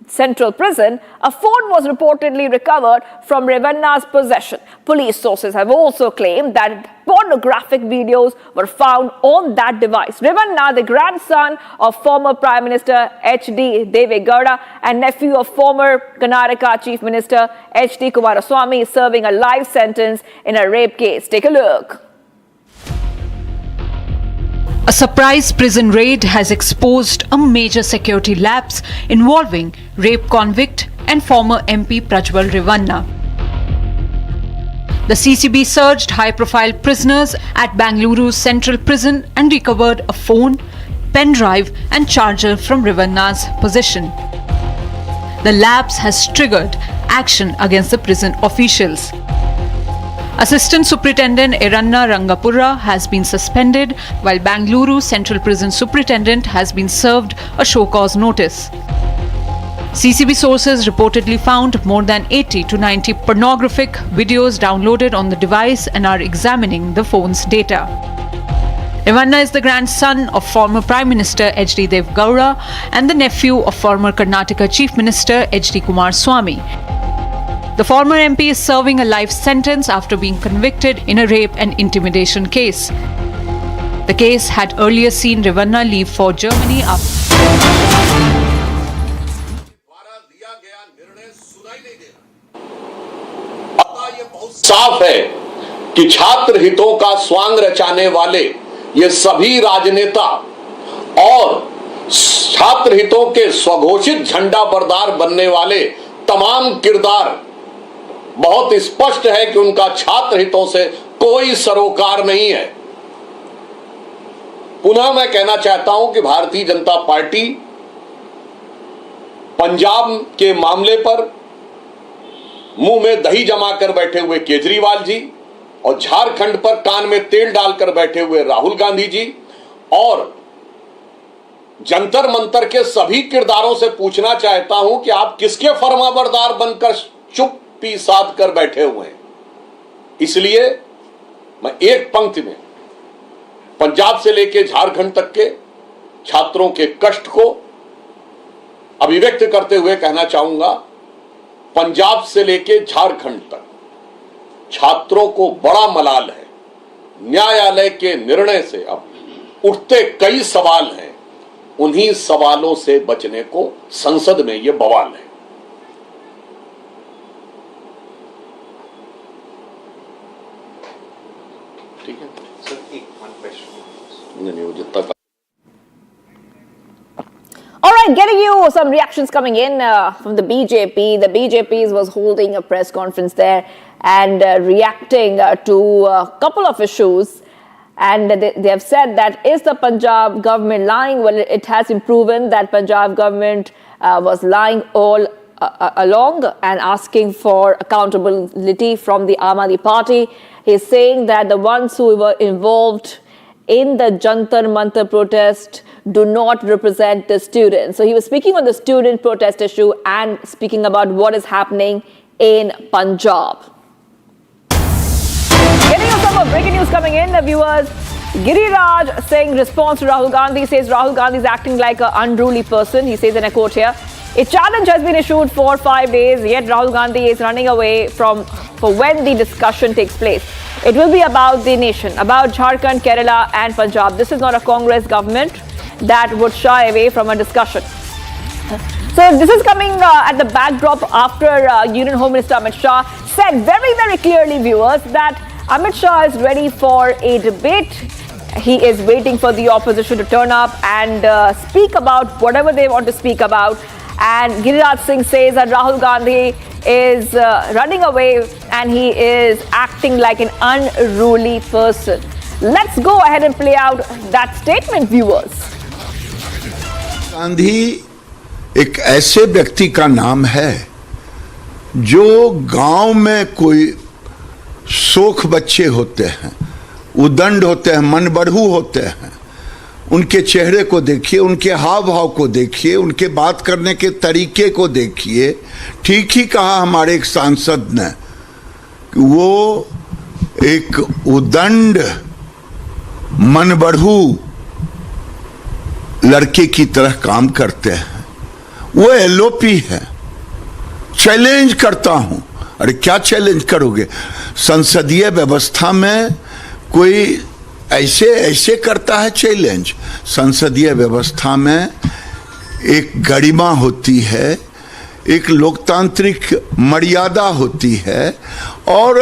Central Prison, a phone was reportedly recovered from Revanna's possession. Police sources have also claimed that pornographic videos were found on that device. Revanna, the grandson of former Prime Minister H.D. Deve Gowda and nephew of former Karnataka Chief Minister H.D. Kumaraswamy, is serving a life sentence in a rape case. Take a look. A surprise prison raid has exposed a major security lapse involving rape convict and former MP Prajwal Revanna. The CCB searched high-profile prisoners at Bengaluru's Central Prison and recovered a phone, pen drive and charger from Revanna's possession. The lapse has triggered action against the prison officials. Assistant Superintendent Eranna Rangapura has been suspended, while Bengaluru Central Prison Superintendent has been served a show-cause notice. CCB sources reportedly found more than 80 to 90 pornographic videos downloaded on the device and are examining the phone's data. Revanna is the grandson of former Prime Minister H.D. Deve Gowda and the nephew of former Karnataka Chief Minister H.D. Kumaraswamy. The former MP is serving a life sentence after being convicted in a rape and intimidation case. The case had earlier seen Revanna leave for Germany साफ है कि छात्र हितों का स्वांग रचाने वाले ये सभी राजनेता और छात्र हितों के स्वघोषित झंडा बरदार बनने वाले तमाम किरदार बहुत स्पष्ट है कि उनका छात्र हितों से कोई सरोकार नहीं है। पुनः मैं कहना चाहता हूं कि भारतीय जनता पार्टी पंजाब के मामले पर मुंह में दही जमा कर बैठे हुए केजरीवाल जी और झारखंड पर कान में तेल डालकर बैठे हुए राहुल गांधी जी और जंतर मंतर के सभी किरदारों से पूछना चाहता हूं कि आप किसके फरमाबरदार बनकर चुप्पी साध कर बैठे हुए हैं। इसलिए मैं एक पंक्ति में पंजाब से लेकर झारखंड तक के छात्रों के कष्ट को अभिव्यक्त करते हुए कहना चाहूंगा, पंजाब से लेकर झारखंड तक छात्रों को बड़ा मलाल है। न्यायालय के निर्णय से अब उठते कई सवाल हैं, उन्हीं सवालों से बचने को संसद में यह बवाल है। ठीक है सर, एक क्वेश्चन नहीं वो जितना All right, getting you some reactions coming in from the BJP. The BJP was holding a press conference there and reacting to a couple of issues. And they have said that is the Punjab government lying? Well, it has been proven that Punjab government was lying all along and asking for accountability from the Aam Aadmi Party. He's saying that the ones who were involved in the Jantar Mantar protest do not represent the students. So he was speaking on the student protest issue and speaking about what is happening in Punjab. Getting you some breaking news coming in, the viewers. Giriraj saying response to Rahul Gandhi, says Rahul Gandhi is acting like an unruly person. He says in a quote here, a challenge has been issued for 5 days, yet Rahul Gandhi is running away for when the discussion takes place. It will be about the nation, about Jharkhand, Kerala and Punjab. This is not a Congress government that would shy away from a discussion. So this is coming at the backdrop after Union Home Minister Amit Shah said very, very clearly, viewers, that Amit Shah is ready for a debate. He is waiting for the opposition to turn up and speak about whatever they want to speak about. And Giriraj Singh says that Rahul Gandhi is running away and he is acting like an unruly person. Let's go ahead and play out that statement, viewers. Gandhi एक ऐसे व्यक्ति का नाम है जो गांव में कोई शोख बच्चे होते हैं, उदंड होते हैं, मन बढ़ू होते हैं। उनके चेहरे को देखिए, उनके हाव भाव को देखिए, उनके बात करने के तरीके को देखिए। ठीक ही कहा हमारे एक सांसद ने कि वो एक उदंड मन बढ़ू लड़के की तरह काम करते हैं। वो एलओपी है। चैलेंज करता हूं। अरे क्या चैलेंज करोगे? संसदीय व्यवस्था में कोई ऐसे करता है चैलेंज? संसदीय व्यवस्था में एक गरिमा होती है, एक लोकतांत्रिक मर्यादा होती है। और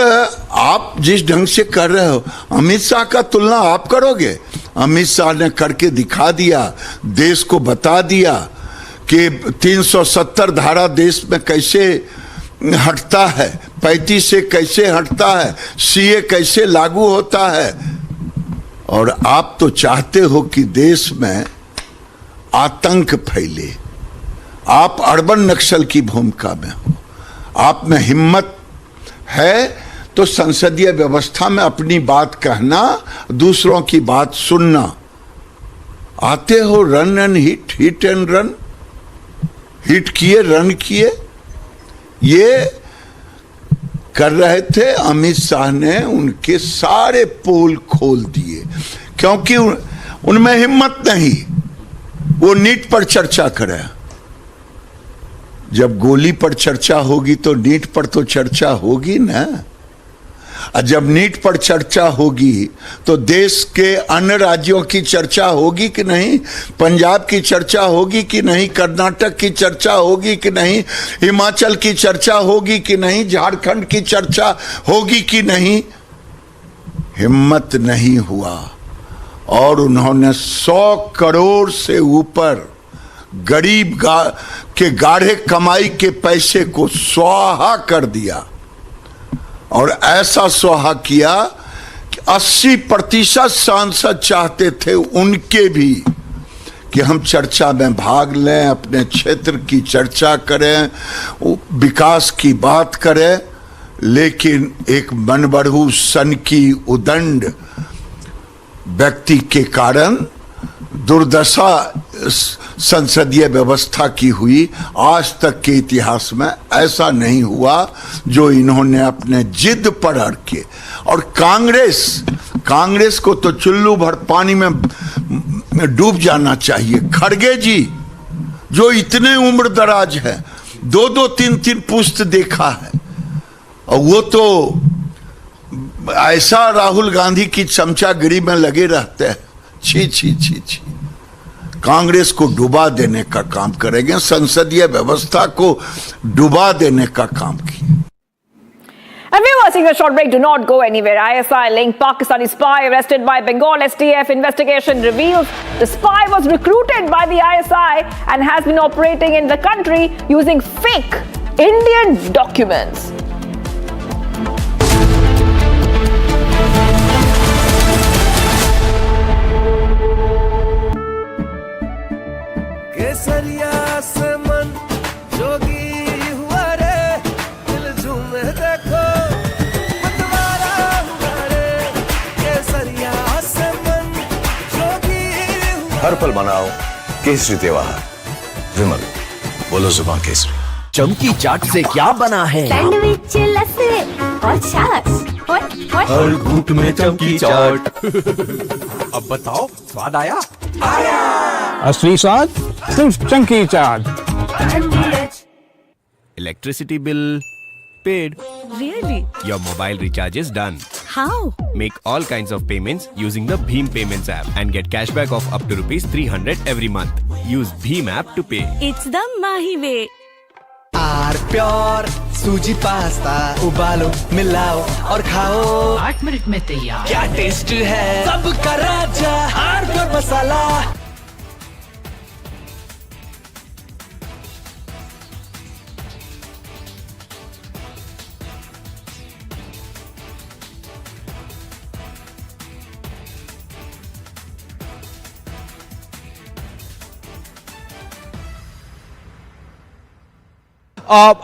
आप जिस ढंग से कर रहे हो, अमित शाह का तुलना आप करोगे? अमित शाह ने करके दिखा दिया, देश को बता दिया कि 370 धारा देश में कैसे हटता है, 35 से कैसे हटता है, सीए कैसे लागू होता है। और आप तो चाहते हो कि देश में आतंक फैले। आप अर्बन नक्सल की भूमिका में हो। आप में हिम्मत है तो संसदीय व्यवस्था में अपनी बात कहना, दूसरों की बात सुनना। आते हो run and hit, hit and run, hit किए, रन किए। ये कर रहे थे। अमित शाह ने उनके सारे पोल खोल दिए क्योंकि उनमें हिम्मत नहीं। वो नीट पर चर्चा करे। जब गोली पर चर्चा होगी तो नीट पर तो चर्चा होगी ना। और जब नीट पर चर्चा होगी तो देश के अन्य राज्यों की चर्चा होगी कि नहीं? पंजाब की चर्चा होगी कि नहीं? कर्नाटक की चर्चा होगी कि नहीं? हिमाचल की चर्चा होगी कि नहीं? झारखंड की चर्चा होगी कि नहीं? हिम्मत नहीं हुआ और उन्होंने 100 करोड़ से ऊपर गरीब के गाढ़े कमाई के पैसे को स्वाहा कर दिया। और ऐसा स्वाहा किया कि 80% सांसद चाहते थे उनके भी कि हम चर्चा में भाग लें, अपने क्षेत्र की चर्चा करें, विकास की बात करें। लेकिन एक मनबढ़ू सन की उदंड व्यक्ति के कारण दुर्दशा संसदीय व्यवस्था की हुई। आज तक के इतिहास में ऐसा नहीं हुआ जो इन्होंने अपने जिद पर अड़ के। और कांग्रेस को तो चुल्लू भर पानी में डूब जाना चाहिए। खड़गे जी जो इतने उम्र दराज है, 2-2, 3-3 पुस्त देखा है, और वो तो ऐसा राहुल गांधी की चमचागिरी में लगे रहते हैं। छी छी छी छी। कांग्रेस को डुबा देने का काम करेंगे, संसदीय व्यवस्था को डुबा देने का काम किया। And we were seeing a short break. Do not go anywhere. ISI linked Pakistani spy arrested by Bengal STF. Investigation reveals the spy was recruited by the ISI and has been operating in the country using fake Indian documents. केसरिया से मन जोगी हुआ रे, दिल झूमे देखो मतवारा हुआ रे। केसरिया से मन जोगी हुआ। हर पल मनाओ केसरी त्योहार। विमल, बोलो जुबान केसरी। चमकी चाट से क्या बना है? सैंडविच, लस्सी और छाछ। हर घूंट में चमकी चाट। अब बताओ स्वाद आया? असली स्वाद सिर्फ chunky chaat. Electricity bill paid. Really? Your mobile recharge is done. How? Make all kinds of payments using the Bheem Payments app and get cashback of up to ₹300 every month. Use Bheem app to pay. It's the Mahi way. R pure सूजी pasta उबालो, मिलाओ और खाओ। 8 minute में तैयार। क्या taste है सबका राजा आर pure masala.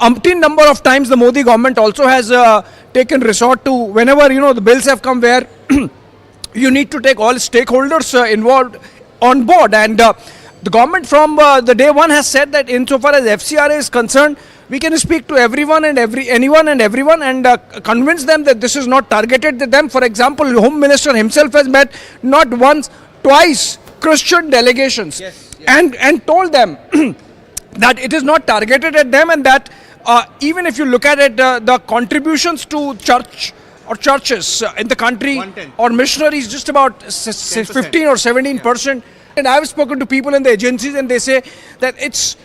Umpteen number of times the Modi government also has taken resort to whenever the bills have come where you need to take all stakeholders involved on board, and the government from the day one has said that insofar as FCRA is concerned, we can speak to anyone and everyone and convince them that this is not targeted at them. For example, the Home Minister himself has met not once, twice Christian delegations and told them that it is not targeted at them, and that even if you look at it, the contributions to church or churches in the country or missionaries just about 15 or 17%. And I have spoken to people in the agencies and they say that it's,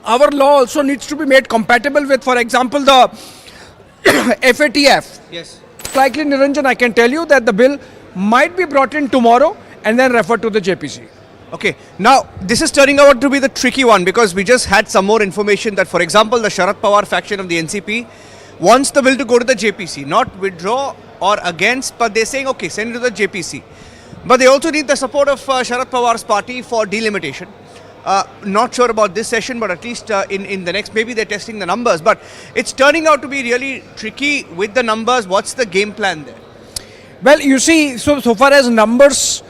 our law also needs to be made compatible with, for example, the FATF. Yes. Likely, Niranjan, I can tell you that the bill might be brought in tomorrow and then referred to the JPC. Okay, now this is turning out to be the tricky one, because we just had some more information that, for example, the Sharad Pawar faction of the NCP wants the bill to go to the JPC, not withdraw or against, but they're saying, okay, send it to the JPC. But they also need the support of Sharad Pawar's party for delimitation. Not sure about this session, but at least in the next, maybe they're testing the numbers. But it's turning out to be really tricky with the numbers. What's the game plan there? Well, you see, so far as numbers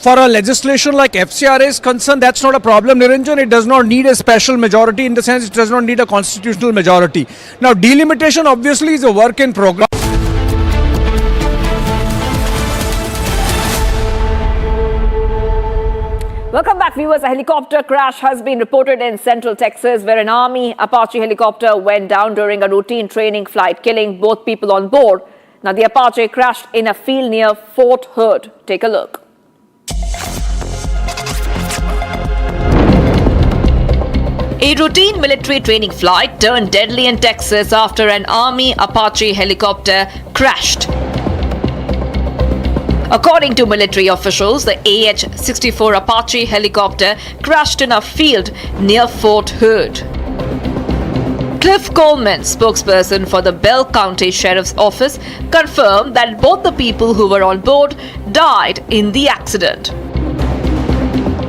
for a legislation like FCRA is concerned, that's not a problem, Niranjan. It does not need a special majority, in the sense it does not need a constitutional majority. Now, delimitation obviously is a work in progress. Welcome back, viewers. A helicopter crash has been reported in central Texas, where an Army Apache helicopter went down during a routine training flight, killing both people on board. Now, the Apache crashed in a field near Fort Hood. Take a look. A routine military training flight turned deadly in Texas after an Army Apache helicopter crashed. According to military officials, the AH-64 Apache helicopter crashed in a field near Fort Hood. Cliff Coleman, spokesperson for the Bell County Sheriff's Office, confirmed that both the people who were on board died in the accident.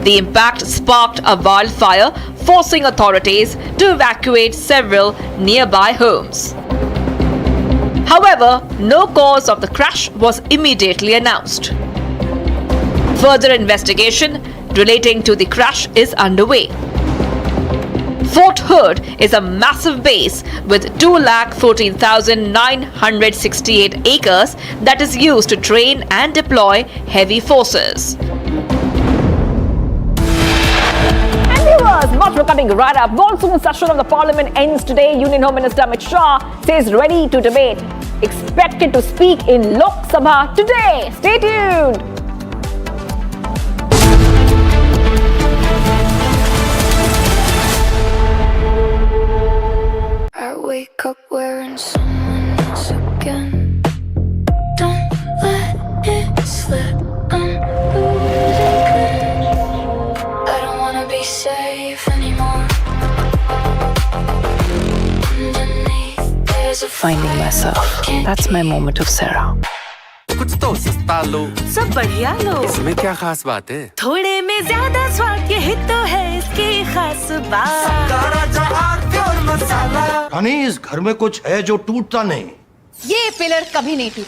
The impact sparked a wildfire, forcing authorities to evacuate several nearby homes. However, no cause of the crash was immediately announced. Further investigation relating to the crash is underway. Fort Hood is a massive base with 214,968 acres that is used to train and deploy heavy forces. Viewers, much more coming right up. Monsoon session of the Parliament ends today. Union Home Minister Amit Shah says ready to debate. Expected to speak in Lok Sabha today. Stay tuned. I wake up wearing someone else again. Don't let it slip. I'm losing control. I don't wanna be safe anymore. Underneath, there's a Finding myself. That's my moment of Sarah. कुछ तो सस्ता लो, सब बढ़िया लो, इसमें क्या खास बात है? थोड़े में ज्यादा स्वाद, यही तो है इसकी खास बात। रानी, इस घर में कुछ है जो टूटता नहीं। ये पिलर कभी नहीं टूटा।